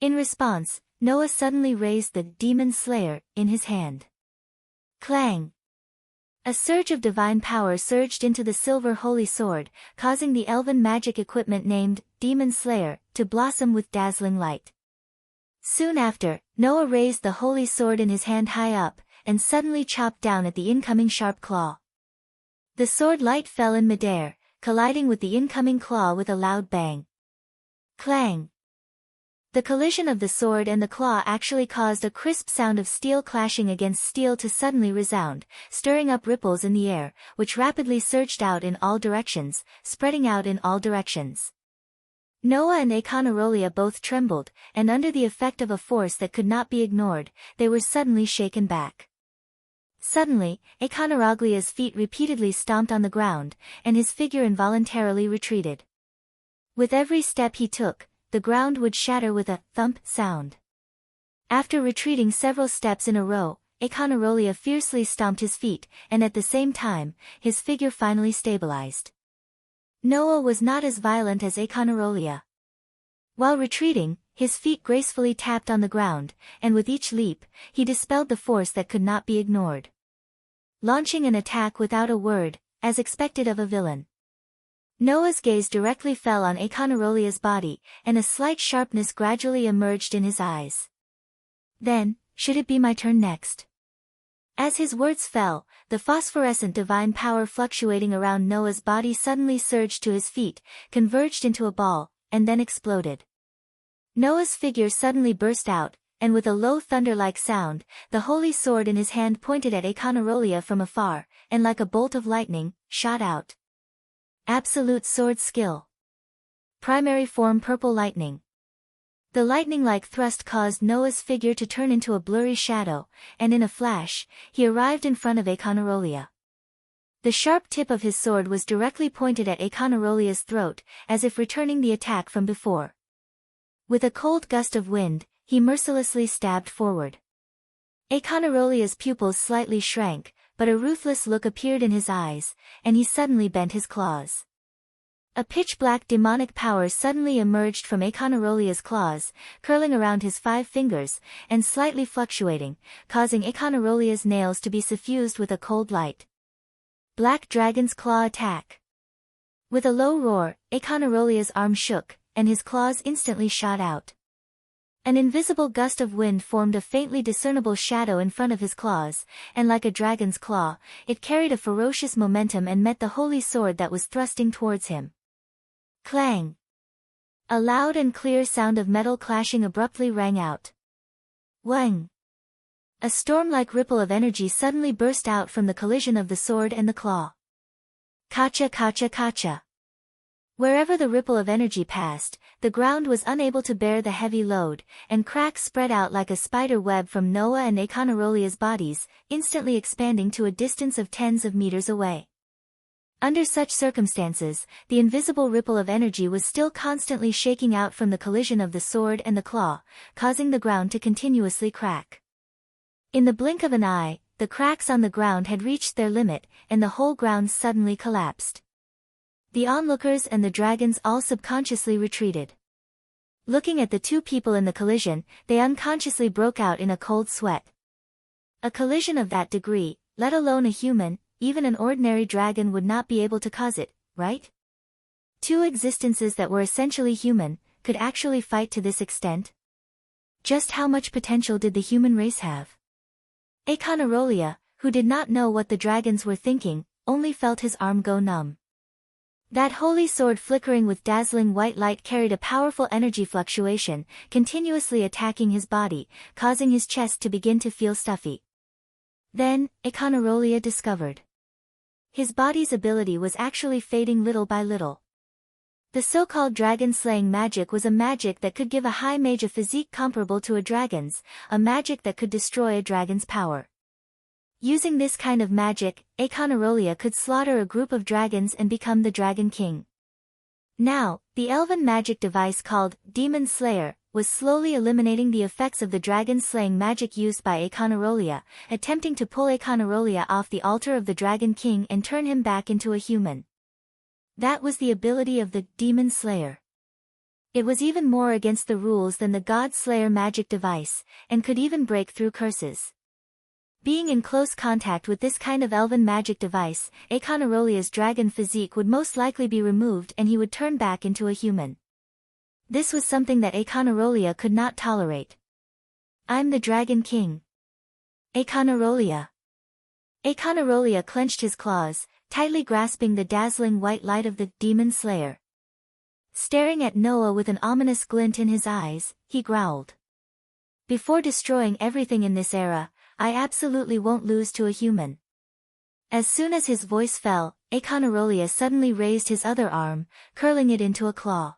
In response, Noah suddenly raised the Demon Slayer in his hand. Clang! A surge of divine power surged into the silver holy sword, causing the elven magic equipment named Demon Slayer to blossom with dazzling light. Soon after, Noah raised the holy sword in his hand high up, and suddenly chopped down at the incoming sharp claw. The sword light fell in midair, colliding with the incoming claw with a loud bang. Clang! The collision of the sword and the claw actually caused a crisp sound of steel clashing against steel to suddenly resound, stirring up ripples in the air, which rapidly surged out in all directions, spreading out in all directions. Noah and Aconorolia both trembled, and under the effect of a force that could not be ignored, they were suddenly shaken back. Suddenly, Aconoroglia's feet repeatedly stomped on the ground, and his figure involuntarily retreated. With every step he took, the ground would shatter with a thump sound. After retreating several steps in a row, Aconorolia fiercely stomped his feet, and at the same time, his figure finally stabilized. Noah was not as violent as Aconorolia. While retreating, his feet gracefully tapped on the ground, and with each leap, he dispelled the force that could not be ignored. Launching an attack without a word, as expected of a villain. Noah's gaze directly fell on Aconarolia's body, and a slight sharpness gradually emerged in his eyes. Then, should it be my turn next? As his words fell, the phosphorescent divine power fluctuating around Noah's body suddenly surged to his feet, converged into a ball, and then exploded. Noah's figure suddenly burst out, and with a low thunder-like sound, the holy sword in his hand pointed at Aconorolia from afar, and like a bolt of lightning, shot out. Absolute sword skill. Primary form purple lightning. The lightning-like thrust caused Noah's figure to turn into a blurry shadow, and in a flash, he arrived in front of Aconorolia. The sharp tip of his sword was directly pointed at Aconarolia's throat, as if returning the attack from before. With a cold gust of wind, he mercilessly stabbed forward. Aconarolia's pupils slightly shrank, but a ruthless look appeared in his eyes, and he suddenly bent his claws. A pitch-black demonic power suddenly emerged from Aconarolia's claws, curling around his 5 fingers, and slightly fluctuating, causing Aconarolia's nails to be suffused with a cold light. Black Dragon's Claw Attack. With a low roar, Aconarolia's arm shook, and his claws instantly shot out. An invisible gust of wind formed a faintly discernible shadow in front of his claws, and like a dragon's claw, it carried a ferocious momentum and met the holy sword that was thrusting towards him. Clang! A loud and clear sound of metal clashing abruptly rang out. Wang! A storm-like ripple of energy suddenly burst out from the collision of the sword and the claw. Kacha kacha kacha! Wherever the ripple of energy passed, the ground was unable to bear the heavy load, and cracks spread out like a spider web from Noah and Aconarolia's bodies, instantly expanding to a distance of tens of meters away. Under such circumstances, the invisible ripple of energy was still constantly shaking out from the collision of the sword and the claw, causing the ground to continuously crack. In the blink of an eye, the cracks on the ground had reached their limit, and the whole ground suddenly collapsed. The onlookers and the dragons all subconsciously retreated. Looking at the 2 people in the collision, they unconsciously broke out in a cold sweat. A collision of that degree, let alone a human, even an ordinary dragon would not be able to cause it, right? 2 existences that were essentially human, could actually fight to this extent? Just how much potential did the human race have? Aconorolia, who did not know what the dragons were thinking, only felt his arm go numb. That holy sword flickering with dazzling white light carried a powerful energy fluctuation, continuously attacking his body, causing his chest to begin to feel stuffy. Then, Aconorolia discovered. His body's ability was actually fading little by little. The so-called dragon-slaying magic was a magic that could give a high mage a physique comparable to a dragon's, a magic that could destroy a dragon's power. Using this kind of magic, Aconorolia could slaughter a group of dragons and become the Dragon King. Now, the elven magic device called Demon Slayer was slowly eliminating the effects of the dragon-slaying magic used by Aconorolia, attempting to pull Aconorolia off the altar of the Dragon King and turn him back into a human. That was the ability of the Demon Slayer. It was even more against the rules than the God Slayer magic device, and could even break through curses. Being in close contact with this kind of elven magic device, Aconarolia's dragon physique would most likely be removed and he would turn back into a human. This was something that Aconorolia could not tolerate. I'm the Dragon King. Aconorolia. Aconorolia clenched his claws, tightly grasping the dazzling white light of the Demon Slayer. Staring at Noah with an ominous glint in his eyes, he growled. Before destroying everything in this era, I absolutely won't lose to a human. As soon as his voice fell, Aconorolia suddenly raised his other arm, curling it into a claw.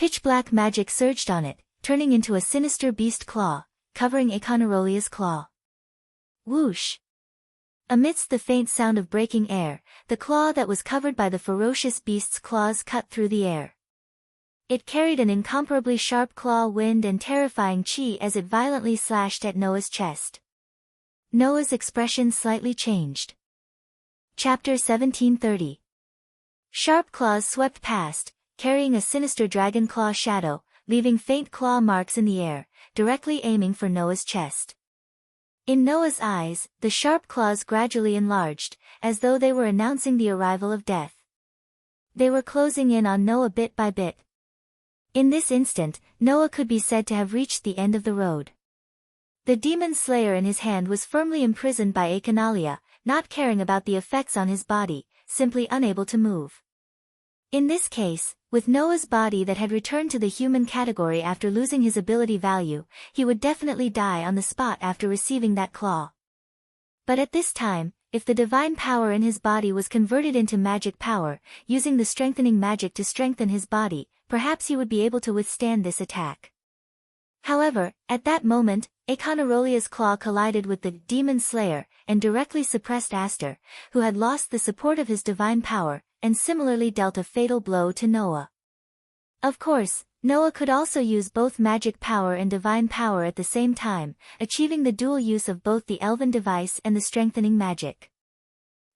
Pitch-black magic surged on it, turning into a sinister beast claw, covering Econorolia's claw. Whoosh! Amidst the faint sound of breaking air, the claw that was covered by the ferocious beast's claws cut through the air. It carried an incomparably sharp claw wind and terrifying chi as it violently slashed at Noah's chest. Noah's expression slightly changed. Chapter 1730. Sharp claws swept past, carrying a sinister dragon claw shadow, leaving faint claw marks in the air, directly aiming for Noah's chest. In Noah's eyes, the sharp claws gradually enlarged, as though they were announcing the arrival of death. They were closing in on Noah bit by bit. In this instant, Noah could be said to have reached the end of the road. The demon slayer in his hand was firmly imprisoned by Econalia, not caring about the effects on his body, simply unable to move. In this case, with Noah's body that had returned to the human category after losing his ability value, he would definitely die on the spot after receiving that claw. But at this time, if the divine power in his body was converted into magic power, using the strengthening magic to strengthen his body, perhaps he would be able to withstand this attack. However, at that moment, Econorolia's claw collided with the demon slayer, and directly suppressed Aster, who had lost the support of his divine power, and similarly dealt a fatal blow to Noah. Of course, Noah could also use both magic power and divine power at the same time, achieving the dual use of both the elven device and the strengthening magic.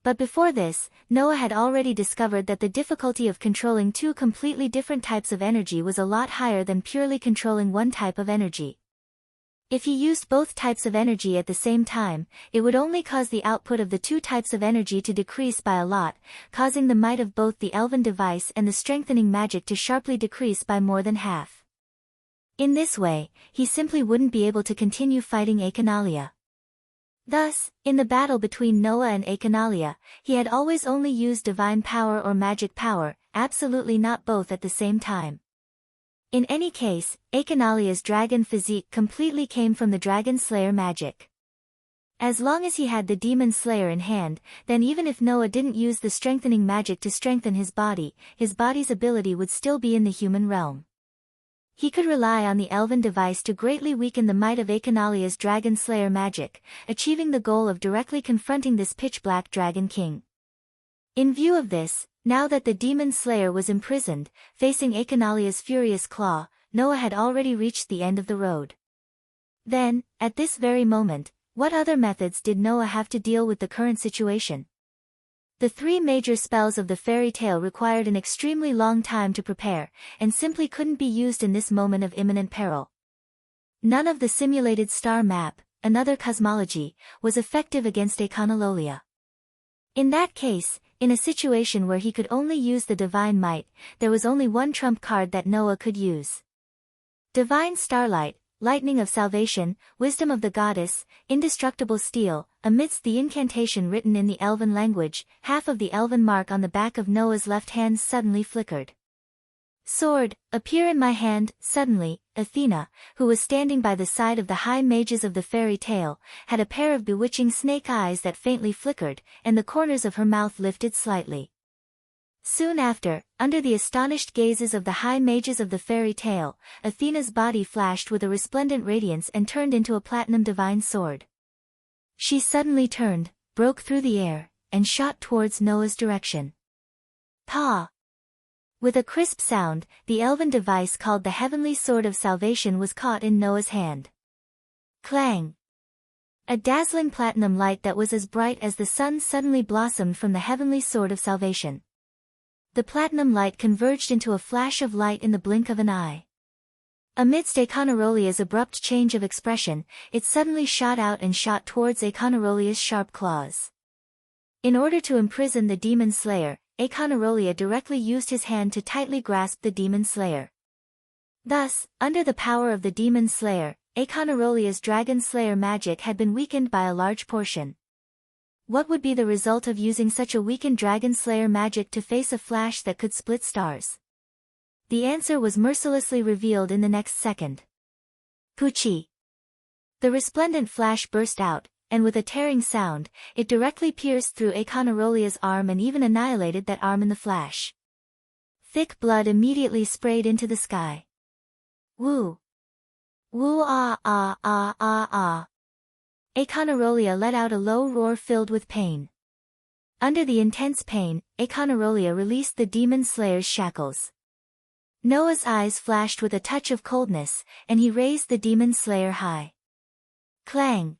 But before this, Noah had already discovered that the difficulty of controlling two completely different types of energy was a lot higher than purely controlling one type of energy. If he used both types of energy at the same time, it would only cause the output of the two types of energy to decrease by a lot, causing the might of both the elven device and the strengthening magic to sharply decrease by more than half. In this way, he simply wouldn't be able to continue fighting Econalia. Thus, in the battle between Noah and Econalia, he had always only used divine power or magic power, absolutely not both at the same time. In any case, Econalia's dragon physique completely came from the dragon slayer magic. As long as he had the demon slayer in hand, then even if Noah didn't use the strengthening magic to strengthen his body's ability would still be in the human realm. He could rely on the elven device to greatly weaken the might of Econalia's dragon slayer magic, achieving the goal of directly confronting this pitch-black dragon king. In view of this, now that the demon slayer was imprisoned, facing Econalia's furious claw, Noah had already reached the end of the road. Then, at this very moment, what other methods did Noah have to deal with the current situation? The three major spells of the fairy tale required an extremely long time to prepare, and simply couldn't be used in this moment of imminent peril. None of the simulated star map, another cosmology, was effective against Econololia. In that case, in a situation where he could only use the divine might, there was only one trump card that Noah could use. Divine starlight, lightning of salvation, wisdom of the goddess, indestructible steel. Amidst the incantation written in the elven language, half of the elven mark on the back of Noah's left hand suddenly flickered. Sword, appear in my hand. Suddenly, Athena, who was standing by the side of the high mages of the fairy tale, had a pair of bewitching snake eyes that faintly flickered, and the corners of her mouth lifted slightly. Soon after, under the astonished gazes of the high mages of the fairy tale, Athena's body flashed with a resplendent radiance and turned into a platinum divine sword. She suddenly turned, broke through the air, and shot towards Noah's direction. Pa! With a crisp sound, the elven device called the Heavenly Sword of Salvation was caught in Noah's hand. Clang! A dazzling platinum light that was as bright as the sun suddenly blossomed from the Heavenly Sword of Salvation. The platinum light converged into a flash of light in the blink of an eye. Amidst Econorolia's abrupt change of expression, it suddenly shot out and shot towards Econorolia's sharp claws. In order to imprison the demon slayer, Econorolia directly used his hand to tightly grasp the demon slayer. Thus, under the power of the demon slayer, Econorolia's dragon slayer magic had been weakened by a large portion. What would be the result of using such a weakened dragon slayer magic to face a flash that could split stars? The answer was mercilessly revealed in the next second. Poochie! The resplendent flash burst out, and with a tearing sound, it directly pierced through Econorolia's arm and even annihilated that arm in the flash. Thick blood immediately sprayed into the sky. Woo! Woo ah ah ah ah ah. Aeconarolia let out a low roar filled with pain. Under the intense pain, Aeconarolia released the demon slayer's shackles. Noah's eyes flashed with a touch of coldness, and he raised the demon slayer high. Clang!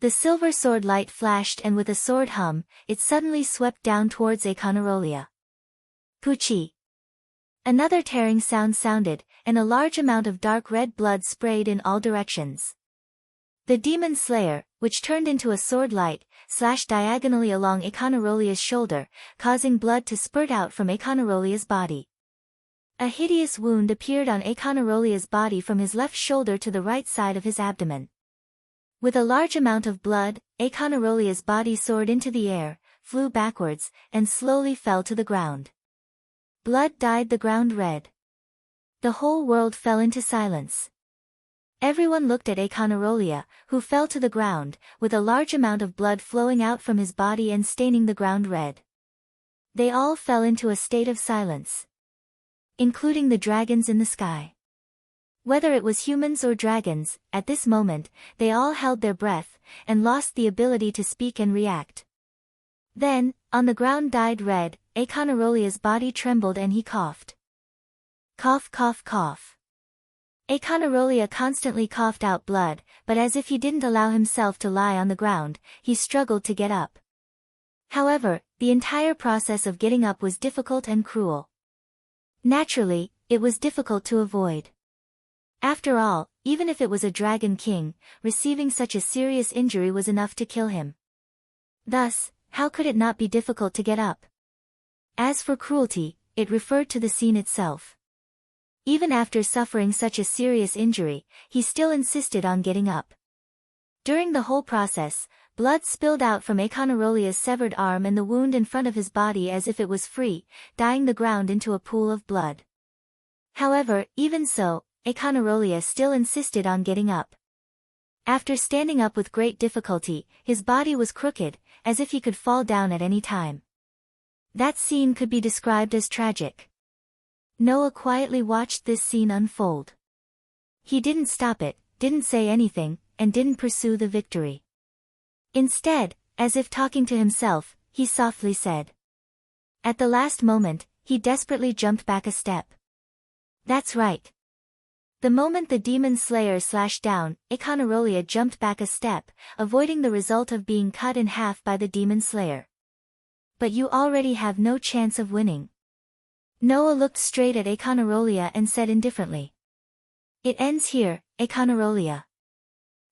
The silver sword light flashed, and with a sword hum, it suddenly swept down towards Aeconarolia. Poochie! Another tearing sound sounded, and a large amount of dark red blood sprayed in all directions. The demon slayer, which turned into a sword light, slashed diagonally along Aeconarolea's shoulder, causing blood to spurt out from Aeconarolea's body. A hideous wound appeared on Aeconarolea's body from his left shoulder to the right side of his abdomen. With a large amount of blood, Aeconarolea's body soared into the air, flew backwards, and slowly fell to the ground. Blood dyed the ground red. The whole world fell into silence. Everyone looked at Aeconarolia, who fell to the ground, with a large amount of blood flowing out from his body and staining the ground red. They all fell into a state of silence, including the dragons in the sky. Whether it was humans or dragons, at this moment, they all held their breath, and lost the ability to speak and react. Then, on the ground dyed red, Aeconarolea's body trembled and he coughed. Cough cough cough. Aeconarolia constantly coughed out blood, but as if he didn't allow himself to lie on the ground, he struggled to get up. However, the entire process of getting up was difficult and cruel. Naturally, it was difficult to avoid. After all, even if it was a dragon king, receiving such a serious injury was enough to kill him. Thus, how could it not be difficult to get up? As for cruelty, it referred to the scene itself. Even after suffering such a serious injury, he still insisted on getting up. During the whole process, blood spilled out from Aeconarolia's severed arm and the wound in front of his body as if it was free, dyeing the ground into a pool of blood. However, even so, Aeconarolia still insisted on getting up. After standing up with great difficulty, his body was crooked, as if he could fall down at any time. That scene could be described as tragic. Noah quietly watched this scene unfold. He didn't stop it, didn't say anything, and didn't pursue the victory. Instead, as if talking to himself, he softly said. At the last moment, he desperately jumped back a step. That's right. The moment the demon slayer slashed down, Aeconarolia jumped back a step, avoiding the result of being cut in half by the demon slayer. But you already have no chance of winning. Noah looked straight at Aeconarolia and said indifferently. It ends here, Aeconarolia.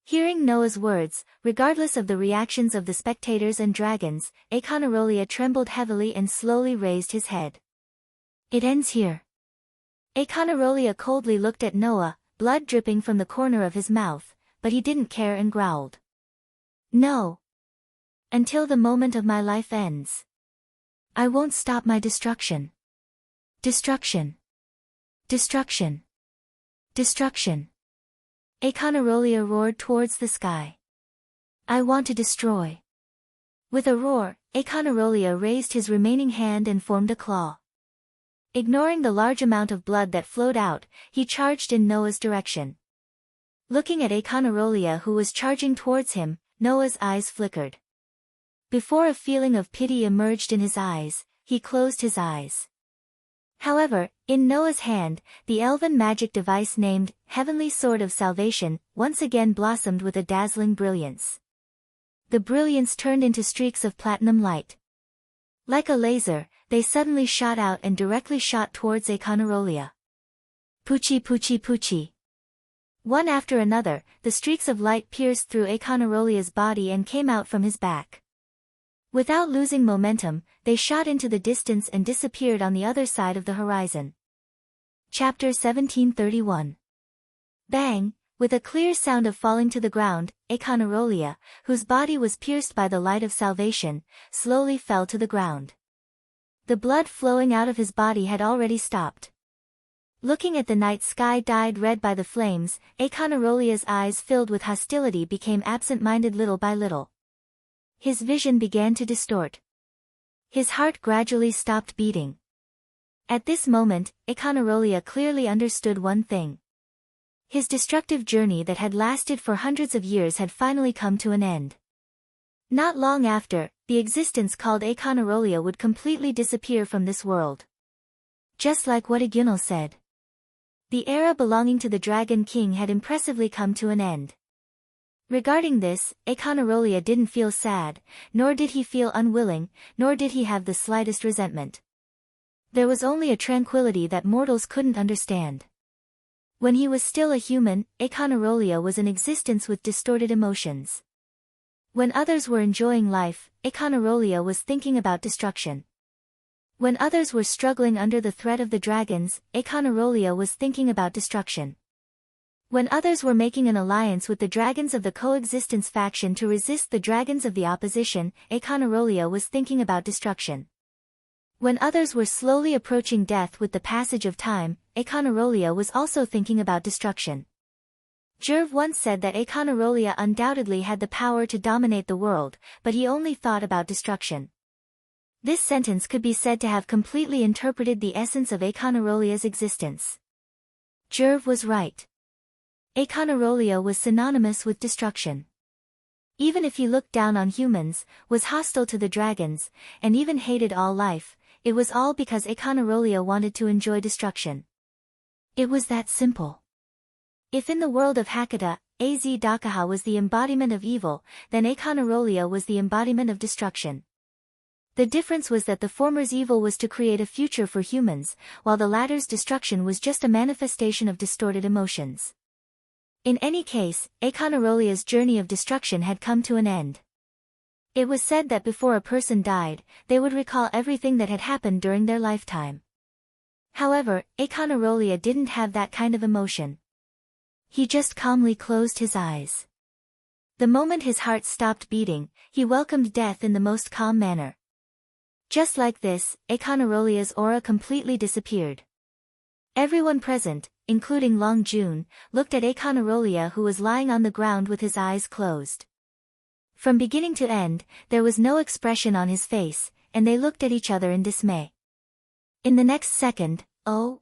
Hearing Noah's words, regardless of the reactions of the spectators and dragons, Aeconarolia trembled heavily and slowly raised his head. It ends here. Aeconarolia coldly looked at Noah, blood dripping from the corner of his mouth, but he didn't care and growled. No. Until the moment of my life ends. I won't stop my destruction. Destruction. Destruction. Destruction. Aeconarolia roared towards the sky. I want to destroy. With a roar, Aeconarolia raised his remaining hand and formed a claw. Ignoring the large amount of blood that flowed out, he charged in Noah's direction. Looking at Aeconarolia who was charging towards him, Noah's eyes flickered. Before a feeling of pity emerged in his eyes, he closed his eyes. However, in Noah's hand, the elven magic device named Heavenly Sword of Salvation once again blossomed with a dazzling brilliance. The brilliance turned into streaks of platinum light. Like a laser, they suddenly shot out and directly shot towards Aeconarolia. Poochie poochie poochie. One after another, the streaks of light pierced through Aeconarolia's body and came out from his back. Without losing momentum, they shot into the distance and disappeared on the other side of the horizon. Chapter 1731. Bang! With a clear sound of falling to the ground, Aeconarolia, whose body was pierced by the light of salvation, slowly fell to the ground. The blood flowing out of his body had already stopped. Looking at the night sky dyed red by the flames, Aeconarolia's eyes filled with hostility became absent-minded little by little. His vision began to distort. His heart gradually stopped beating. At this moment, Econarolia clearly understood one thing. His destructive journey that had lasted for hundreds of years had finally come to an end. Not long after, the existence called Econarolia would completely disappear from this world. Just like what Igunal said. The era belonging to the Dragon King had impressively come to an end. Regarding this, Econarolia didn't feel sad, nor did he feel unwilling, nor did he have the slightest resentment. There was only a tranquility that mortals couldn't understand. When he was still a human, Econarolia was an existence with distorted emotions. When others were enjoying life, Econarolia was thinking about destruction. When others were struggling under the threat of the dragons, Econarolia was thinking about destruction. When others were making an alliance with the dragons of the coexistence faction to resist the dragons of the opposition, Econarolia was thinking about destruction. When others were slowly approaching death with the passage of time, Econarolia was also thinking about destruction. Jerv once said that Econarolia undoubtedly had the power to dominate the world, but he only thought about destruction. This sentence could be said to have completely interpreted the essence of Econarolia's existence. Jerv was right. Econarolia was synonymous with destruction. Even if he looked down on humans, was hostile to the dragons, and even hated all life, it was all because Econarolia wanted to enjoy destruction. It was that simple. If in the world of Hakata, Az Dakaha was the embodiment of evil, then Econarolia was the embodiment of destruction. The difference was that the former's evil was to create a future for humans, while the latter's destruction was just a manifestation of distorted emotions. In any case, Econarolia's journey of destruction had come to an end. It was said that before a person died, they would recall everything that had happened during their lifetime. However, Econarolia didn't have that kind of emotion. He just calmly closed his eyes. The moment his heart stopped beating, he welcomed death in the most calm manner. Just like this, Econarolia's aura completely disappeared. Everyone present, including Long Jun, looked at Econarolia, who was lying on the ground with his eyes closed. From beginning to end, there was no expression on his face, and they looked at each other in dismay. In the next second, oh.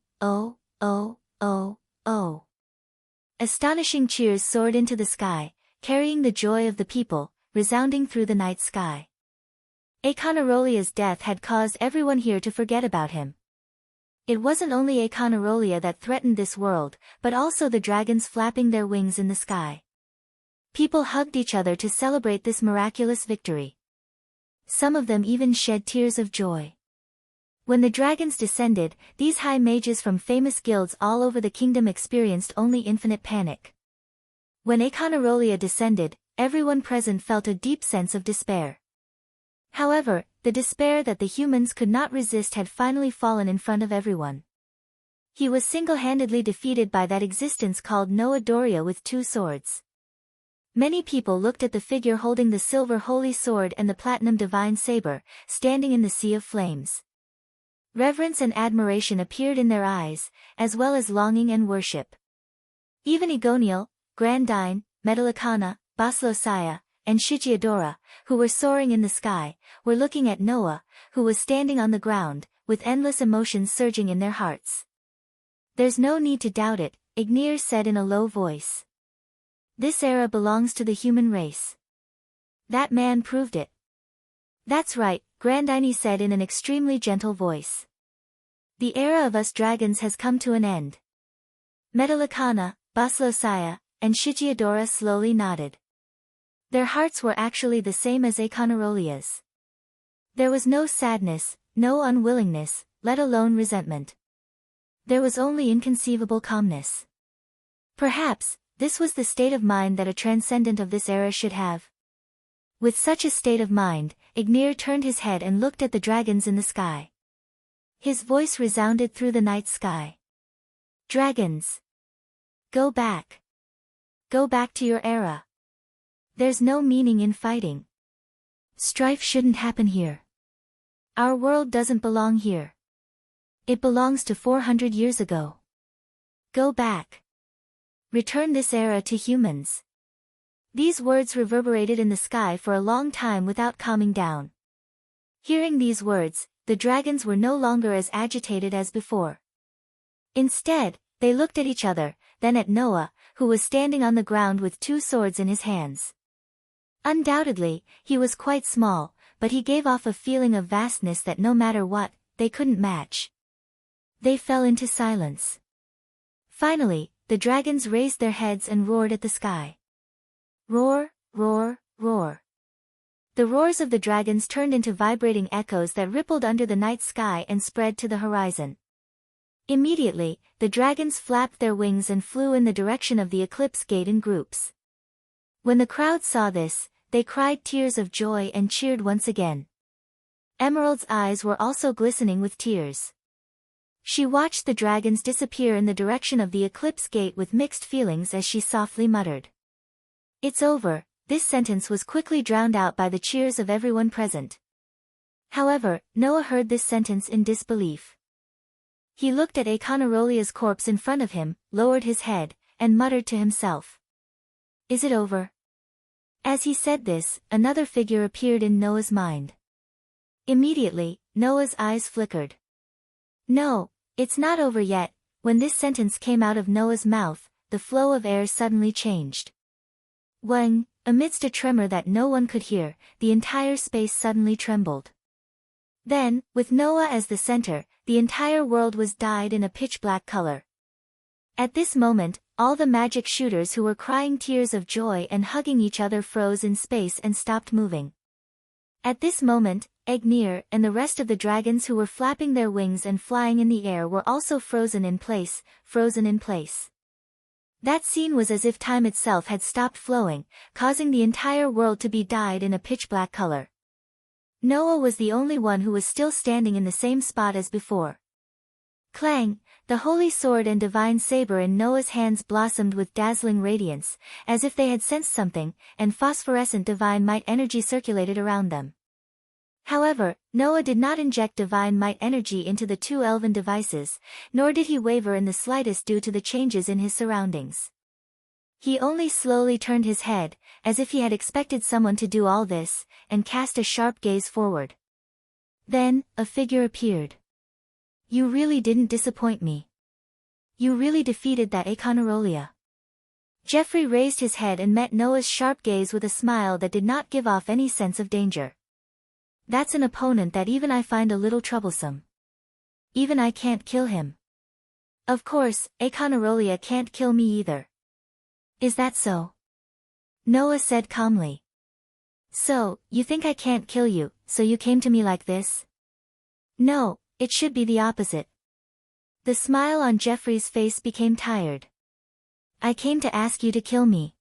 Astonishing cheers soared into the sky, carrying the joy of the people, resounding through the night sky. Econarolia's death had caused everyone here to forget about him. It wasn't only Econarolia that threatened this world, but also the dragons flapping their wings in the sky. People hugged each other to celebrate this miraculous victory. Some of them even shed tears of joy. When the dragons descended, these high mages from famous guilds all over the kingdom experienced only infinite panic. When Econarolia descended, everyone present felt a deep sense of despair. However, the despair that the humans could not resist had finally fallen in front of everyone. He was single-handedly defeated by that existence called Noa Doria with 2 swords. Many people looked at the figure holding the silver holy sword and the platinum divine saber, standing in the sea of flames. Reverence and admiration appeared in their eyes, as well as longing and worship. Even Igoniel, Grandine, Metallicana, Baslosaya, and Shichiadora, who were soaring in the sky, were looking at Noah, who was standing on the ground, with endless emotions surging in their hearts. "There's no need to doubt it," Ignir said in a low voice. "This era belongs to the human race." That man proved it. "That's right," Grandine said in an extremely gentle voice. "The era of us dragons has come to an end." Metallicana, Baslosaya, and Shichiadora slowly nodded. Their hearts were actually the same as Econarolia's. There was no sadness, no unwillingness, let alone resentment. There was only inconceivable calmness. Perhaps, this was the state of mind that a transcendent of this era should have. With such a state of mind, Ignir turned his head and looked at the dragons in the sky. His voice resounded through the night sky. "Dragons! Go back. Go back to your era. There's no meaning in fighting. Strife shouldn't happen here. Our world doesn't belong here. It belongs to 400 years ago. Go back. Return this era to humans." These words reverberated in the sky for a long time without calming down. Hearing these words, the dragons were no longer as agitated as before. Instead, they looked at each other, then at Noah, who was standing on the ground with two swords in his hands. Undoubtedly, he was quite small, but he gave off a feeling of vastness that no matter what, they couldn't match. They fell into silence. Finally, the dragons raised their heads and roared at the sky. Roar, roar, roar. The roars of the dragons turned into vibrating echoes that rippled under the night sky and spread to the horizon. Immediately, the dragons flapped their wings and flew in the direction of the eclipse gate in groups. When the crowd saw this, they cried tears of joy and cheered once again. Emerald's eyes were also glistening with tears. She watched the dragons disappear in the direction of the eclipse gate with mixed feelings as she softly muttered. "It's over." This sentence was quickly drowned out by the cheers of everyone present. However, Noah heard this sentence in disbelief. He looked at Aconarolia's corpse in front of him, lowered his head, and muttered to himself. "Is it over?" As he said this, another figure appeared in Noah's mind. Immediately, Noah's eyes flickered. "No, it's not over yet." When this sentence came out of Noah's mouth, the flow of air suddenly changed. Wang, amidst a tremor that no one could hear, the entire space suddenly trembled. Then, with Noah as the center, the entire world was dyed in a pitch-black color. At this moment, all the magic shooters who were crying tears of joy and hugging each other froze in space and stopped moving. At this moment, Agnir and the rest of the dragons who were flapping their wings and flying in the air were also frozen in place. That scene was as if time itself had stopped flowing, causing the entire world to be dyed in a pitch-black color. Noah was the only one who was still standing in the same spot as before. Clang! The holy sword and divine saber in Noah's hands blossomed with dazzling radiance, as if they had sensed something, and phosphorescent divine might energy circulated around them. However, Noah did not inject divine might energy into the two elven devices, nor did he waver in the slightest due to the changes in his surroundings. He only slowly turned his head, as if he had expected someone to do all this, and cast a sharp gaze forward. Then, a figure appeared. "You really didn't disappoint me. You really defeated that Aconarolia." Jeffrey raised his head and met Noah's sharp gaze with a smile that did not give off any sense of danger. "That's an opponent that even I find a little troublesome. Even I can't kill him." "Of course, Aconarolia can't kill me either." "Is that so?" Noah said calmly. "So, you think I can't kill you, so you came to me like this?" "No, it should be the opposite." The smile on Jeffrey's face became tired. "I came to ask you to kill me."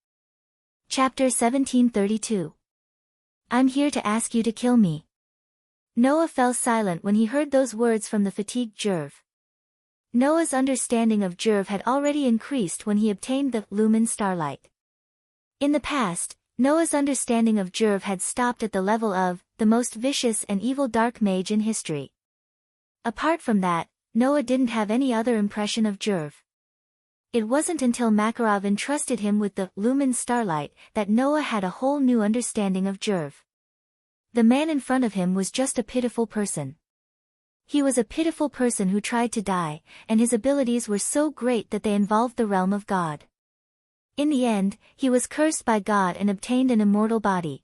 Chapter 1732. I'm here to ask you to kill me. Noah fell silent when he heard those words from the fatigued Jerv. Noah's understanding of Jerv had already increased when he obtained the lumen starlight. In the past, Noah's understanding of Jerv had stopped at the level of the most vicious and evil dark mage in history. Apart from that, Noah didn't have any other impression of Jerv. It wasn't until Makarov entrusted him with the lumen starlight that Noah had a whole new understanding of Jerv. The man in front of him was just a pitiful person. He was a pitiful person who tried to die, and his abilities were so great that they involved the realm of God. In the end, he was cursed by God and obtained an immortal body.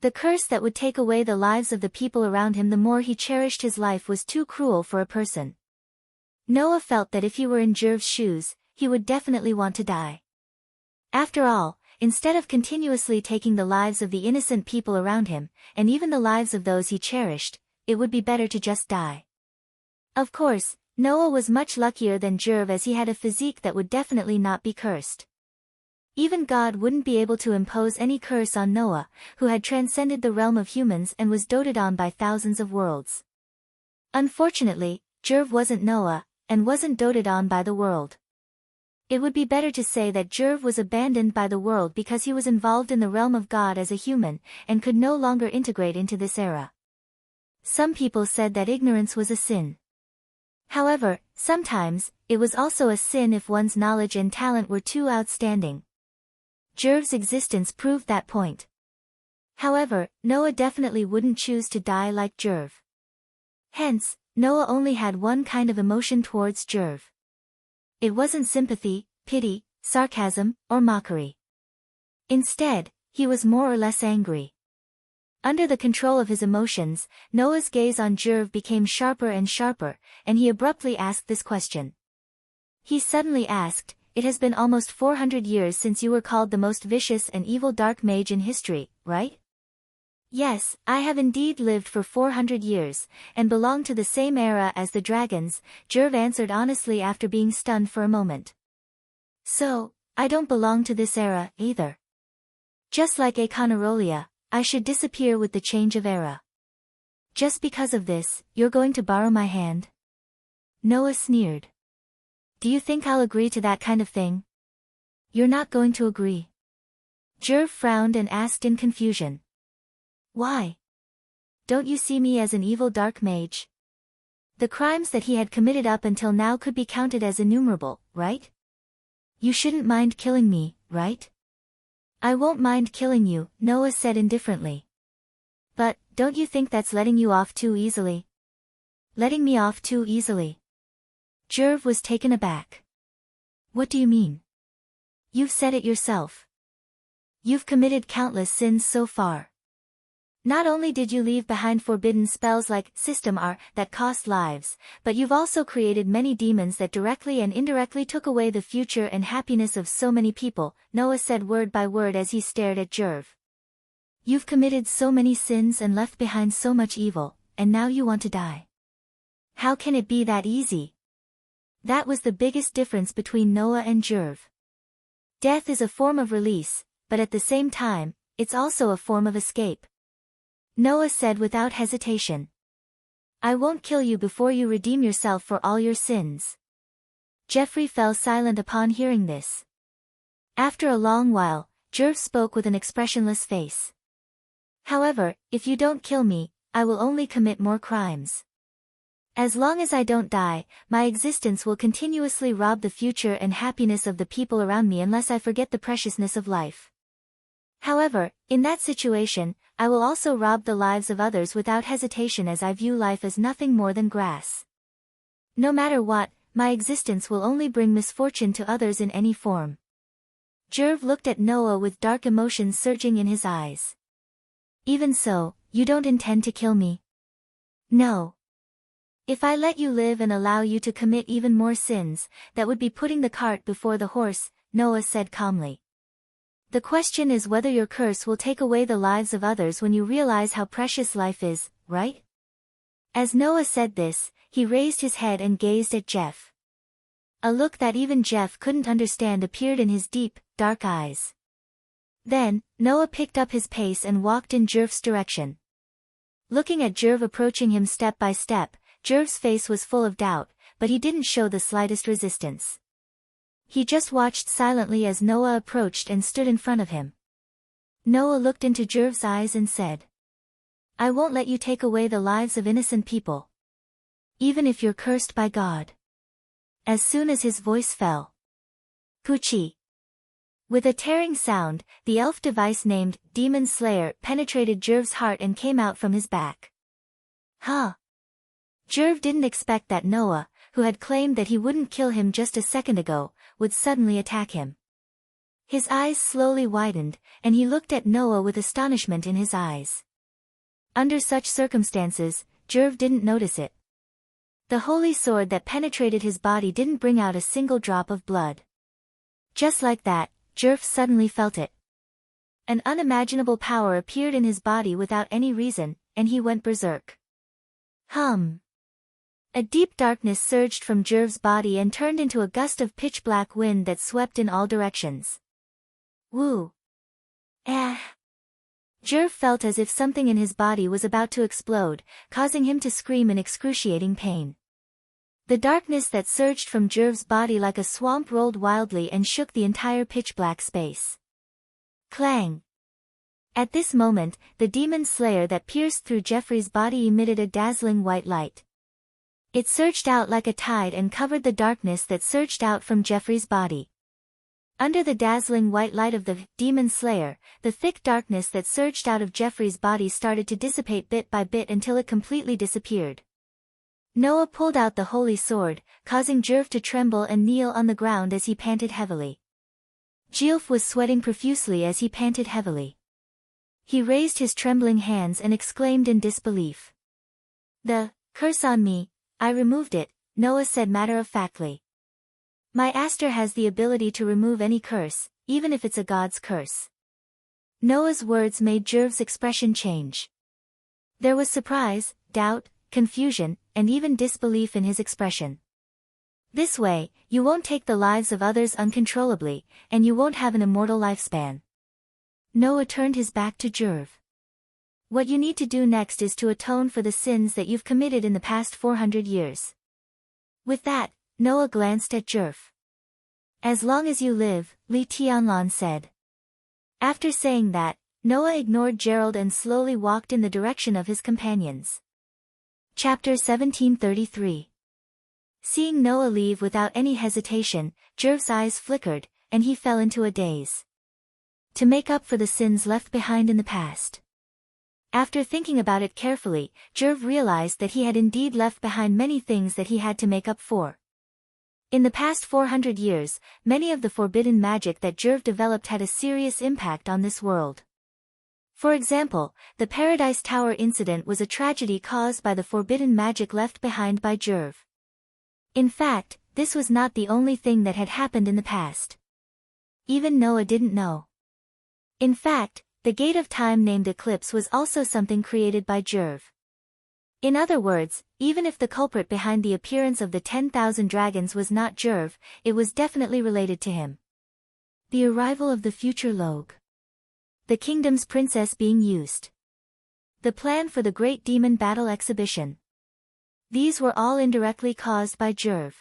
The curse that would take away the lives of the people around him the more he cherished his life was too cruel for a person. Noah felt that if he were in Jerv's shoes, he would definitely want to die. After all, instead of continuously taking the lives of the innocent people around him, and even the lives of those he cherished, it would be better to just die. Of course, Noah was much luckier than Jerv as he had a physique that would definitely not be cursed. Even God wouldn't be able to impose any curse on Noah, who had transcended the realm of humans and was doted on by thousands of worlds. Unfortunately, Jerv wasn't Noah, and wasn't doted on by the world. It would be better to say that Jerv was abandoned by the world because he was involved in the realm of God as a human, and could no longer integrate into this era. Some people said that ignorance was a sin. However, sometimes, it was also a sin if one's knowledge and talent were too outstanding. Jerv's existence proved that point. However, Noah definitely wouldn't choose to die like Jerv. Hence, Noah only had one kind of emotion towards Jerv. It wasn't sympathy, pity, sarcasm, or mockery. Instead, he was more or less angry. Under the control of his emotions, Noah's gaze on Jerv became sharper and sharper, and he abruptly asked this question. He suddenly asked, "It has been almost 400 years since you were called the most vicious and evil dark mage in history, right?" "Yes, I have indeed lived for 400 years, and belong to the same era as the dragons," Jerv answered honestly after being stunned for a moment. "So, I don't belong to this era, either. Just like Akonarolia, I should disappear with the change of era. Just because of this, you're going to borrow my hand?" Noah sneered. "Do you think I'll agree to that kind of thing?" "You're not going to agree." Jerv frowned and asked in confusion. "Why? Don't you see me as an evil dark mage? The crimes that he had committed up until now could be counted as innumerable, right? You shouldn't mind killing me, right?" "I won't mind killing you," Noah said indifferently. "But, don't you think that's letting you off too easily?" "Letting me off too easily?" Jerv was taken aback. "What do you mean? You've said it yourself. You've committed countless sins so far. Not only did you leave behind forbidden spells like System R that cost lives, but you've also created many demons that directly and indirectly took away the future and happiness of so many people," Noah said word by word as he stared at Jerv. "You've committed so many sins and left behind so much evil, and now you want to die. How can it be that easy?" That was the biggest difference between Noah and Jerv. Death is a form of release, but at the same time, it's also a form of escape. Noah said without hesitation. "I won't kill you before you redeem yourself for all your sins." Jeffrey fell silent upon hearing this. After a long while, Jerv spoke with an expressionless face. "However, if you don't kill me, I will only commit more crimes. As long as I don't die, my existence will continuously rob the future and happiness of the people around me unless I forget the preciousness of life. However, in that situation, I will also rob the lives of others without hesitation as I view life as nothing more than grass. No matter what, my existence will only bring misfortune to others in any form." Jerv looked at Noah with dark emotions surging in his eyes. "Even so, you don't intend to kill me?" "No. If I let you live and allow you to commit even more sins, that would be putting the cart before the horse," Noah said calmly. "The question is whether your curse will take away the lives of others when you realize how precious life is, right?" As Noah said this, he raised his head and gazed at Jeff. A look that even Jeff couldn't understand appeared in his deep, dark eyes. Then, Noah picked up his pace and walked in Jerv's direction. Looking at Jerv approaching him step by step, Jerv's face was full of doubt, but he didn't show the slightest resistance. He just watched silently as Noah approached and stood in front of him. Noah looked into Jerv's eyes and said, "I won't let you take away the lives of innocent people. Even if you're cursed by God." As soon as his voice fell, Poochie. With a tearing sound, the elf device named Demon Slayer penetrated Jerv's heart and came out from his back. Huh? Jerv didn't expect that Noah, who had claimed that he wouldn't kill him just a second ago, would suddenly attack him. His eyes slowly widened, and he looked at Noah with astonishment in his eyes. Under such circumstances, Jerv didn't notice it. The holy sword that penetrated his body didn't bring out a single drop of blood. Just like that, Jerv suddenly felt it. An unimaginable power appeared in his body without any reason, and he went berserk. A deep darkness surged from Jerv's body and turned into a gust of pitch-black wind that swept in all directions. Woo! Jerv felt as if something in his body was about to explode, causing him to scream in excruciating pain. The darkness that surged from Jerv's body like a swamp rolled wildly and shook the entire pitch-black space. Clang! At this moment, the demon slayer that pierced through Jeffrey's body emitted a dazzling white light. It surged out like a tide and covered the darkness that surged out from Jeffrey's body. Under the dazzling white light of the demon slayer, the thick darkness that surged out of Jeffrey's body started to dissipate bit by bit until it completely disappeared. Noah pulled out the holy sword, causing Jerv to tremble and kneel on the ground as he panted heavily. Jilf was sweating profusely as he panted heavily. He raised his trembling hands and exclaimed in disbelief. "The curse on me, I removed it," Noah said matter-of-factly. "My Aster has the ability to remove any curse, even if it's a god's curse." Noah's words made Jerv's expression change. There was surprise, doubt, confusion, and even disbelief in his expression. "This way, you won't take the lives of others uncontrollably, and you won't have an immortal lifespan." Noah turned his back to Jerv. "What you need to do next is to atone for the sins that you've committed in the past 400 years. With that, Noah glanced at Jerv. "As long as you live," Li Tianlan said. After saying that, Noah ignored Gerald and slowly walked in the direction of his companions. Chapter 1733. Seeing Noah leave without any hesitation, Jerv's eyes flickered, and he fell into a daze. To make up for the sins left behind in the past. After thinking about it carefully, Jerv realized that he had indeed left behind many things that he had to make up for. In the past 400 years, many of the forbidden magic that Jerv developed had a serious impact on this world. For example, the Paradise Tower incident was a tragedy caused by the forbidden magic left behind by Jerv. In fact, this was not the only thing that had happened in the past. Even Noah didn't know. In fact, the Gate of Time named Eclipse was also something created by Jerv. In other words, even if the culprit behind the appearance of the 10,000 dragons was not Jerv, it was definitely related to him. The arrival of the future Log. The kingdom's princess being used. The plan for the Great Demon Battle Exhibition. These were all indirectly caused by Jerv.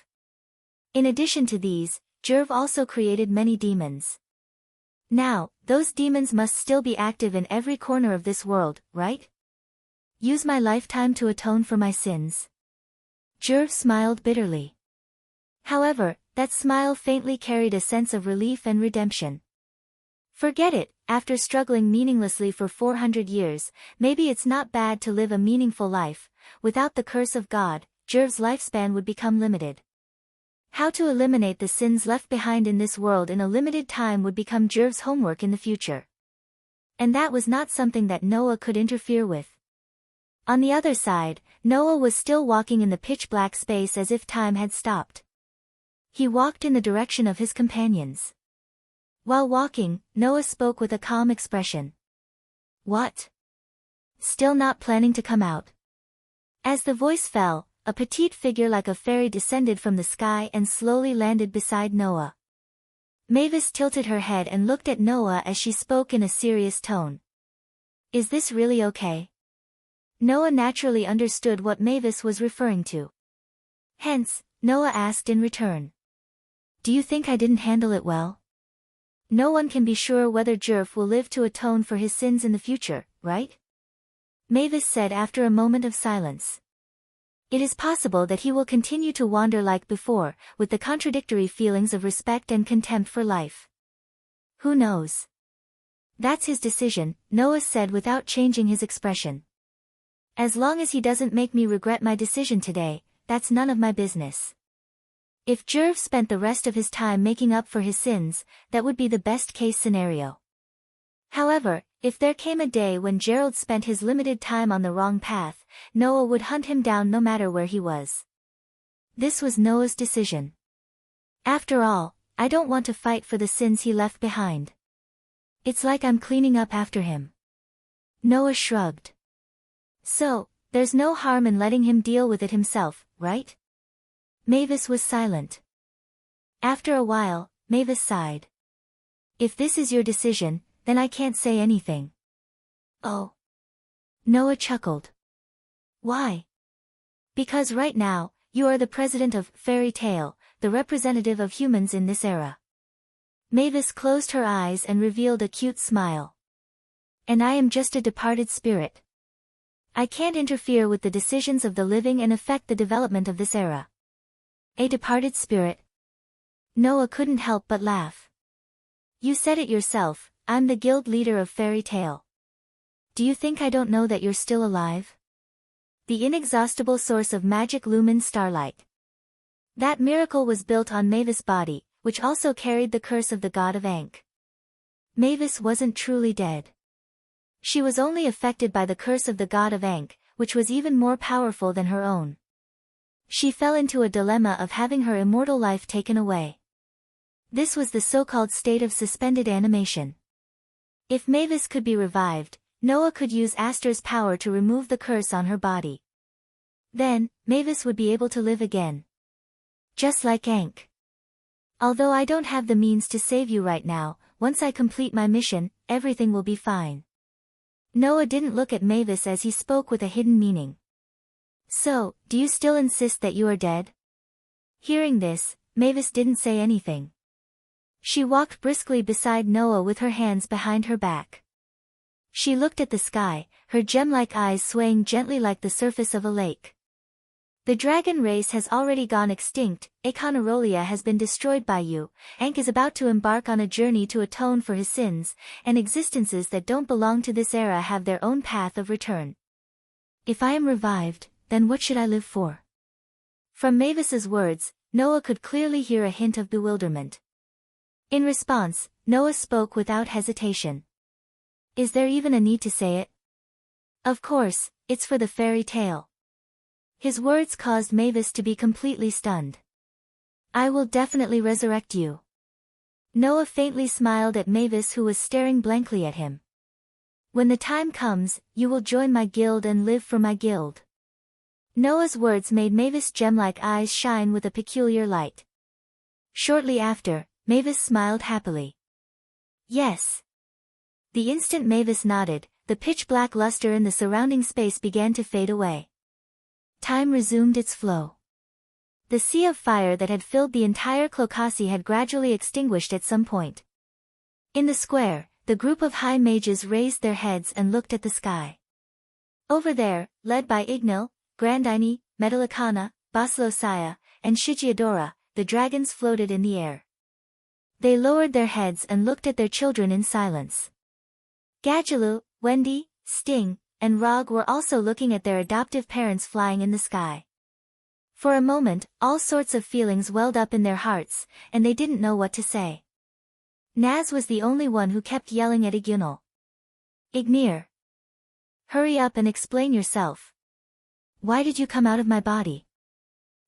In addition to these, Jerv also created many demons. Now, those demons must still be active in every corner of this world, right? Use my lifetime to atone for my sins. Jerv smiled bitterly. However, that smile faintly carried a sense of relief and redemption. Forget it, after struggling meaninglessly for 400 years, maybe it's not bad to live a meaningful life. Without the curse of God, Jerv's lifespan would become limited. How to eliminate the sins left behind in this world in a limited time would become Jerv's homework in the future. And that was not something that Noah could interfere with. On the other side, Noah was still walking in the pitch-black space as if time had stopped. He walked in the direction of his companions. While walking, Noah spoke with a calm expression. "What? Still not planning to come out?" As the voice fell, a petite figure like a fairy descended from the sky and slowly landed beside Noah. Mavis tilted her head and looked at Noah as she spoke in a serious tone. "Is this really okay?" Noah naturally understood what Mavis was referring to. Hence, Noah asked in return. "Do you think I didn't handle it well? No one can be sure whether Jerv will live to atone for his sins in the future, right?" Mavis said after a moment of silence. "It is possible that he will continue to wander like before, with the contradictory feelings of respect and contempt for life. Who knows? That's his decision," Noah said without changing his expression. "As long as he doesn't make me regret my decision today, that's none of my business." If Jerv spent the rest of his time making up for his sins, that would be the best-case scenario. However, if there came a day when Gerald spent his limited time on the wrong path, Noah would hunt him down no matter where he was. This was Noah's decision. After all, I don't want to fight for the sins he left behind. It's like I'm cleaning up after him. Noah shrugged. "So, there's no harm in letting him deal with it himself, right?" Mavis was silent. After a while, Mavis sighed. "If this is your decision, then I can't say anything." "Oh." Noah chuckled. "Why?" "Because right now, you are the president of Fairy Tale, the representative of humans in this era." Mavis closed her eyes and revealed a cute smile. "And I am just a departed spirit. I can't interfere with the decisions of the living and affect the development of this era." "A departed spirit?" Noah couldn't help but laugh. "You said it yourself, I'm the guild leader of Fairy Tale. Do you think I don't know that you're still alive?" the inexhaustible source of magic lumen starlight. That miracle was built on Mavis' body, which also carried the curse of the god of Ankh. Mavis wasn't truly dead. She was only affected by the curse of the god of Ankh, which was even more powerful than her own. She fell into a dilemma of having her immortal life taken away. This was the so-called state of suspended animation. If Mavis could be revived, Noah could use Aster's power to remove the curse on her body. Then, Mavis would be able to live again. Just like Ankh. Although I don't have the means to save you right now, once I complete my mission, everything will be fine. Noah didn't look at Mavis as he spoke with a hidden meaning. So, do you still insist that you are dead? Hearing this, Mavis didn't say anything. She walked briskly beside Noah with her hands behind her back. She looked at the sky, her gem-like eyes swaying gently like the surface of a lake. The dragon race has already gone extinct, Econarolia has been destroyed by you, Ankh is about to embark on a journey to atone for his sins, and existences that don't belong to this era have their own path of return. If I am revived, then what should I live for? From Mavis's words, Noah could clearly hear a hint of bewilderment. In response, Noah spoke without hesitation. Is there even a need to say it? Of course, it's for the fairy tale. His words caused Mavis to be completely stunned. I will definitely resurrect you. Noah faintly smiled at Mavis, who was staring blankly at him. When the time comes, you will join my guild and live for my guild. Noah's words made Mavis' gem-like eyes shine with a peculiar light. Shortly after, Mavis smiled happily. Yes. The instant Mavis nodded, the pitch-black luster in the surrounding space began to fade away. Time resumed its flow. The sea of fire that had filled the entire Clocassi had gradually extinguished at some point. In the square, the group of high mages raised their heads and looked at the sky. Over there, led by Ignil, Grandini, Metallicana, Basilosaya, and Shigiadora, the dragons floated in the air. They lowered their heads and looked at their children in silence. Gadjalu, Wendy, Sting, and Rog were also looking at their adoptive parents flying in the sky. For a moment, all sorts of feelings welled up in their hearts, and they didn't know what to say. Naz was the only one who kept yelling at Igunal. Ignir! Hurry up and explain yourself. Why did you come out of my body?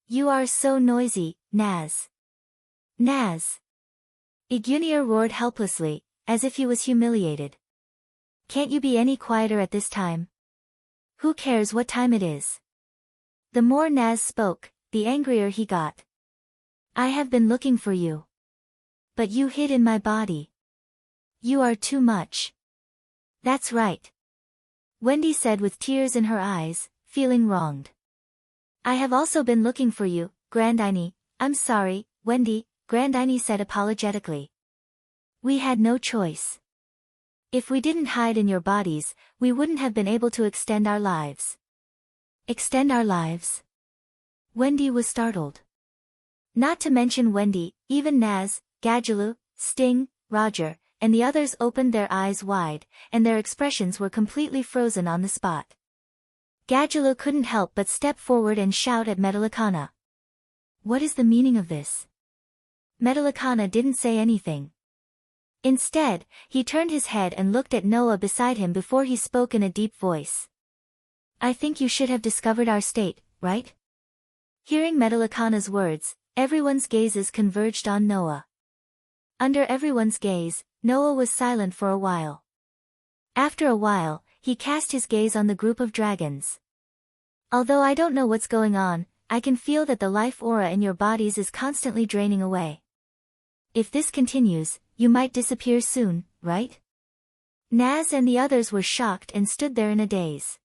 You are so noisy, Naz. Naz! Igunir roared helplessly, as if he was humiliated. Can't you be any quieter at this time? Who cares what time it is? The more Naz spoke, the angrier he got. I have been looking for you. But you hid in my body. You are too much. That's right. Wendy said with tears in her eyes, feeling wronged. I have also been looking for you, Grandini. I'm sorry, Wendy, Grandini said apologetically. We had no choice. If we didn't hide in your bodies, we wouldn't have been able to extend our lives. Extend our lives? Wendy was startled. Not to mention Wendy, even Naz, Gadjalu, Sting, Roger, and the others opened their eyes wide, and their expressions were completely frozen on the spot. Gadjalu couldn't help but step forward and shout at Metallicana. What is the meaning of this? Metallicana didn't say anything. Instead, he turned his head and looked at Noah beside him before he spoke in a deep voice. I think you should have discovered our state, right? Hearing Metallicana's words, everyone's gazes converged on Noah. Under everyone's gaze, Noah was silent for a while. After a while, he cast his gaze on the group of dragons. Although I don't know what's going on, I can feel that the life aura in your bodies is constantly draining away. If this continues, you might disappear soon, right? Naz and the others were shocked and stood there in a daze.